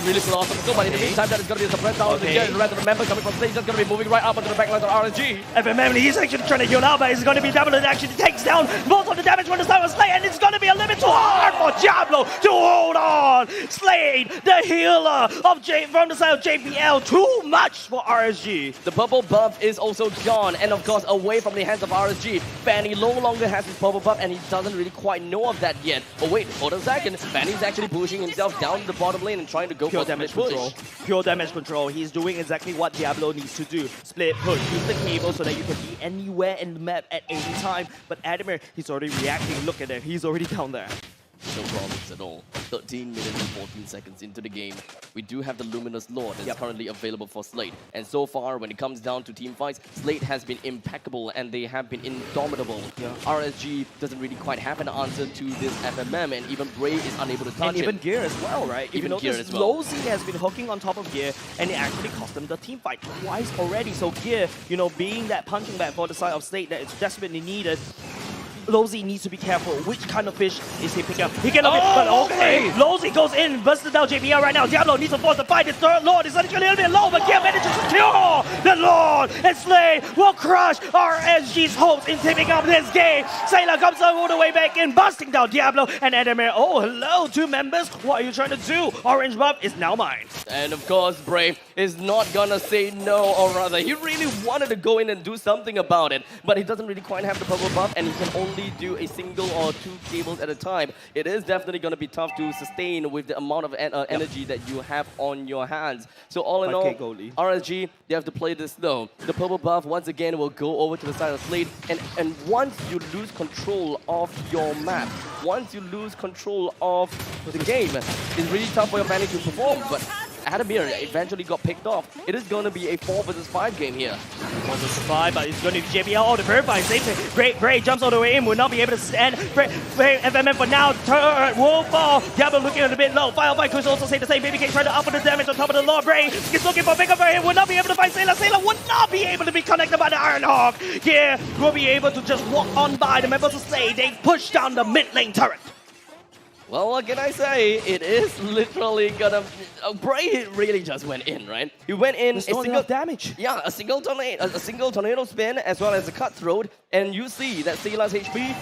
really philosophical, but in the meantime, that is going to be a suppress down to get the rest of the members coming from stage. That's going to be moving right up onto the backline of RSG. FMM, he's actually trying to heal out, but it's going to be Diablo that actually takes down most of the damage when the start was Slade, and it's going to be a little bit too hard for Diablo to hold on. Slade, the healer of from the side of JPL, too much for RSG. The purple buff is also gone, and of course, away from the hands of RSG. Fanny no longer has his purple buff, and he doesn't really quite know of that yet. Oh wait, hold on a second. Fanny's actually pushing himself down to the bottom lane and trying to go Pure for damage split control. push. Pure damage control. He's doing exactly what Diablo needs to do. Split push. Use the cable so that you can be anywhere in the map at any time. But Adamir, he's already reacting. Look at him. He's already down there. No problems at all. 13 minutes and 14 seconds into the game. We do have the Luminous Lord that's currently available for Slate. And so far, when it comes down to team fights, Slate has been impeccable and they have been indomitable. RSG doesn't really quite have an answer to this FMM, and even Bray is unable to touch And even Gear as well, right? Even Gear as well. Losey has been hooking on top of Gear, and it actually cost them the team fight twice already. So Gear, you know, being that punching bag for the side of Slate that is desperately needed, Losey needs to be careful. Which kind of fish is he picking up? He cannot get, but okay. Losey goes in, busted down JPL right now. Diablo needs to force the fight. His third Lord is actually a little bit low, but Gear manages to secure the Lord. And Slade will crush RSG's hopes in taking up this game. Sailor comes all the way back in, busting down Diablo and Adamir. Oh, hello, 2 members. What are you trying to do? Orange buff is now mine. And of course, Bray is not gonna say no, or rather, he really wanted to go in and do something about it, but he doesn't really quite have the purple buff, and he can only do a single or 2 cables at a time. It is definitely gonna be tough to sustain with the amount of energy that you have on your hands. So all in all, RSG, they have to play this slow. The purple buff, once again, will go over to the side of Slade, and once you lose control of your map, once you lose control of the game, it's really tough for your Fanny to perform, but Adamir eventually got picked off. It is going to be a 4 versus 5 game here. 4 versus 5, but it's going to be JPL. Oh, the Purify saves it. Bray jumps all the way in, will not be able to stand. Bray FMM for now, turret will fall. Diablo looking a bit low. Firefly could also say the same. Baby King trying to up with the damage on top of the Lord. Bray is looking for bigger for him, will not be able to fight Sailor. Sailor would not be able to be connected by the Iron Hawk. Here, will be able to just walk on by the members of Slade. They push down the mid lane turret. Well, what can I say? It is literally gonna... Bray really just went in, right? He went in a single damage. Yeah, a single tornado spin as well as a cutthroat, and you see that Sailor's HP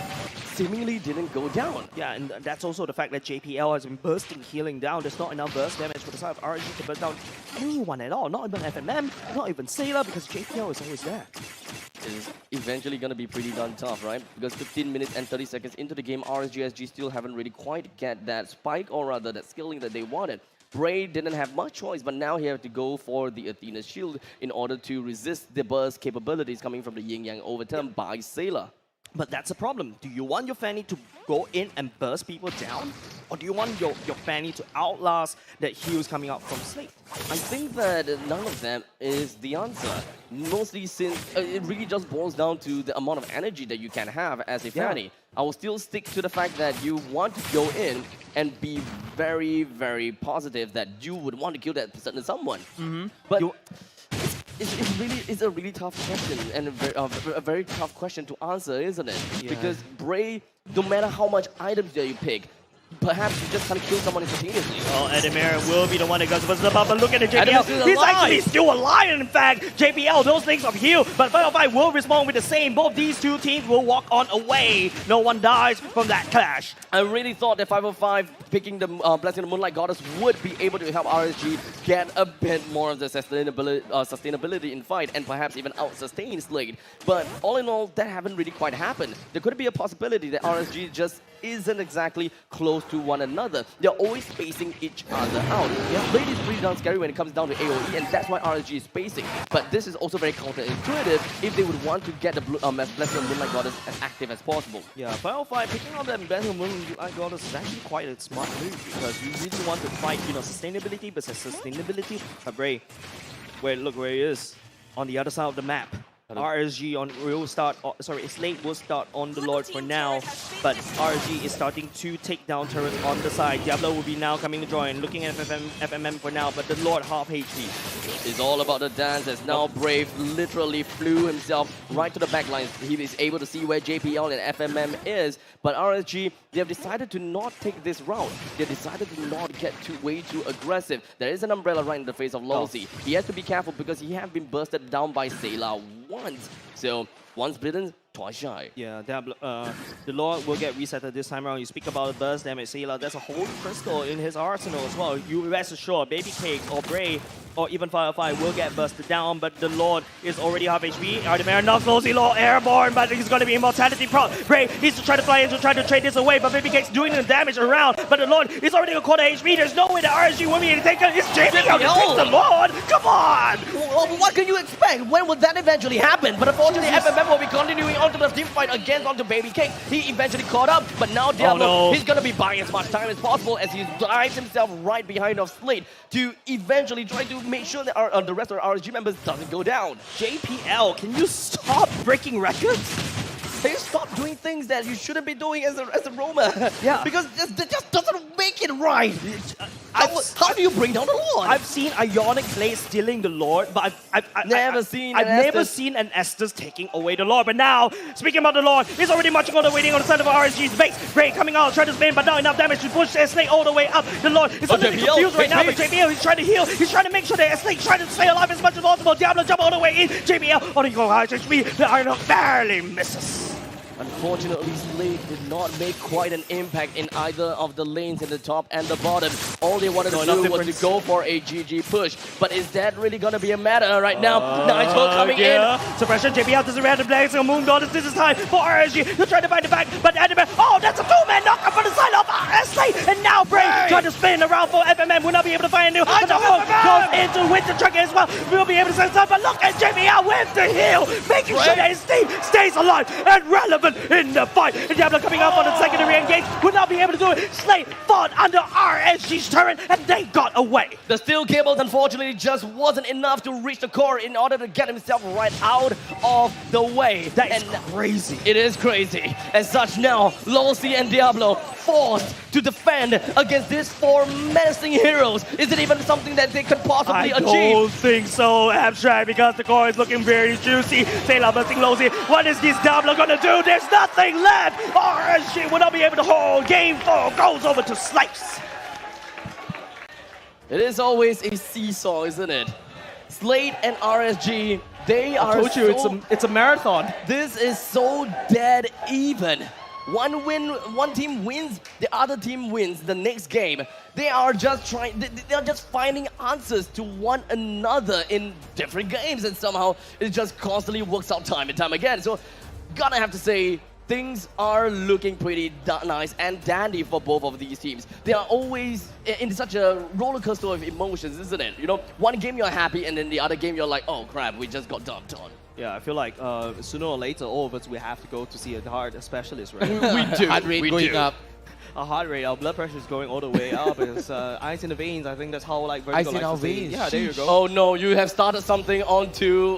seemingly didn't go down. Yeah, and that's also the fact that JPL has been bursting healing down. There's not enough burst damage for the side of RSG to burst down anyone at all. Not even FMM, not even Sailor, because JPL is always there. It is eventually going to be pretty darn tough, right? Because 15 minutes and 30 seconds into the game, RSG still haven't really quite get that spike, or rather that skilling that they wanted. Bray didn't have much choice, but now he had to go for the Athena's shield in order to resist the burst capabilities coming from the Yin Yang overturn by Sailor. But that's a problem. Do you want your Fanny to go in and burst people down? Or do you want your Fanny to outlast that heals coming out from Slate? I think that none of them is the answer. Mostly since it really just boils down to the amount of energy that you can have as a Fanny. I will still stick to the fact that you want to go in and be very, very positive that you would want to kill that certain someone. But it's a really tough question, and a very tough question to answer, isn't it? Yeah. Because Bray, no matter how much items that you pick, perhaps you just kind of kill someone instantaneously. Oh, Edemir will be the one that goes versus the bump, but look at the Edemir's JPL. still He's alive. actually still alive, in fact. JPL, those things of heal, but Final Fight will respond with the same. Both these two teams will walk on away. No one dies from that clash. I really thought that 505 picking the Blessing of the Moonlight Goddess would be able to help RSG get a bit more of the sustainability in fight and perhaps even out-sustain Slade. But all in all, that haven't really quite happened. There could be a possibility that RSG just isn't exactly close to one another. They're always spacing each other out. Slade is pretty darn scary when it comes down to AoE, and that's why RSG is spacing. But this is also very counterintuitive if they would want to get the Blessing of the Moonlight Goddess as active as possible. Yeah, Final Fight picking up that Blessing of the Moonlight Goddess is actually quite a smart move because you really want to fight, sustainability versus sustainability. But Bray, look where he is on the other side of the map. RSG Slade will start on the Lord for now, but RSG is starting to take down turrets on the side. Diablo will be now coming to join, looking at FMM for now, but the Lord half HP. It's all about the dance as now Brave literally flew himself right to the back lines. He is able to see where JPL and FMM is, but RSG, they have decided to not take this route. They have decided to not get way too aggressive. There is an umbrella right in the face of Lolzy. He has to be careful because he has been bursted down by Sayla once. So, once bitten, twice shy. Yeah, the Lord will get resetted this time around. You speak about the burst damage, Sayla, there's a whole crystal in his arsenal as well. You rest assured, Baby Cake or Bray or even Firefly will get bursted down, but the Lord is already half HP. Ardemir knocks Lolzy low, airborne, but he's going to be immortality pro. Bray needs to try to fly in to try to trade this away, but Baby Cake's doing the damage around, but the Lord is already a quarter HP. There's no way that RSG will be able to take it. It's JPL to take the Lord! Come on! Well, what can you expect? When would that eventually happen? But unfortunately, FMM will be continuing onto the team fight against onto Baby Cake. He eventually caught up, but now Diablo, he's going to be buying as much time as possible as he dives himself right behind of Slade to eventually try to make sure that the rest of our RSG members doesn't go down. JPL, can you stop breaking records? Hey, stop doing things that you shouldn't be doing as a roamer. Yeah. Because that just doesn't make it right. How do you bring down the Lord? I've seen Ionic play stealing the Lord, but I've never seen an Estes taking away the Lord. But now, speaking about the Lord, he's already marching on the waiting on the side of RSG's base. Bray coming out, trying to spin, but not enough damage to push Snake all the way up. The Lord is suddenly confused right now, but JPL, he's trying to heal. He's trying to make sure that Snake trying to stay alive as much as possible. Diablo jump all the way in. JPL, on the high HP, the Iron barely misses. Unfortunately, Slade did not make quite an impact in either of the lanes in the top and the bottom. All they wanted to do was to go for a GG push. But is that really going to be a matter right now? Nitro coming in. Suppression, JPL doesn't have the blades. So Moon Goddess, this is time for RSG to try to find the back. But Edemir, that's a two-man knockup for the side of Slade. And now Bray trying to spin around for FMM. Will not be able to find a new. But the Hulk goes into Winter Truck as well. We'll be able to send some. But look at JPL with the heal. Making sure that his team stays alive and relevant in the fight. And Diablo coming up on the secondary engage would not be able to do it. Slade fought under RSG's turret and they got away. The steel cables unfortunately just wasn't enough to reach the core in order to get himself right out of the way. That is crazy. It is crazy. As such now, Lolzy and Diablo forced to defend against these four menacing heroes. Is it even something that they could possibly achieve? I don't think so, Abstract, because the core is looking very juicy. Sayla busting Lolzy. What is this Diablo gonna do? There's nothing left. RSG will not be able to hold. Game 4 goes over to Slice. It is always a seesaw, isn't it? Slade and RSG, they are it's a marathon. This is so dead even. One team wins, the other team wins the next game. They are just they're just finding answers to one another in different games, and somehow it just constantly works out time and time again. So, gotta have to say, things are looking pretty nice and dandy for both of these teams. They are always in such a roller coaster of emotions, isn't it? You know, one game you're happy, and then the other game you're like, oh crap, we just got dumped on. Yeah, I feel like sooner or later, all of us will have to go to see a heart specialist, right? We do. Heart rate going up. Our heart rate, our blood pressure is going all the way up. It's ice in the veins. I think that's how like Ice in likes our to say it. veins. Yeah, there you go. Oh no, you have started something onto...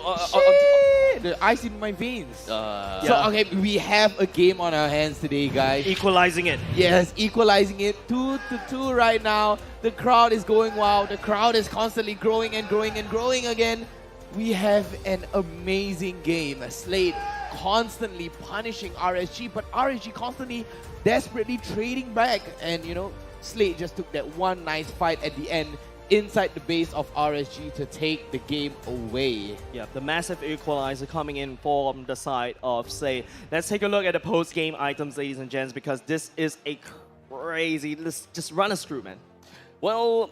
The ice in my veins. So, Yeah. okay, we have a game on our hands today, guys. Equalizing it. Yes, equalizing it 2-2 right now. The crowd is going wild. The crowd is constantly growing and growing and growing again. We have an amazing game. Slade constantly punishing RSG, but RSG constantly desperately trading back, and Slate just took that one nice fight at the end inside the base of RSG to take the game away. Yeah, the massive equalizer coming in from the side of Slade. Let's take a look at the post-game items, ladies and gents, because this is a crazy... Let's just run us through, man. Well,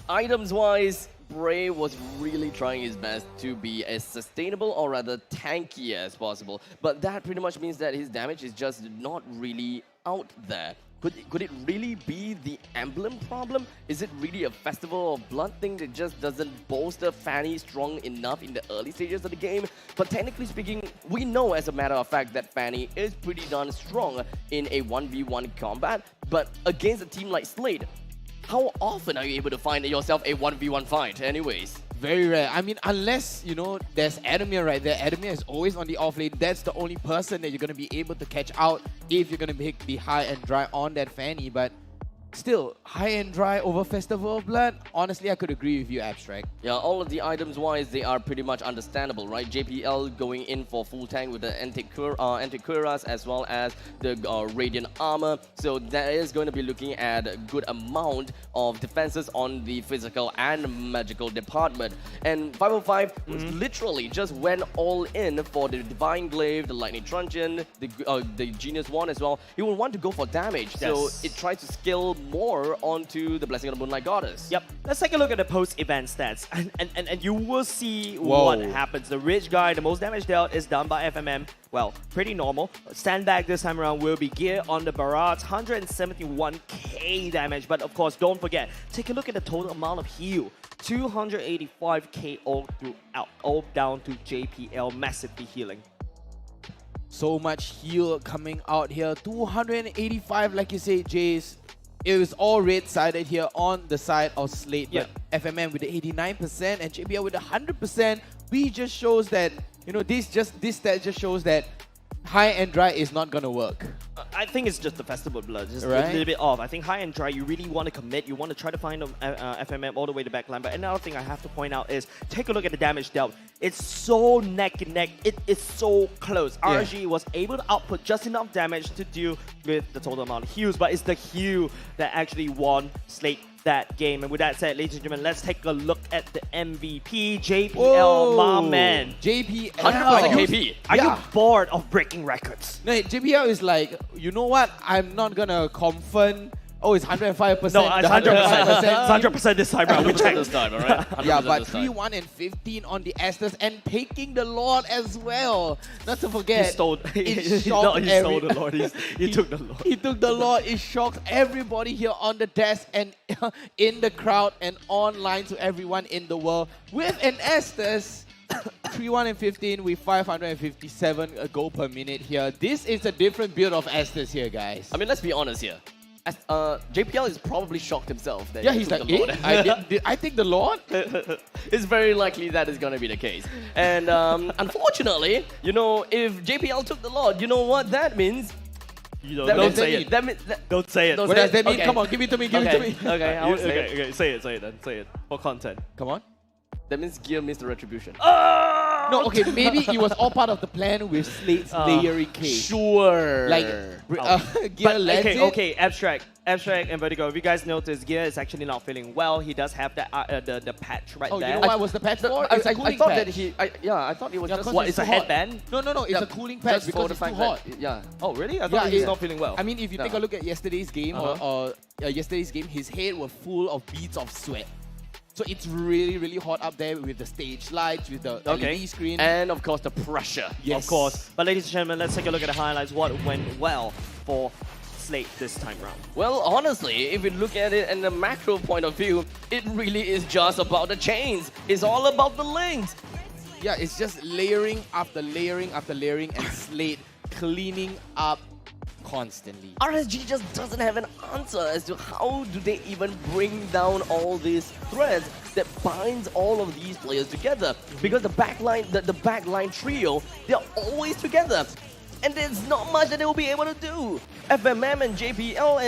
items-wise, Bray was really trying his best to be as sustainable or rather tanky as possible. But that pretty much means that his damage is just not really out there. Could it really be the emblem problem? Is it really a Festival of Blood thing that just doesn't bolster Fanny strong enough in the early stages of the game? But technically speaking, we know as a matter of fact that Fanny is pretty darn strong in a 1v1 combat. But against a team like Slade, how often are you able to find yourself a 1v1 fight anyways? Very rare. I mean, unless, there's Adamir right there. Adamir is always on the off lane. That's the only person that you're going to be able to catch out if you're going to make the high and dry on that Fanny. But still, high and dry over Festival of Blood, honestly, I could agree with you, Abstract. Yeah, all of the items-wise, they are pretty much understandable, right? JPL going in for full tank with the anti-cuirass as well as the Radiant Armor. So that is going to be looking at a good amount of defenses on the physical and magical department. And 505 was literally just went all in for the Divine Glaive, the Lightning Truncheon, the Genius Wand as well. He will want to go for damage, so it tries to scale more onto the Blessing of the Moonlight Goddess. Yep. Let's take a look at the post-event stats, and you will see what happens. The rich guy, the most damage dealt, is done by FMM. Well, pretty normal. Stand back this time around will be gear on the barrage, 171k damage. But of course, don't forget, take a look at the total amount of heal. 285k all throughout, all down to JPL massively healing. So much heal coming out here. 285, like you say, Jace. It was all red-sided here on the side of Slate. But FMM with the 89% and JPL with the 100%. We just shows that, this stat just shows that high and dry is not gonna work. I think it's just the Festival of Blood, just a Right. little bit off. I think high and dry, you really want to commit. You want to try to find FMM all the way to backline. But another thing I have to point out is, take a look at the damage dealt. It's so neck and neck. It is so close. Yeah. RG was able to output just enough damage to deal with the total amount of heals, but it's the heal that actually won Slate that game. And with that said, ladies and gentlemen, let's take a look at the MVP, JPL, my man. JPL. 100% KP. Are you bored of breaking records? No, JPL is like, you know what? I'm not gonna confirm. Oh, it's 105%. No, it's 100%. It's 100% this time around. We 100% checked. this time, alright? Yeah, but 3-1 and 15 on the Estes and taking the Lord as well. Not to forget, He stole. it shocked He stole the Lord. He took the Lord. He took the Lord. It shocked everybody here on the desk and in the crowd and online to everyone in the world. With an Estes, 3-1 and 15 with 557 gold per minute here. This is a different build of Estes here, guys. I mean, let's be honest here. JPL is probably shocked himself that Yeah, he he's took like, the Lord. did I take the Lord? It's very likely that is going to be the case. And unfortunately, if JPL took the Lord, you know what that means? Don't say it. That means, Don't say it. Don't What say does that mean? Okay. Come on, give it to me, give it to me. Okay, I will say it. Okay, say it then. Say it. For content. Come on. That means Gear missed the retribution. No, okay, maybe it was all part of the plan with Slate's layering case. Sure. Like, Gear led it. Okay, Abstract and Vertigo. If you guys notice, Gear is actually not feeling well. He does have the patch right Oh, there. you know what was the patch for? I It's a cooling thought patch. that I thought it was Yeah, just... 'cause What, it's it's a too hot. headband? No, it's Yeah, a cooling patch just for because the it's too fact hot. that... Yeah. Oh, really? I thought he was not feeling well. I mean, if you take a look at yesterday's game, or yesterday's game, his head was full of beads of sweat. So it's really, really hot up there with the stage lights, with the LED screen. And of course the pressure. Yes. Of course. But ladies and gentlemen, let's take a look at the highlights. What went well for Slate this time round? Well, honestly, if you look at it in the macro point of view, it really is just about the chains. It's all about the links. Yeah, it's just layering after layering after layering and Slate cleaning up constantly. RSG just doesn't have an answer as to how do they even bring down all these threads that binds all of these players together. Because the backline trio, they're always together. And there's not much that they will be able to do. FMM and JPL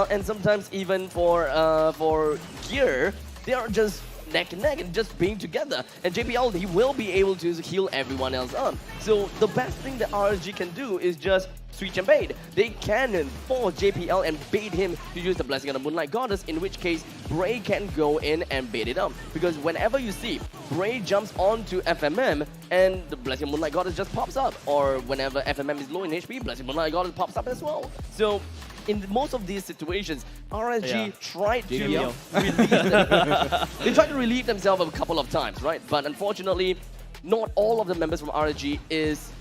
and sometimes even for Gear, they are just neck and neck and just being together. And JPL, he will be able to heal everyone else up. So the best thing that RSG can do is just switch and bait. They can force JPL and bait him to use the Blessing on the Moonlight Goddess, in which case Bray can go in and bait it up. Because whenever you see Bray jumps onto FMM and the Blessing on the Moonlight Goddess just pops up, or whenever FMM is low in HP, Blessing on the Moonlight Goddess pops up as well. So in most of these situations, RSG tried to relieve them. They tried to relieve themselves a couple of times, right? But unfortunately, not all of the members from RSG is,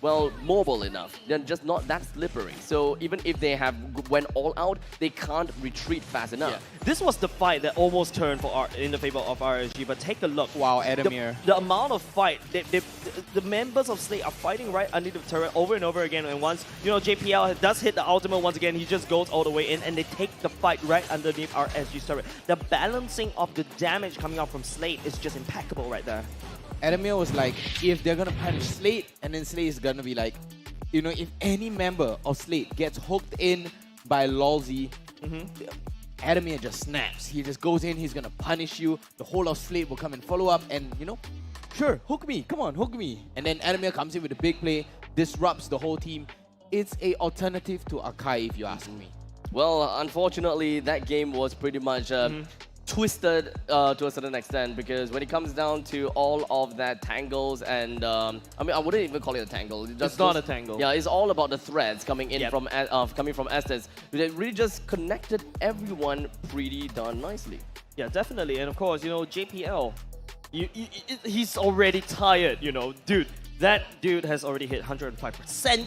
well, mobile enough. They're just not that slippery. So even if they have went all out, they can't retreat fast enough. This was the fight that almost turned in the favor of RSG, but take a look. Wow, Adamir. The amount of fight, the members of Slate are fighting right under the turret over and over again, and once, JPL does hit the ultimate once again, he just goes all the way in, and they take the fight right underneath RSG's turret. The balancing of the damage coming out from Slate is just impeccable right there. Adamir was like, if they're gonna punish Slate, and then Slate is gonna be like, if any member of Slate gets hooked in by Lolzy, Adamir just snaps. He just goes in, he's gonna punish you. The whole of Slate will come and follow up, and sure, hook me, come on, hook me. And then Adamir comes in with a big play, disrupts the whole team. It's a alternative to Akai, if you ask me. Well, unfortunately, that game was pretty much twisted to a certain extent, because when it comes down to all of that tangles and I wouldn't even call it a tangle. It's not a tangle. Yeah, it's all about the threads coming in from Estes. They really just connected everyone pretty darn nicely. Yeah, definitely. And of course, JPL, he's already tired, Dude, that dude has already hit 105%.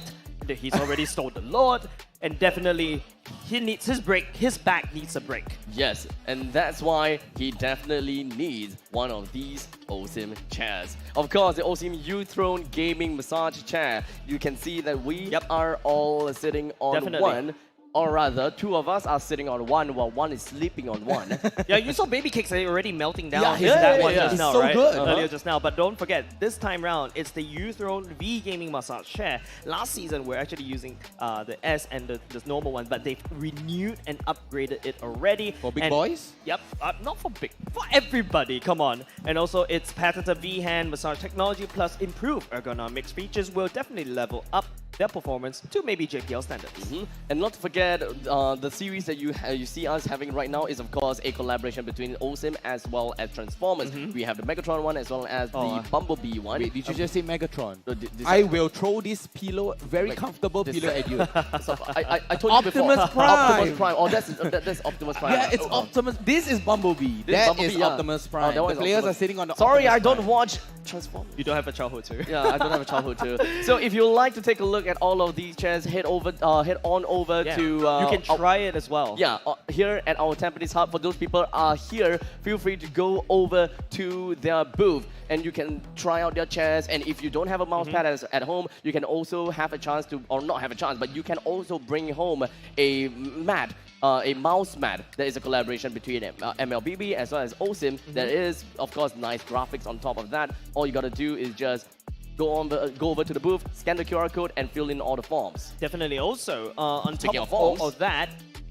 He's already stole the Lord, and definitely he needs his break. His back needs a break. Yes, and that's why he definitely needs one of these OSIM chairs. Of course, the OSIM U-Throne Gaming Massage Chair. You can see that we are all sitting on one. Or rather, two of us are sitting on one while one is sleeping on one. Yeah, you saw Baby Cakes already melting down. One just now, so right? good. Earlier just now. But don't forget, this time round, it's the U-Throne V Gaming Massage Chair. Last season, we're actually using the S and the normal one, but they've renewed and upgraded it already. For big boys? Yep, not for big, for everybody, come on. And also, its patented V-Hand massage technology plus improved ergonomics features will definitely level up their performance to maybe JPL standards. And not to forget, the series that you see us having right now is, of course, a collaboration between OSIM as well as Transformers. We have the Megatron one as well as the Bumblebee one. Wait, did you just say Megatron? I will throw this pillow, very comfortable pillow at you. So, I told you before. Optimus Prime. Optimus Prime. Oh, that's Optimus Prime. Yeah, it's Optimus. This is Bumblebee. That is Optimus Prime. that the was players Optimus. are sitting on the Sorry, Optimus I don't Prime. watch Transformers. You don't have a childhood too. Yeah, I don't have a childhood too. So if you like to take a look at all of these chairs, head on over to. you can try it as well. Yeah, here at our Tampines Hub. For those people are here, feel free to go over to their booth and you can try out their chairs. And if you don't have a mouse pad at home, you can also have a chance to, or not have a chance, but you can also bring home a mat. A mouse mat. That is a collaboration between MLBB as well as OSIM. There is, of course, nice graphics on top of that. All you gotta do is just go over to the booth, scan the QR code, and fill in all the forms. Definitely. Also, on top of all of that,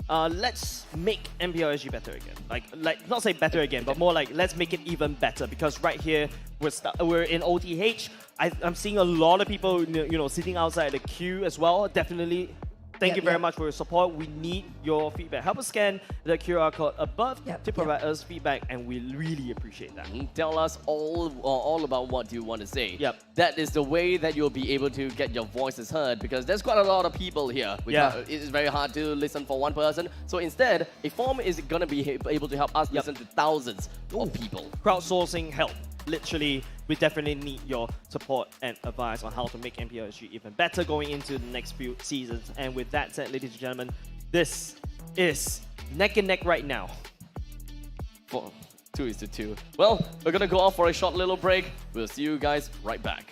let's make MPLSG better again. Like not say better again, but more like let's make it even better. Because right here we're in OTH. I'm seeing a lot of people, sitting outside the queue as well. Definitely. Thank you very much for your support. We need your feedback. Help us scan the QR code above to provide us feedback, and we really appreciate that. Tell us all about what you want to say. Yep. That is the way that you'll be able to get your voices heard, because there's quite a lot of people here. It is very hard to listen for one person. So instead, a form is going to be able to help us listen to thousands of people. Crowdsourcing help. Literally, we definitely need your support and advice on how to make MPLSG even better going into the next few seasons. And with that said, ladies and gentlemen, this is neck and neck right now. 2-2. Well, we're gonna go off for a short little break. We'll see you guys right back.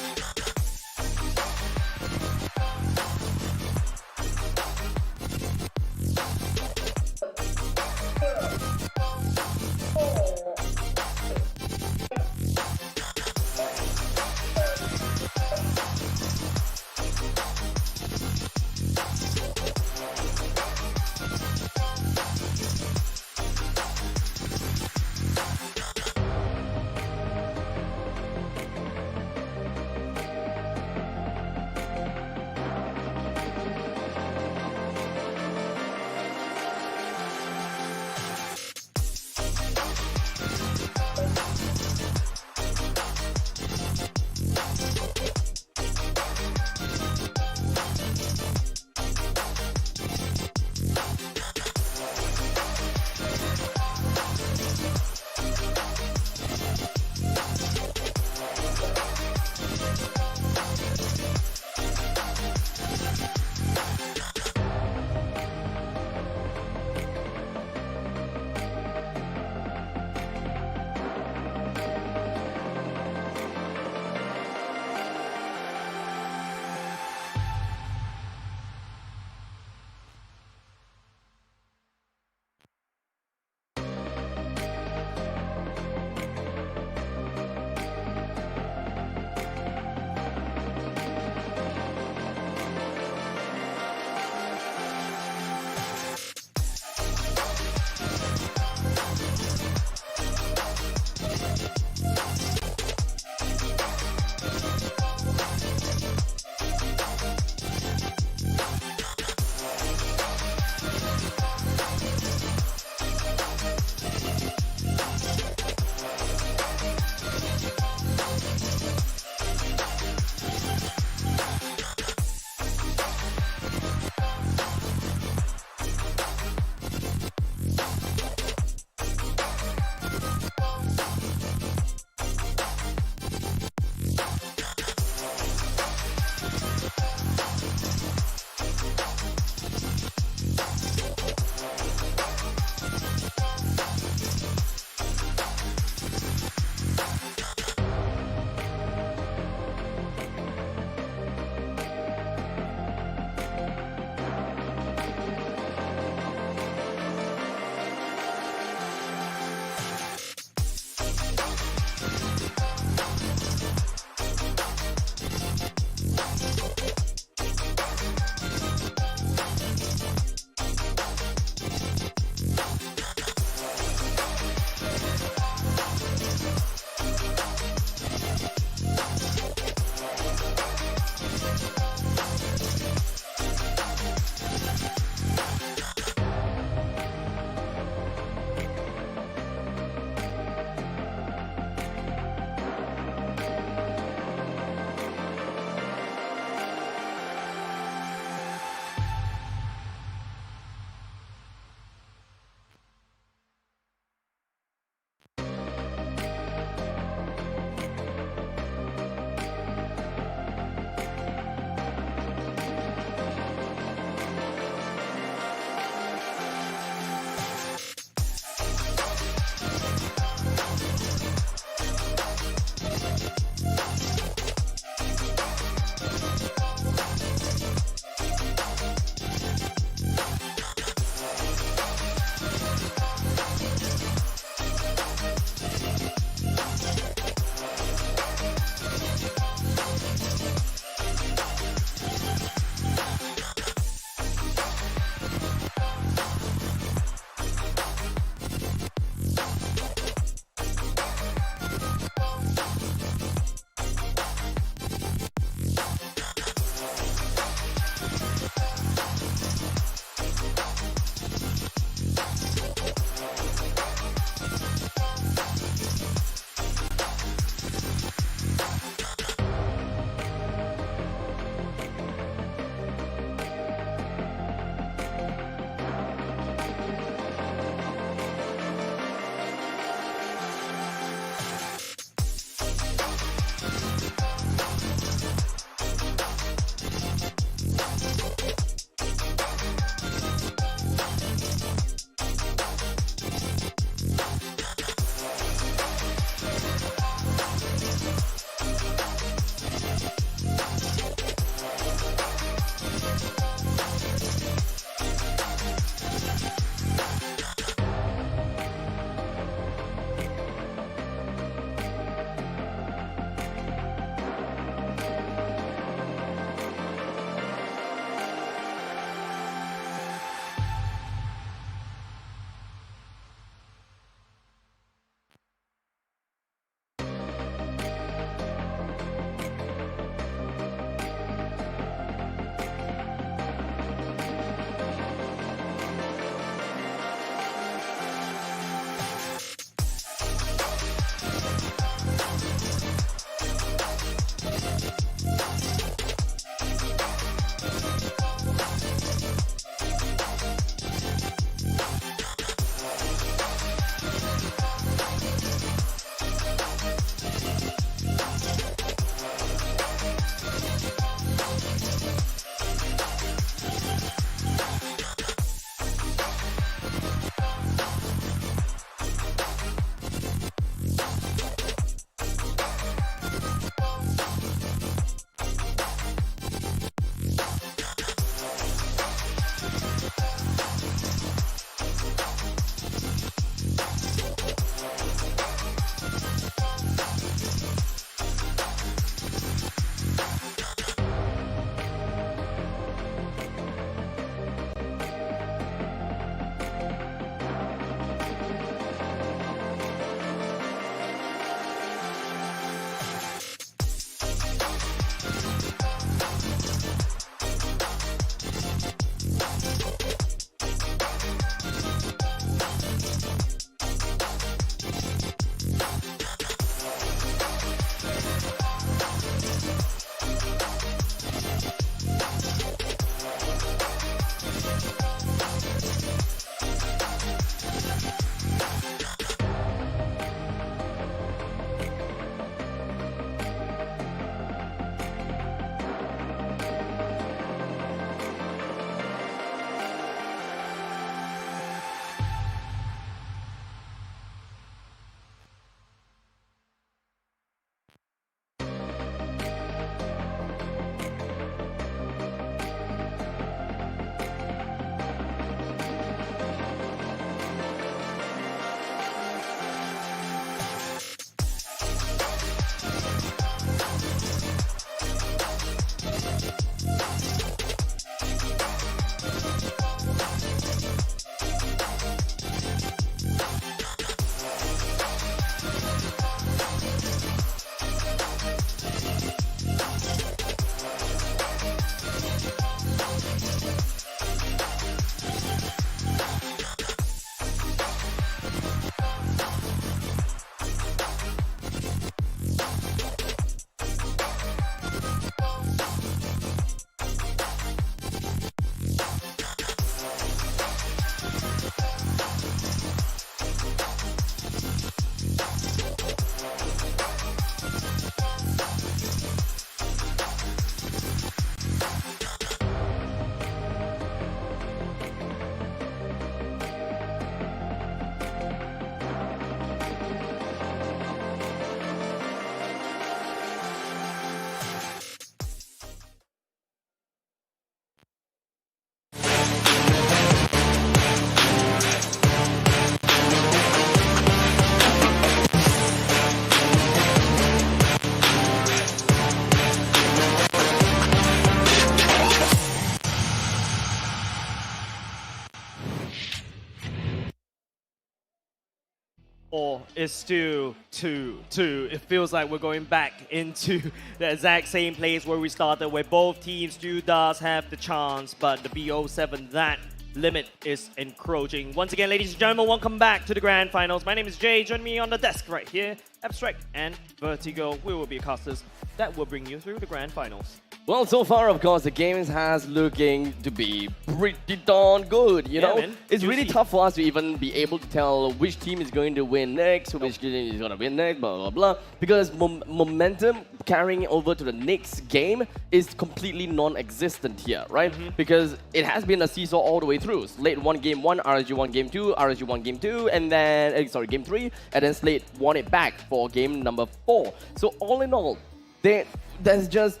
or is still 2-2. It feels like we're going back into the exact same place where we started, where both teams do have the chance, but the BO7, that limit is encroaching. Once again, ladies and gentlemen, welcome back to the Grand Finals. My name is Jay. Join me on the desk right here. Abstract and Vertigo, we will be casters that will bring you through the Grand Finals. Well, so far, of course, the game has looking to be pretty darn good, you know? Man. It's really Juicy. tough for us to even be able to tell which team is going to win next, which team is going to win next, blah, blah, blah. Because momentum carrying over to the next game is completely non-existent here, right? Because it has been a seesaw all the way through. Slate won game 1, RSG won game 2, RSG won game 2, and then, game 3, and then Slate won it back for game number 4. So all in all, there's just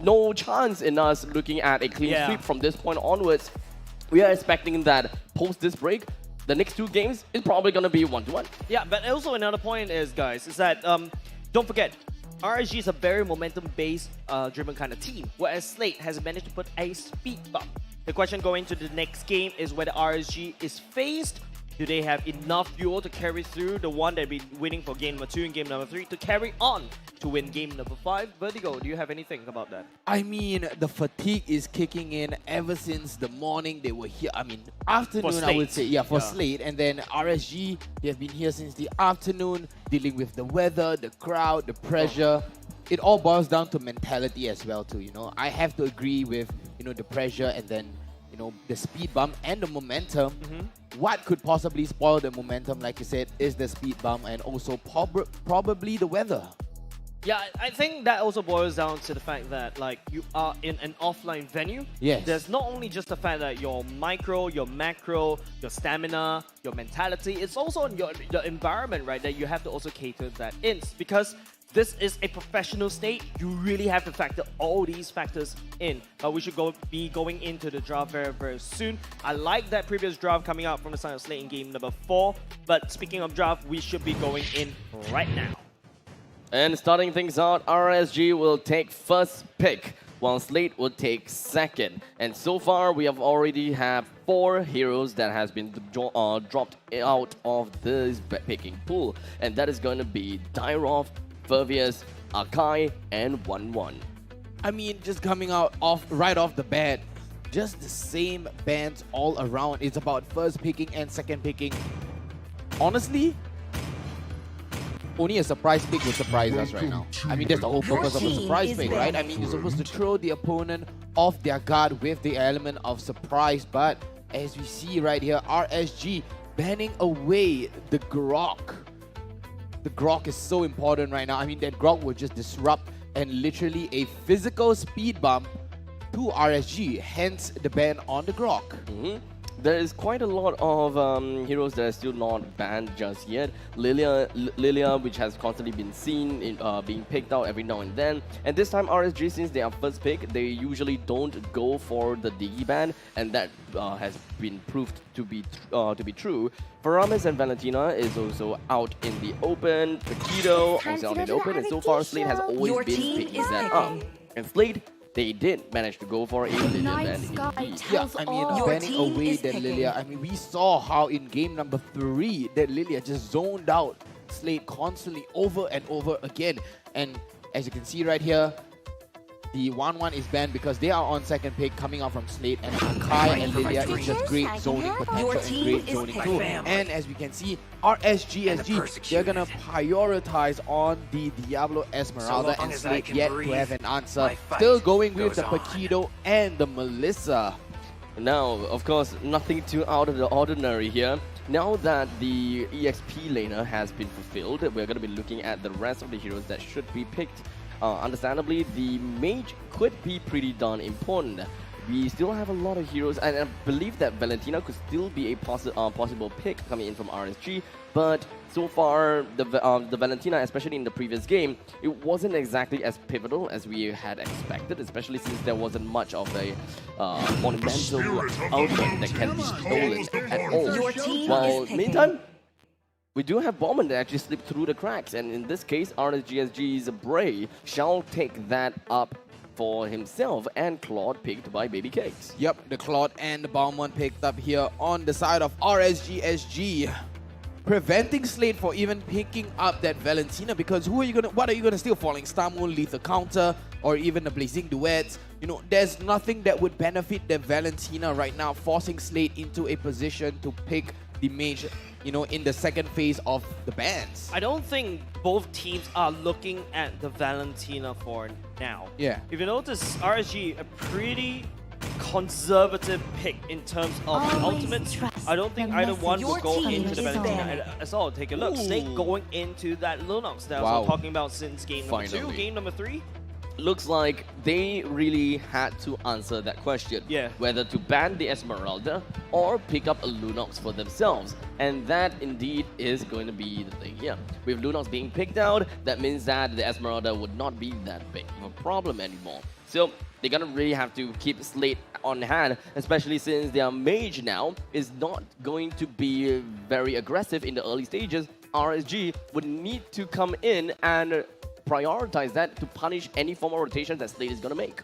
no chance in us looking at a clean sweep from this point onwards. We are expecting that post this break, the next 2 games is probably going to be 1-1. Yeah, but also another point is, guys, is that don't forget, RSG is a very momentum-based driven kind of team, whereas Slate has managed to put a speed bump. The question going to the next game is whether RSG is phased. Do they have enough fuel to carry through the one they've been winning for game number 2 and game number 3 to carry on to win game number 5? Vertigo, do you have anything about that? I mean, the fatigue is kicking in ever since the morning they were here. I mean, afternoon, I would say. Yeah, for Slate. And then RSG, they have been here since the afternoon, dealing with the weather, the crowd, the pressure. It all boils down to mentality as well, too, you know. I have to agree with, you know, the pressure and then, you know, the speed bump and the momentum. What could possibly spoil the momentum, like you said, is the speed bump and also probably the weather. Yeah, I think that also boils down to the fact that, like, you are in an offline venue. Yes. There's not only just the fact that your micro, your macro, your stamina, your mentality, it's also on your environment, right, that you have to also cater that in. Because this is a professional state, you really have to factor all these factors in. But we should be going into the draft very, very soon. I like that previous draft coming out from the side of Slate in game number 4. But speaking of draft, we should be going in right now. And starting things out, RSG will take first pick, while Slate will take second. And so far, we have already have 4 heroes that has been dropped out of this picking pool. And that is going to be Dyrov, Fervius, Akai, and 1-1. I mean, just coming out right off the bat, just the same bands all around. It's about first picking and second picking. Honestly, only a surprise pick would surprise us right now. I mean, that's the whole purpose of a surprise pick, right? I mean, you're supposed to throw the opponent off their guard with the element of surprise. But as we see right here, RSG banning away the Grok. The Grok is so important right now. I mean, that Grok will just disrupt and literally a physical speed bump to RSG, hence the ban on the Grok. There is quite a lot of heroes that are still not banned just yet. Lilia, which has constantly been seen in, being picked out every now and then. And this time RSG, since they are first pick, they usually don't go for the Digi ban, and that has been proved to be true. Faramis and Valentina is also out in the open. Paquito also out in the open, and so far Slate has always been picking that up. And Slate, they did manage to go for a Lilia ban indeed. Yeah, I mean, banning away that Lilia. I mean, we saw how in game number 3 that Lilia just zoned out Slate constantly over and over again. And as you can see right here, the 1-1 is banned because they are on second pick coming out from Slate, and Akai and Lilia is just great zoning potential and great zoning too. And as we can see, RSGSG, they're gonna prioritize on the Diablo Esmeralda and Slate yet to have an answer. Still going with the Paquito and the Melissa. Now, of course, nothing too out of the ordinary here. Now that the EXP laner has been fulfilled, we're going to be looking at the rest of the heroes that should be picked. Understandably, the mage could be pretty darn important. We still have a lot of heroes, and I believe that Valentina could still be a possible pick coming in from RSG. But so far, the Valentina, especially in the previous game, it wasn't exactly as pivotal as we had expected, especially since there wasn't much of a monumental outcome that can be stolen at all. While meantime, we do have Bowman that actually slipped through the cracks, and in this case, RSGSG's Bray shall take that up for himself, and Claude picked by Baby Cakes. Yep, the Claude and the Bauman picked up here on the side of RSGSG. preventing Slade for even picking up that Valentina, because what are you gonna steal? Falling Star Moon, Lethal Counter, or even the Blazing Duets? You know, there's nothing that would benefit the Valentina right now, forcing Slade into a position to pick the mage, you know, in the second phase of the bans. I don't think both teams are looking at the Valentina for now. Yeah. If you notice, RSG a pretty conservative pick in terms of ultimates. I don't think either one will go into the Valentina as all. Take a look. Snake going into that Lunox that I was talking about since game number 2. Game number 3. Looks like they really had to answer that question. Yeah. Whether to ban the Esmeralda or pick up a Lunox for themselves. And that indeed is going to be the thing here. With Lunox being picked out, that means that the Esmeralda would not be that big of a problem anymore. So they're gonna really have to keep Slate on hand, especially since their mage now is not going to be very aggressive in the early stages. RSG would need to come in and prioritize that to punish any form of rotation that Slade is going to make.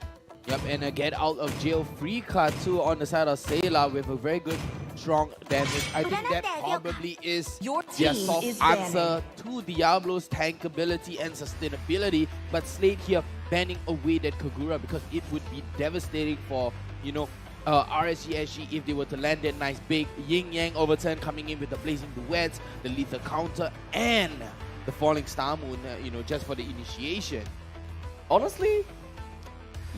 Yep, and a get out of jail free card too on the side of Sayla with a very good strong damage. I think that probably is their soft answer to Diablo's tankability and sustainability. But Slade here banning away that Kagura because it would be devastating for, you know, RSG if they were to land that nice big yin-yang overturn coming in with the Blazing Duets, the Lethal Counter, and the Falling Star Moon, you know, just for the initiation. Honestly,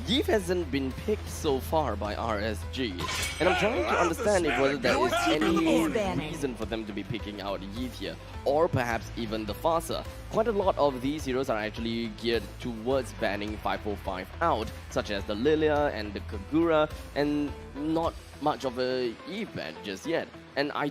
Yeef hasn't been picked so far by RSG, and I'm trying to understand if whether there is any reason for them to be picking out Yeef here, or perhaps even the Fasa. Quite a lot of these heroes are actually geared towards banning 545 out, such as the Lilia and the Kagura, and not much of a Yeef ban just yet. And I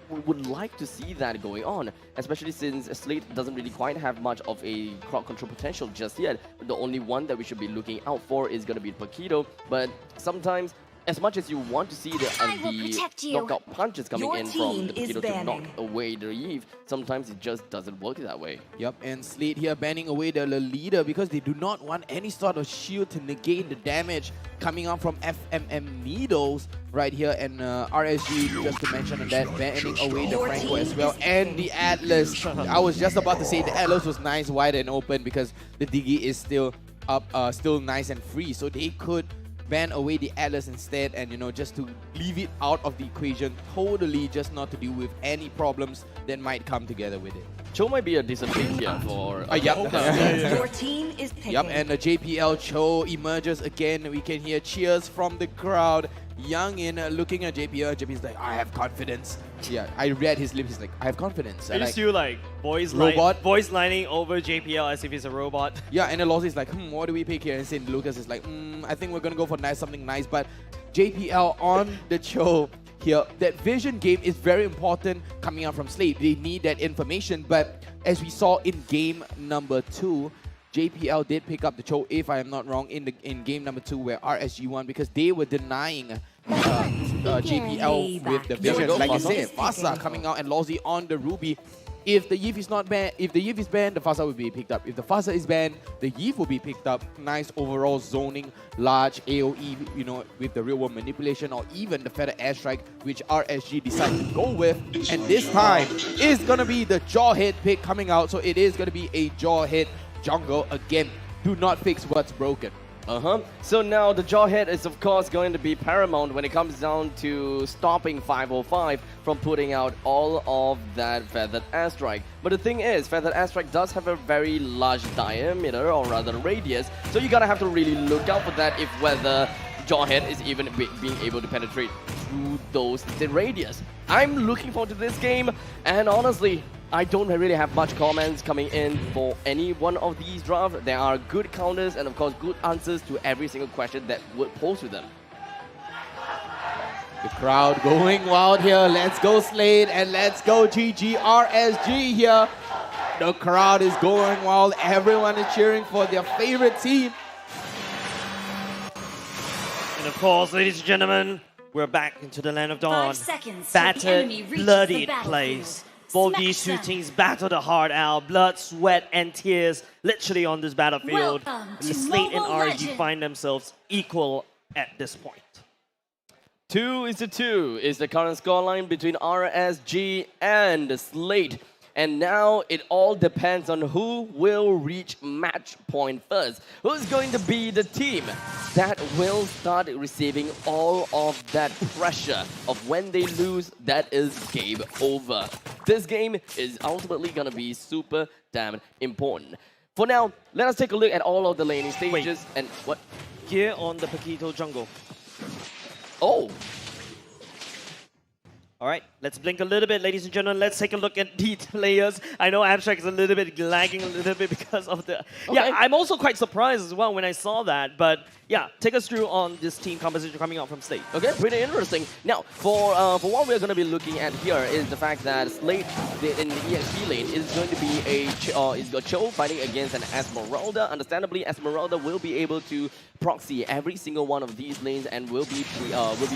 would like to see that going on, especially since Slate doesn't really quite have much of a crowd control potential just yet. The only one that we should be looking out for is going to be Paquito, but sometimes, as much as you want to see the knockout punches coming in from the Paquito to knock away the Eve, sometimes it just doesn't work that way. Yep, and Slate here banning away the leader because they do not want any sort of shield to negate the damage coming out from FMM Needles right here, and RSG, just to mention that, banning away the Franco as well, and the Atlas. I was just about to say the Atlas was nice, wide and open because the Diggy is still up, still nice and free, so they could ban away the Atlas instead, and you know, just to leave it out of the equation totally, just not to deal with any problems that might come together with it. Cho might be a decent pick here for... Your team is picking. Yep, and the JPL Cho emerges again. We can hear cheers from the crowd. Young in looking at JPL. JPL's like, I have confidence. Yeah, I read his lips. He's like, I have confidence. Are you still like voice lining over JPL as if he's a robot? Yeah, and then Lossie is like, what do we pick here? And St. Lucas is like, I think we're gonna go for something nice. But JPL on the Cho here, that vision game is very important coming out from Slade. They need that information. But as we saw in game number 2, JPL did pick up the Cho, if I am not wrong, in game number 2 where RSG won because they were denying JPL with the vision. Like you said, Fasa coming out and Lozzie on the Ruby. If the Yeef is not banned, if the Yeef is banned, the Fasa will be picked up. If the Fasa is banned, the Yeef will be picked up. Nice overall zoning, large AoE, you know, with the real world manipulation, or even the Feather Airstrike, which RSG decided to go with. And this time is gonna be the Jawhead pick coming out. So it is gonna be a Jawhead jungle again. Do not fix what's broken. So now the Jawhead is of course going to be paramount when it comes down to stopping 505 from putting out all of that Feathered Airstrike. But the thing is, Feathered Airstrike does have a very large diameter, or rather radius, so you gotta have to really look out for that if whether Jawhead is even being able to penetrate through the radius. I'm looking forward to this game, and honestly, I don't really have much comments coming in for any one of these drafts. There are good counters and of course good answers to every single question that would pose to them. The crowd going wild here. Let's go Slade and let's go GGRSG here. The crowd is going wild. Everyone is cheering for their favorite team. And of course, ladies and gentlemen, we're back into the Land of Dawn. 5 seconds. Battered, bloodied place. Both these two teams battle the heart out, blood, sweat, and tears, literally on this battlefield. And the Slate and RG find themselves equal at this point. 2-2 is the current scoreline between RSG and Slate. And now it all depends on who will reach match point first. Who's going to be the team that will start receiving all of that pressure of when they lose, that is game over. This game is ultimately going to be super damn important. For now, let us take a look at all of the laning stages. And what? Gear on the Paquito jungle. Oh! All right, let's blink a little bit, ladies and gentlemen. Let's take a look at the players. I know Abstract is a little bit lagging a little bit because of the... Okay. Yeah, I'm also quite surprised as well when I saw that. But yeah, take us through on this team composition coming out from Slate. Okay, pretty interesting. Now, for what we're going to be looking at here is the fact that Slate in the EXP lane is going to be a Cho fighting against an Esmeralda. Understandably, Esmeralda will be able to proxy every single one of these lanes and will be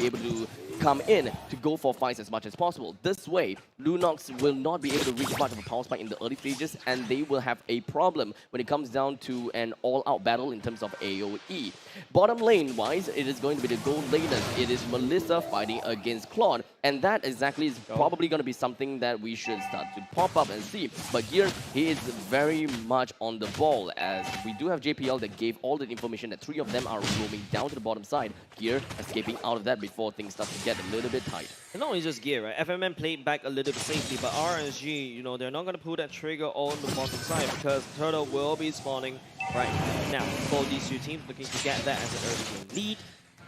able to come in to go for fights as much as possible. This way, Lunox will not be able to reach much of a power spike in the early stages, and they will have a problem when it comes down to an all-out battle in terms of AoE. Bottom lane-wise, it is going to be the gold laners. It is Melissa fighting against Claude, and that exactly is probably going to be something that we should start to pop up and see. But here, he is very much on the ball, as we do have JPL that gave all the information that 3 of them are roaming down to the bottom side. Gear escaping out of that before things start to get a little bit tight. And not only just Gear, right? FMM played back a little bit safely, but RSG, you know, they're not going to pull that trigger on the bottom side because Turtle will be spawning right now for these two teams, looking to get that as an early game lead.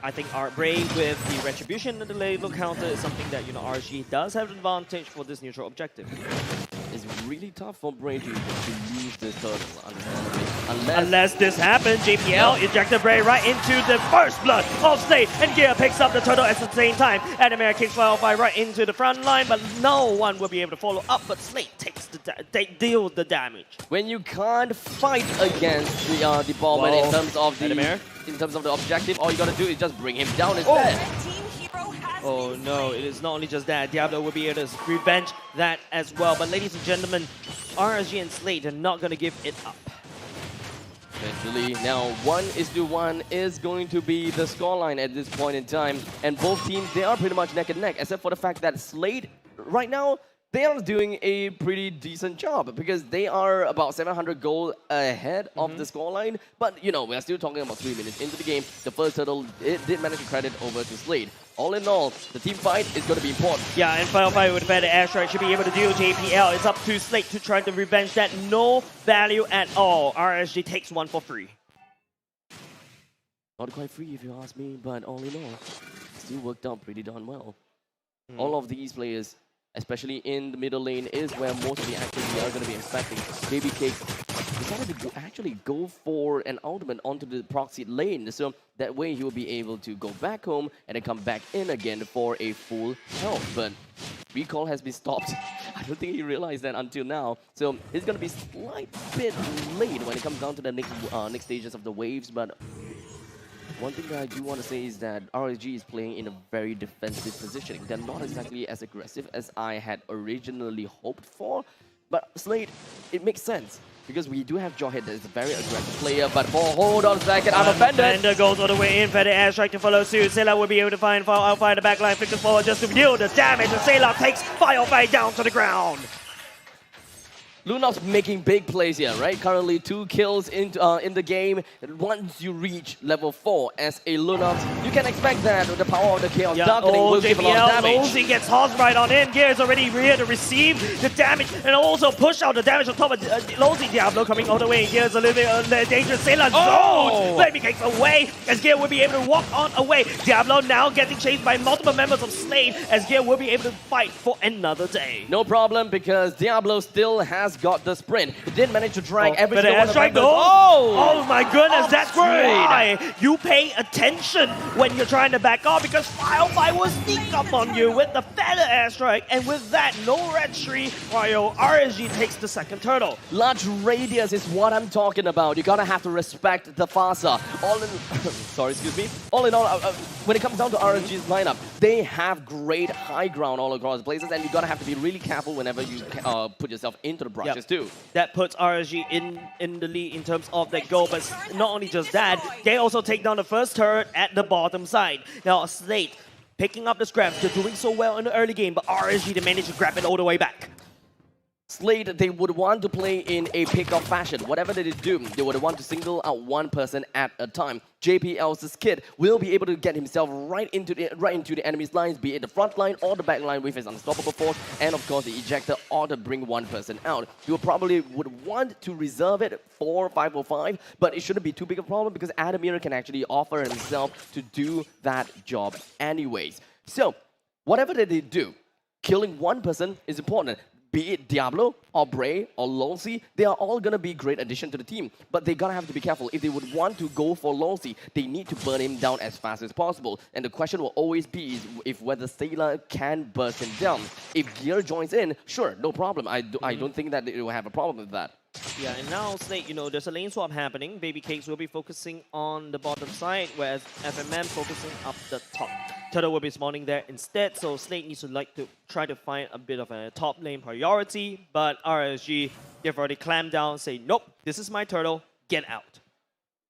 I think our Bray with the Retribution and the label counter is something that, you know, RSG does have an advantage for this neutral objective. It's really tough for Bray to use this turtle, understandably. Unless this happens, JPL ejected Bray right into the first blood of Slate, and Gear picks up the turtle at the same time. Animator kicks Wildfire right into the front line, but no one will be able to follow up, but Slate takes deals the damage. When you can't fight against the ballman in terms of the objective, all you gotta do is just bring him down instead. Oh no, it is not only just that. Diablo will be able to revenge that as well. But ladies and gentlemen, RSG and Slate are not going to give it up. Eventually, now 1:1 is going to be the scoreline at this point in time. And both teams, they are pretty much neck and neck, except for the fact that Slate, right now, they are doing a pretty decent job because they are about 700 gold ahead of the scoreline. But, you know, we are still talking about 3 minutes into the game. The first turtle, it did manage to credit over to Slate. All in all, the team fight is going to be important. Yeah, and Final Fight with better airstrike should be able to deal JPL. It's up to Slate to try to revenge that. No value at all. RSG takes one for free. Not quite free if you ask me, but all in all, still worked out pretty darn well. All of these players, especially in the middle lane, is where most of the action we are going to be expecting. Baby Cake decided to actually go for an ultimate onto the proxy lane, so that way he will be able to go back home and then come back in again for a full health. But recall has been stopped. I don't think he realized that until now. So he's going to be slight bit late when it comes down to the next stages of the waves. But one thing that I do want to say is that RSG is playing in a very defensive positioning. They're not exactly as aggressive as I had originally hoped for. But Slate, it makes sense. Because we do have Jawhead that is a very aggressive player, but hold on a second, I'm offended. Bender goes all the way in, Fede airstrike to follow suit. Sailor will be able to find Firefly the backline, flickers forward just to deal the damage, and Sailor takes Firefly down to the ground. Lunox making big plays here, right? Currently 2 kills in the game. Once you reach level 4 as a Lunox, you can expect that the power of the Chaos Darkening will give a lot of damage. Ozzy gets housed right on in. Gear is already here to receive the damage and also push out the damage on top of Ozzy. Diablo coming all the way. Gear is a little bit dangerous. Sailor zones. Baby Cakes away as Gear will be able to walk on away. Diablo now getting chased by multiple members of Slate as Gear will be able to fight for another day. No problem, because Diablo still has got the sprint. He did manage to drag every single one of them. Oh my goodness, that's why you pay attention when you're trying to back off, because Firefly will sneak up on you with the feather airstrike, and with that, no red tree, while RSG takes the second turtle. Large radius is what I'm talking about. You gotta have to respect the Fasa. All in all, when it comes down to RSG's lineup, they have great high ground all across the places, and you gotta have to be really careful whenever you put yourself into the brushes too. That puts RSG in the lead in terms of that goal, but not only just that, they also take down the first turret at the bottom side. Now Slate, picking up the scraps. They're doing so well in the early game, but RSG, they managed to grab it all the way back. Slade, they would want to play in a pick-off fashion. Whatever they do, they would want to single out one person at a time. JPL's kid will be able to get himself right into the enemy's lines, be it the front line or the back line with his unstoppable force, and of course the ejector or to bring one person out. You probably would want to reserve it for 505, but it shouldn't be too big a problem because Adamir can actually offer himself to do that job anyways. So, whatever that they do, killing one person is important. Be it Diablo, or Bray, or Lolsey, they are all going to be great addition to the team. But they got to have to be careful. If they would want to go for Lolsey, they need to burn him down as fast as possible. And the question will always be if whether Sailor can burst him down. If Gear joins in, sure, no problem. I don't think that they will have a problem with that. Yeah, and now Slate, there's a lane swap happening. Baby Cakes will be focusing on the bottom side, whereas FMM focusing up the top. Turtle will be spawning there instead, so Slate needs to try to find a bit of a top lane priority, but RSG, they've already clamped down, say, nope, this is my Turtle, get out.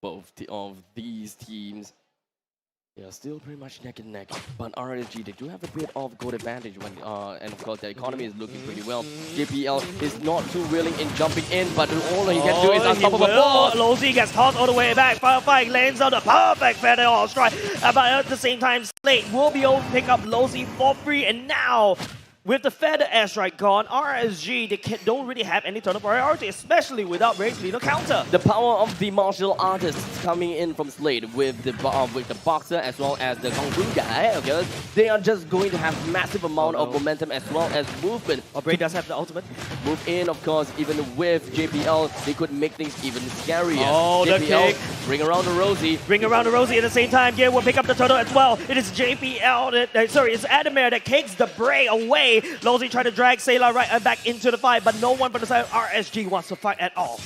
Both of these teams, they are still pretty much neck and neck, but RSG, they do have a bit of goal advantage when, and of course, their economy is looking pretty well. JPL is not too willing in jumping in, but all he can do is unstoppable force. Lolsey gets tossed all the way back. Firefly lands on the perfect feather all strike. But at the same time, Slate will be able to pick up Lolsey for free, and now with the feather airstrike gone, RSG, they don't really have any turtle priority, especially without Ray's lethal counter. The power of the martial artists coming in from Slade with the boxer as well as the Kung Fu guy, okay? They are just going to have massive amount of momentum as well as movement. Bray does have the ultimate. Move in, of course, even with JPL, they could make things even scarier. Oh, JPL, the kick. Bring around the Rosie. Bring around the Rosie at the same time. Gear will pick up the turtle as well. It is JPL, it's Adamir that kicks the Bray away. Lolsey trying to drag Sailor right back into the fight, but no one but the side of RSG wants to fight at all.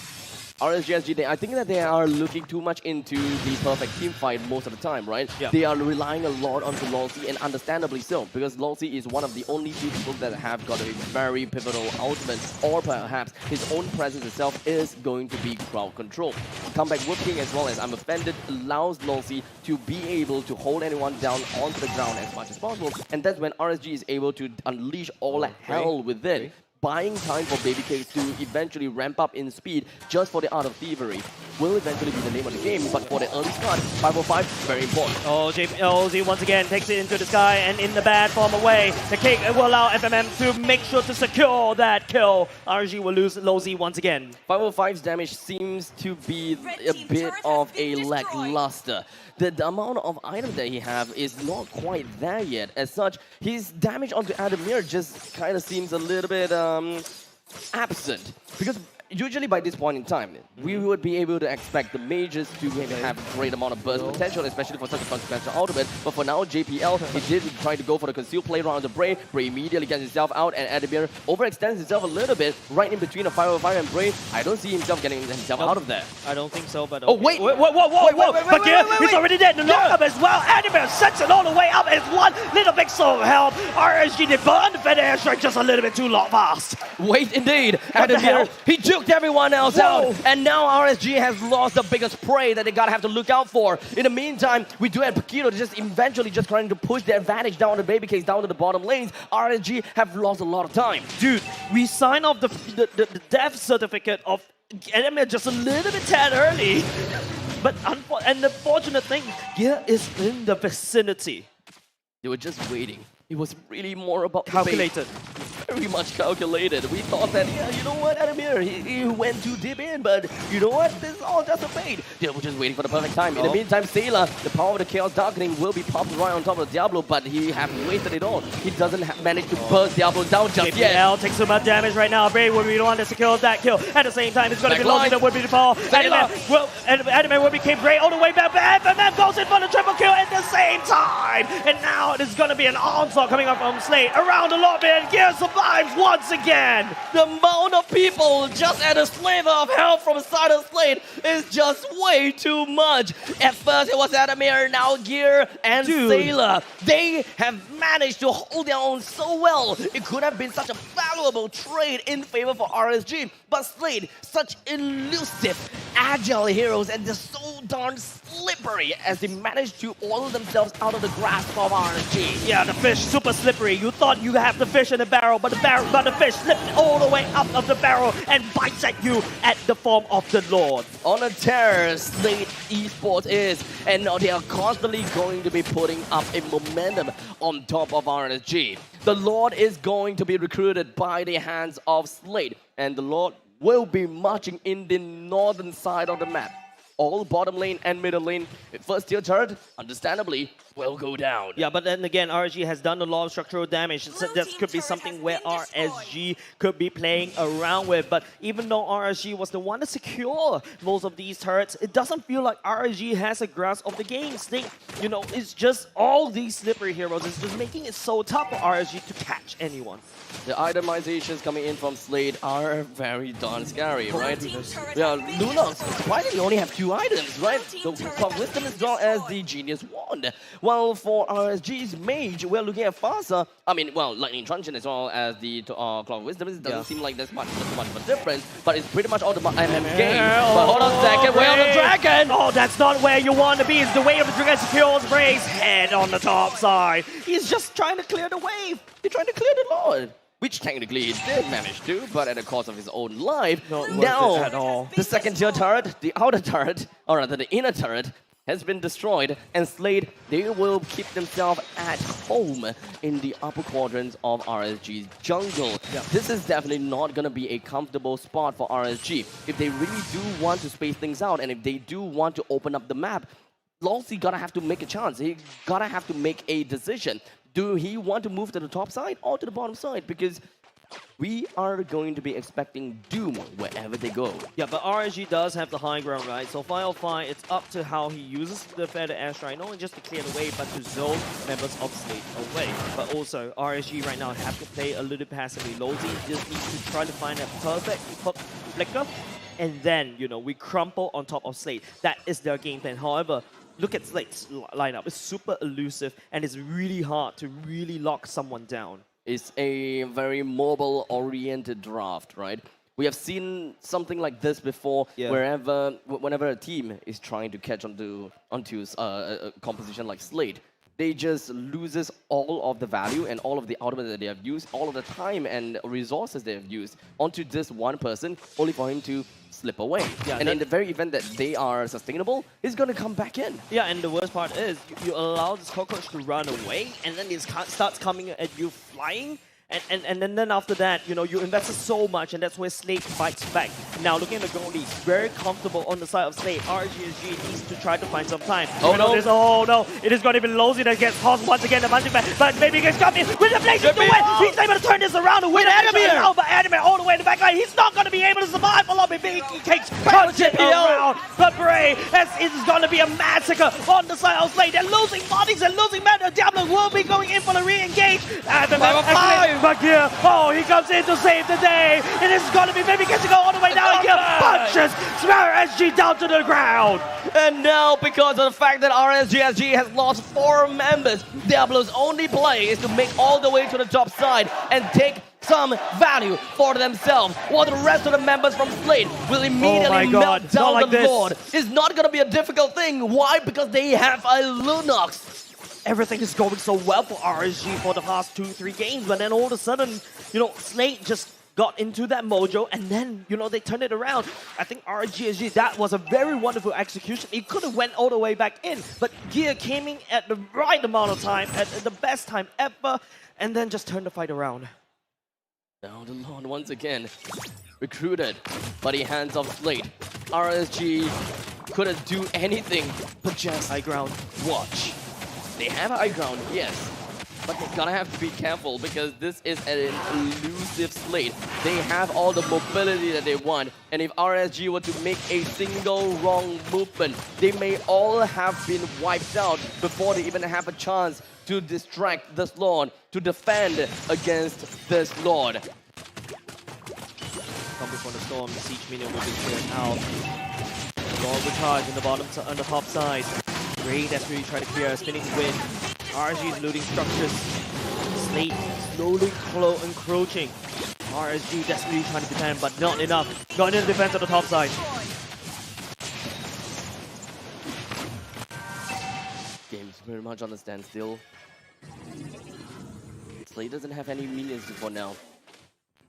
RSG, I think that they are looking too much into the perfect team fight most of the time, right? Yeah. They are relying a lot on Lolsey, and understandably so, because Lolsey is one of the only few people that have got a very pivotal ultimate, or perhaps his own presence itself is going to be crowd control. Comeback Whipping as well as I'm Offended allows Lolsey to be able to hold anyone down onto the ground as much as possible, and that's when RSG is able to unleash all hell within. Buying time for Baby Cakes to eventually ramp up in speed just for the Art of Thievery will eventually be the name of the game, but for the early start, 505, very important. Oh, JPL once again takes it into the sky and in the bad form away. The kick will allow FMM to make sure to secure that kill. RG will lose Lolsey once again. 505's damage seems to be a bit of a lackluster. The amount of items that he have is not quite there yet. As such, his damage onto Adamir just kind of seems a little bit absent. Because usually by this point in time, we would be able to expect the mages to have a great amount of burst potential, especially for such a consequential ultimate. But for now, JPL, he did try to go for the concealed play around the Bray. Bray immediately gets himself out, and Adamir overextends himself a little bit right in between a 505 and Bray. I don't see himself getting himself out of there. I don't think so, but... Oh, wait! Whoa! But he's already dead. The knockup as well. Adamir sets it all the way up as one little pixel of help. RSG, they burned the feather airstrike just a little bit too fast. Wait, indeed. Adamir, he juked everyone else out, and now RSG has lost the biggest prey that they gotta have to look out for. In the meantime, we do have Paquito just eventually just trying to push their advantage down the Baby Case down to the bottom lanes. RSG have lost a lot of time. Dude, we signed off the death certificate of Adamir just a little bit tad early. But the fortunate thing, Gear is in the vicinity. They were just waiting. It was really more about calculated. Very much calculated. We thought that, yeah, you know what, Adamir, he went too deep in, but you know what, this is all just a bait. They were just waiting for the perfect time. In the meantime, Sailor, the power of the Chaos Darkening will be popped right on top of Diablo, but he has wasted it all. He doesn't manage to burst Diablo down just yet. JPL takes so much damage right now. Bray will be the one to secure that kill. At the same time, it's going to be Lolsey that would be the fall. Adamir will become Bray all the way back, but FMM goes in for the triple kill at the same time. And now it is going to be an onslaught coming up from Slate around the lobby, and Gear survives once again. The amount of people just at a sliver of health from side of Slate is just way too much. At first it was Adamir, now Gear and Sailor. They have managed to hold their own so well. It could have been such a valuable trade in favor for RSG, but Slate, such elusive, agile heroes, and they're so darn slippery as they managed to oil themselves out of the grasp of RSG. Yeah, the fish super slippery. You thought you have the fish in the barrel, but the fish slipped all the way out of the barrel and bites at you at the form of the Lord. On a tear, Slate Esports is, and now they are constantly going to be putting up a momentum on top of RSG. The Lord is going to be recruited by the hands of Slate, and the Lord will be marching in the northern side of the map. All bottom lane and middle lane, first tier turret, understandably, will go down. Yeah, but then again, RSG has done a lot of structural damage. So that could be something where RSG could be playing around with. But even though RSG was the one to secure most of these turrets, it doesn't feel like RSG has a grasp of the game. Snake, you know, it's just all these slippery heroes. It's just making it so tough for RSG to catch anyone. The itemizations coming in from Slade are very darn scary, right? Yeah, Lunox, surprisingly, only have 2 items, right? The Clock Wisdom as well as the Genius Wand. While for RSG's Mage, we're looking at Fasa. I mean, well, Lightning Truncheon as well as the Clock Wisdom. It doesn't seem like there's much of a difference, but it's pretty much all the MM game. But hold on a second, way on the Dragon! Oh, that's not where you want to be. It's the way of the Dragon secures Bray's head on the top side. He's just trying to clear the wave. He's trying to clear the Lord. Which technically he did manage to, but at the cost of his own life. Not worth now, it at all. the second tier turret, the outer turret, or rather the inner turret, has been destroyed, and Slade, they will keep themselves at home in the upper quadrants of RSG's jungle. Yeah. This is definitely not going to be a comfortable spot for RSG. If they really do want to space things out, and if they do want to open up the map, Lawsy gotta have to make a chance. He gotta have to make a decision. Do he want to move to the top side or to the bottom side? Because we are going to be expecting doom wherever they go. Yeah, but RSG does have the high ground, right? So Firefly, it's up to how he uses the Feather Airstrike, not only just to clear the way, but to zone members of Slate away. But also, RSG right now have to play a little passively. Lowsy just needs to try to find that perfect hook flicker, and then, you know, we crumple on top of Slate. That is their game plan. However, look at Slate's lineup. It's super elusive, and it's really hard to really lock someone down. It's a very mobile-oriented draft, right? We have seen something like this before, whenever a team is trying to catch onto a composition like Slate, they just loses all of the value and all of the ultimate that they have used, all of the time and resources they have used onto this one person, only for him to slip away. Yeah, and in the very event that they are sustainable, he's going to come back in. Yeah, and the worst part is you allow this cockroach to run away, and then it starts coming at you flying. And then after that, you know, you invested so much, and that's where Slate fights back. Now, looking at the goalies, very comfortable on the side of Slate. RGSG needs to try to find some time. Oh no! It is going to be Lowsy that gets tossed once again, the punching back. But maybe he gets got in with the Blazing to win. He's able to turn this around and win Adamir. Oh, but Adamir all the way in the back line. He's not going to be able to survive a lot. Maybe he takes punching around. But Bray, it's going to be a massacre on the side of Slate. They're losing bodies and losing men. Diablo will be going in for the re-engage. But here, oh, he comes in to save the day. And this is going to be maybe gets to go all the way down here. Punches RSG down to the ground. And now, because of the fact that RSGSG has lost 4 members, Diablo's only play is to make all the way to the top side and take some value for themselves, while the rest of the members from Slate will immediately melt down the Lord. It's not going to be a difficult thing. Why? Because they have a Lunox. Everything is going so well for RSG for the past 2-3 games, but then all of a sudden, you know, Slate just got into that mojo, and then, you know, they turned it around. I think RSG, that was a very wonderful execution. It could have went all the way back in, but Gear came in at the right amount of time, at the best time ever, and then just turned the fight around. Now the Lord once again recruited by the hands of Slate. RSG couldn't do anything but just high ground. Watch. They have high ground, yes, but they're gonna have to be careful because this is an elusive Slate. They have all the mobility that they want, and if RSG were to make a single wrong movement, they may all have been wiped out before they even have a chance to distract this Lord, to defend against this Lord. Come before the storm, the siege minion will be cleared out. Lord will charge on the bottom, on the top side. Ray desperately trying to clear a spinning wind. RSG is looting structures. Slate slowly encroaching. RSG desperately trying to defend, but not enough. Not enough defense on the top side. very much on the standstill. Slay doesn't have any minions for now.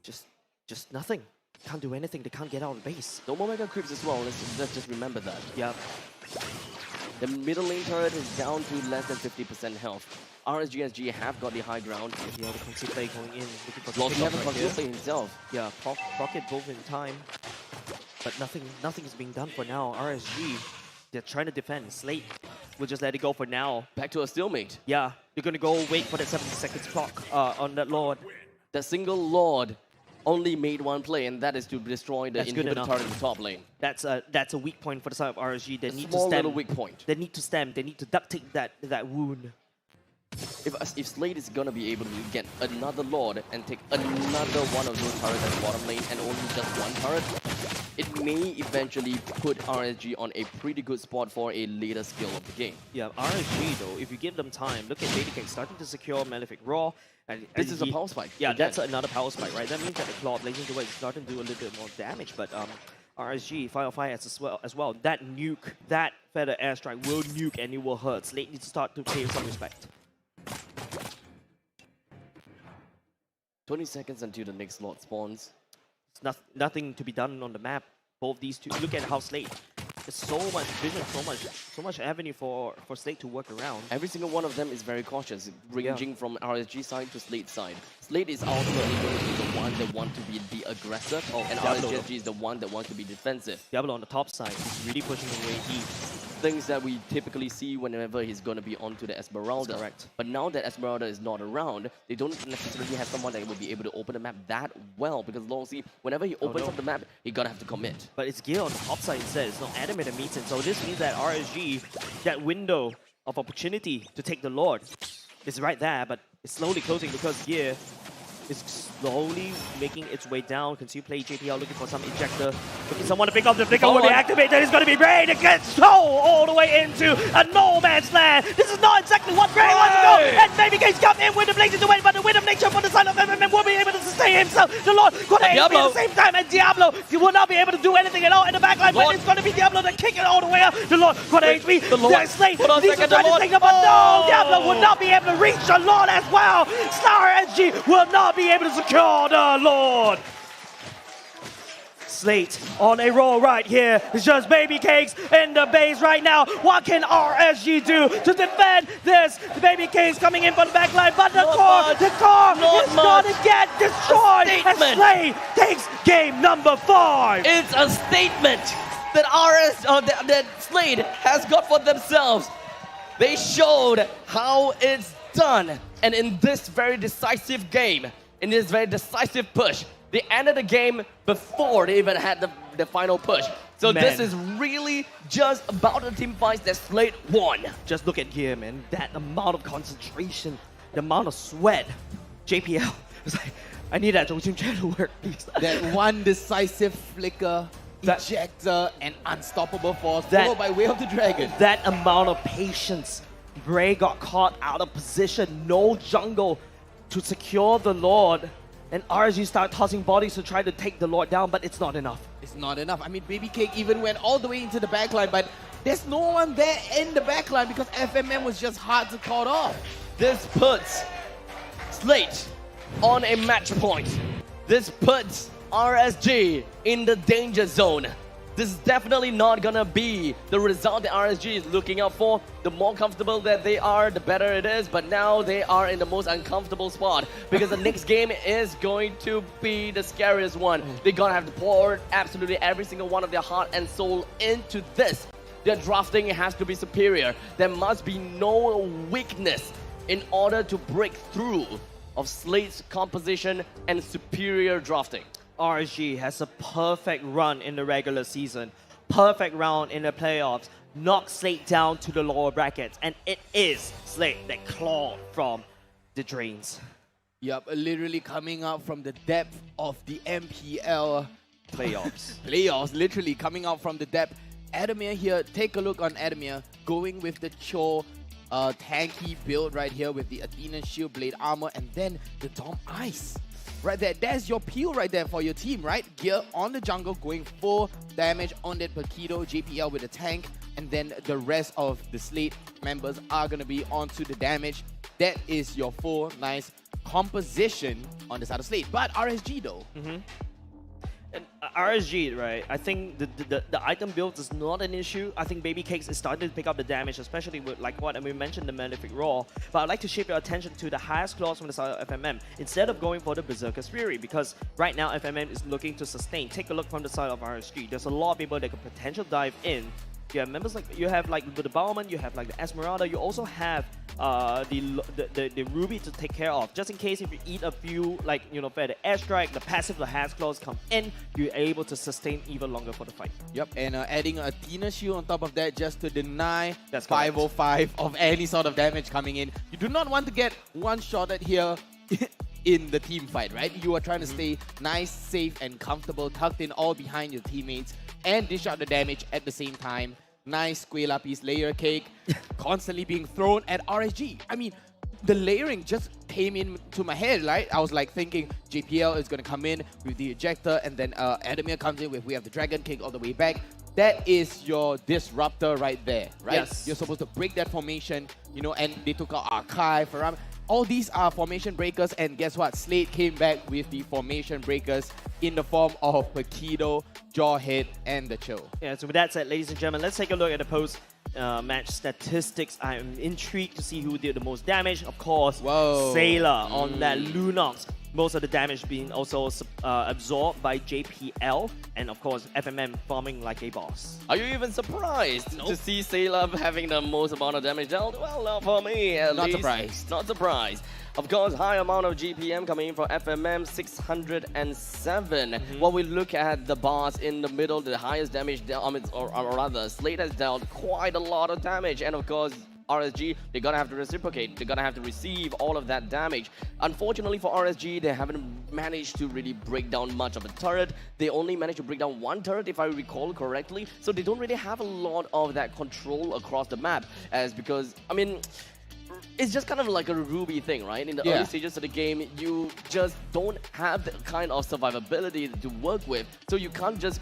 Just nothing. Can't do anything. They can't get out of the base. No more mega creeps as well. Let's just remember that. Yeah. The middle lane turret is down to less than 50% health. RSGSG have got the high ground. Yeah, the Conceal play going in, looking for Lost the have a here. play himself. Yeah, Rocket both in time. But nothing is being done for now. RSG, they're trying to defend. Slate will just let it go for now. Back to a stalemate. Yeah, they're gonna go wait for that 70 seconds clock on that Lord. The single Lord only made one play, and that is to destroy the That's good inhibitor enough. turret in the top lane. That's a weak point for the side of RSG. They A need to small stem. little weak point. They need to stem. They need to duct tape that wound. If Slade is gonna be able to get another Lord and take another one of those turrets at the bottom lane and only just one turret, it may eventually put RSG on a pretty good spot for a later skill of the game. Yeah, RSG though, if you give them time, look at BabyCake starting to secure Malefic Raw. And This is a power spike. Yeah, again. that's another power spike, right? That means that the Claw blazing the way is starting to do a little bit more damage, but RSG, Firefly as well. That nuke, that Feather Airstrike will nuke and it will hurt. Slate needs to start to pay some respect. 20 seconds until the next Lord spawns. It's nothing to be done on the map. Both these two, look at how Slate. There's so much vision, so much avenue for Slate to work around. Every single one of them is very cautious, ranging from RSG side to Slate side. Slate is ultimately going to be the one that wants to be the aggressor, and Diablo. RSGSG is the one that wants to be defensive. Diablo on the top side, he's really pushing away heat. Things that we typically see whenever he's going to be onto the Esmeralda. That's correct. But now that Esmeralda is not around, they don't necessarily have someone that will be able to open the map that well, because Longsi, whenever he opens up the map, he gotta have to commit. But it's gear on the top side instead. It's not Adam that meets him. So this means that RSG, that window of opportunity to take the Lord, is right there, but it's slowly closing because gear is slowly making its way down. Conceal play JPL looking for some ejector. Looking someone to pick up the flicker will be activated. It's going to be Brain. It gets so all the way into a no man's land. This is not exactly what Brain wants to go. And BabyCake's come in with the blazing away, but the wind of nature for the side of MMM will be able to sustain himself. The Lord got to HP at the same time, and Diablo, he will not be able to do anything at all in the backline, but it's going to be Diablo to kick it all the way up. The Lord got HP. The Slate needs to try to take the but no, Diablo will not be able to reach the Lord as well. Star SG will not be able to secure the Lord. Slate on a roll right here. It's just BabyCakes in the base right now. What can RSG do to defend this? The BabyCakes coming in from the backline, but the core is going to get destroyed. And Slate takes game number 5. It's a statement that that Slade has got for themselves. They showed how it's done, and in this very decisive game, in this very decisive push, they ended the game before they even had the final push. So this is really just about the team fights that Slate won. Just look at here, man. That amount of concentration, the amount of sweat. JPL was like, I need that Zhou Jun to work, please. That one decisive flicker, ejector, and unstoppable force, followed by Way of the Dragon. That amount of patience. Bray got caught out of position, no jungle to secure the Lord. And RSG start tossing bodies to try to take the Lord down, but it's not enough. It's not enough. I mean, BabyCake even went all the way into the backline, but there's no one there in the backline because FMM was just hard to cut off. This puts Slate on a match point. This puts RSG in the danger zone. This is definitely not gonna be the result that RSG is looking out for. The more comfortable that they are, the better it is. But now they are in the most uncomfortable spot because the next game is going to be the scariest one. They're gonna have to pour absolutely every single one of their heart and soul into this. Their drafting has to be superior. There must be no weakness in order to break through of Slate's composition and superior drafting. RSG has a perfect run in the regular season, perfect round in the playoffs, knocked Slate down to the lower brackets, and it is Slate that clawed from the drains. Yup, literally coming out from the depth of the MPL Playoffs. playoffs, literally coming out from the depth. Adamir here, take a look on Adamir, going with the Cho tanky build right here with the Athena Shield Blade Armor and then the Dom Ice. Right there, that's your peel right there for your team, right? Gear on the jungle, going full damage on that Paquito. JPL with a tank, and then the rest of the Slate members are going to be onto the damage. That is your full nice composition on the side of Slate. But RSG though. And RSG, right? I think the item build is not an issue. I think Baby Cakes is starting to pick up the damage, especially with like what we mentioned, the Malefic Roar. But I'd like to shape your attention to the highest clause from the side of FMM instead of going for the Berserker's Fury, because right now FMM is looking to sustain. Take a look from the side of RSG. There's a lot of people that could potentially dive in. You have members like you have like the Bowman, you have like the Esmeralda, you also have the Ruby to take care of, just in case if you eat a few, like, you know, the airstrike, the passive, the Has Claws come in, you're able to sustain even longer for the fight. Yep, and adding a Tina Shield on top of that just to deny That's 505 of any sort of damage coming in. You do not want to get one-shotted here in the team fight, right? You are trying to stay nice, safe, and comfortable, tucked in all behind your teammates, and dish out the damage at the same time. Nice Squela piece layer cake constantly being thrown at RSG. I mean, the layering just came into my head, right? I was like thinking JPL is going to come in with the ejector, and then Adamir comes in with we have the Dragon Kick all the way back. That is your disruptor right there, right? Yes. You're supposed to break that formation, you know, and they took out Archive, Faram. All these are formation breakers, and guess what? Slate came back with the formation breakers in the form of Pakido, Jawhead, and the Chill. Yeah, so with that said, ladies and gentlemen, let's take a look at the post-match statistics. I am intrigued to see who did the most damage. Of course, Sailor on that Lunox. Most of the damage being also absorbed by JPL, and of course FMM farming like a boss. Are you even surprised to see Sailor having the most amount of damage dealt? Well, not for me, at least. Surprised. Not surprised. Of course, high amount of GPM coming in for FMM, 607. When we look at the bars in the middle, the highest damage, or rather, Slate has dealt quite a lot of damage, and of course, RSG, they're gonna have to reciprocate. They're gonna have to receive all of that damage. Unfortunately for RSG, they haven't managed to really break down much of a turret. They only managed to break down one turret, if I recall correctly. So they don't really have a lot of that control across the map, because, I mean, it's just kind of like a Ruby thing, right? In the early stages of the game, you just don't have the kind of survivability to work with. So you can't just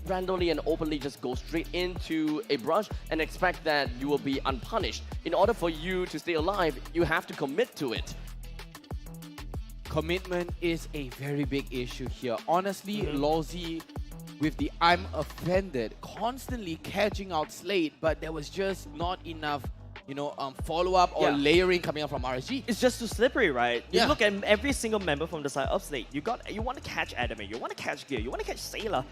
randomly and openly just go straight into a brush and expect that you will be unpunished. In order for you to stay alive, you have to commit to it. Commitment is a very big issue here. Honestly, Lawsy with the I'm offended, constantly catching out Slate, but there was just not enough, you know, follow-up or layering coming up from RSG. It's just too slippery, right? You Yeah. look at every single member from the side of Slate. You want to catch Adamir, you want to catch Gear, you want to catch Sailor.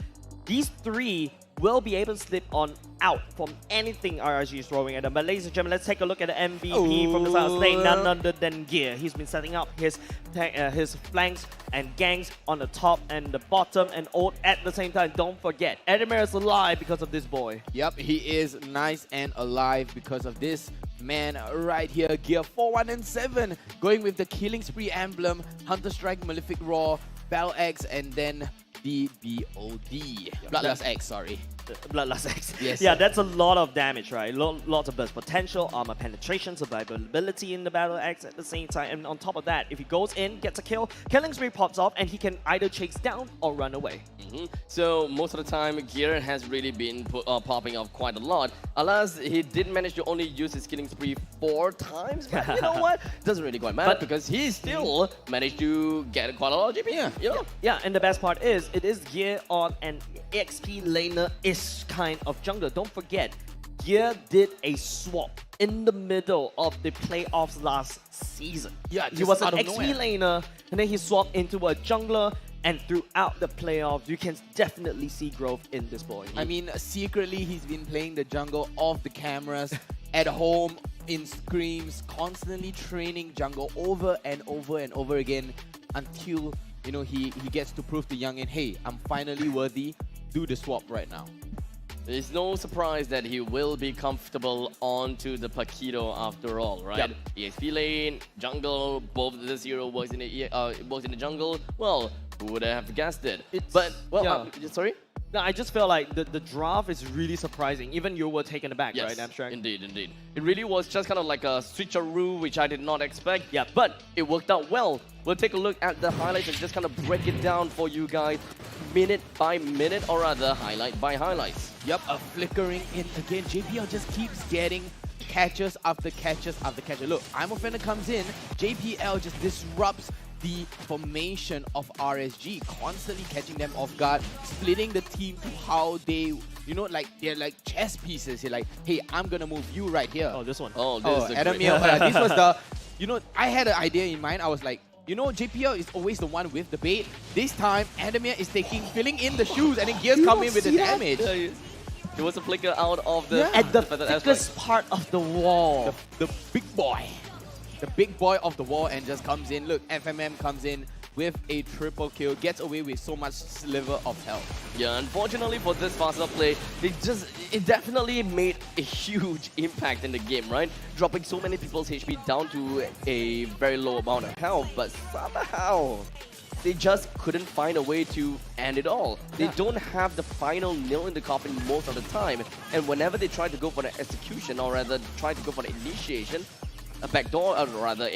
These three will be able to slip on out from anything RSG is throwing at them. But ladies and gentlemen, let's take a look at the MVP from the side of Slate, none other than Gear. He's been setting up his flanks and gangs on the top and the bottom and all at the same time. Don't forget, Adamir is alive because of this boy. Yep, he is nice and alive because of this man right here. Gear 4-1-7, going with the Killing Spree emblem, Hunter Strike, Malefic Roar, Battle Axe, and then the BOD. Bloodlust X, sorry. Bloodlust X. Yes. Yeah, that's a lot of damage, right? Lots of burst potential, armor penetration, survivability in the Battle Axe at the same time. And on top of that, if he goes in, gets a kill, Killing Spree pops off, and he can either chase down or run away. So most of the time, Gear has really been popping off quite a lot. Alas, he did manage to only use his Killing Spree 4 times. But you know what? Doesn't really quite matter because he still managed to get quite a lot of GP. You know? Yeah, and the best part is, it is Gear on an XP laner-ish kind of jungler. Don't forget, Gear did a swap in the middle of the playoffs last season. Yeah, he was an out of XP nowhere. laner, and then he swapped into a jungler, and throughout the playoffs, you can definitely see growth in this boy. I mean, secretly, he's been playing the jungle off the cameras, at home, in screams, constantly training jungle over and over and over again until, you know, he gets to prove to youngin, hey, I'm finally worthy, do the swap right now. It's no surprise that he will be comfortable onto the Pakido after all, right? EXP lane, jungle, both of this hero works in the jungle. Well, who would have guessed it? Sorry? No, I just feel like the draft is really surprising. Even you were taken aback, Yes, right, Abstract? indeed, indeed. It really was just kind of like a switcheroo, which I did not expect. Yeah. But it worked out well. We'll take a look at the highlights and just kind of break it down for you guys, minute by minute, or rather, highlight by highlights. Yep, a flickering in again. JPL just keeps getting catches after catches after catches. Look, I'm Offender comes in, JPL just disrupts the formation of RSG, constantly catching them off guard, splitting the team to how they, you know, like they're like chess pieces. You're like, hey, I'm gonna move you right here. Oh, this one. Oh, this is a Adam great... this was the, you know, I had an idea in mind. I was like, you know, JPL is always the one with the bait. This time, Adamir is filling in the shoes, and then Gears come in with the damage. There was a flicker out of the... At the but that's thickest part of the wall. The big boy. The big boy of the wall and just comes in. Look, FMM comes in with a triple kill, gets away with so much sliver of health. Yeah, unfortunately for this faster play, it definitely made a huge impact in the game, right? Dropping so many people's HP down to a very low amount of health, but somehow they just couldn't find a way to end it all. They don't have the final nail in the coffin most of the time, and whenever they try to go for the execution, or rather try to go for the initiation, a backdoor, or rather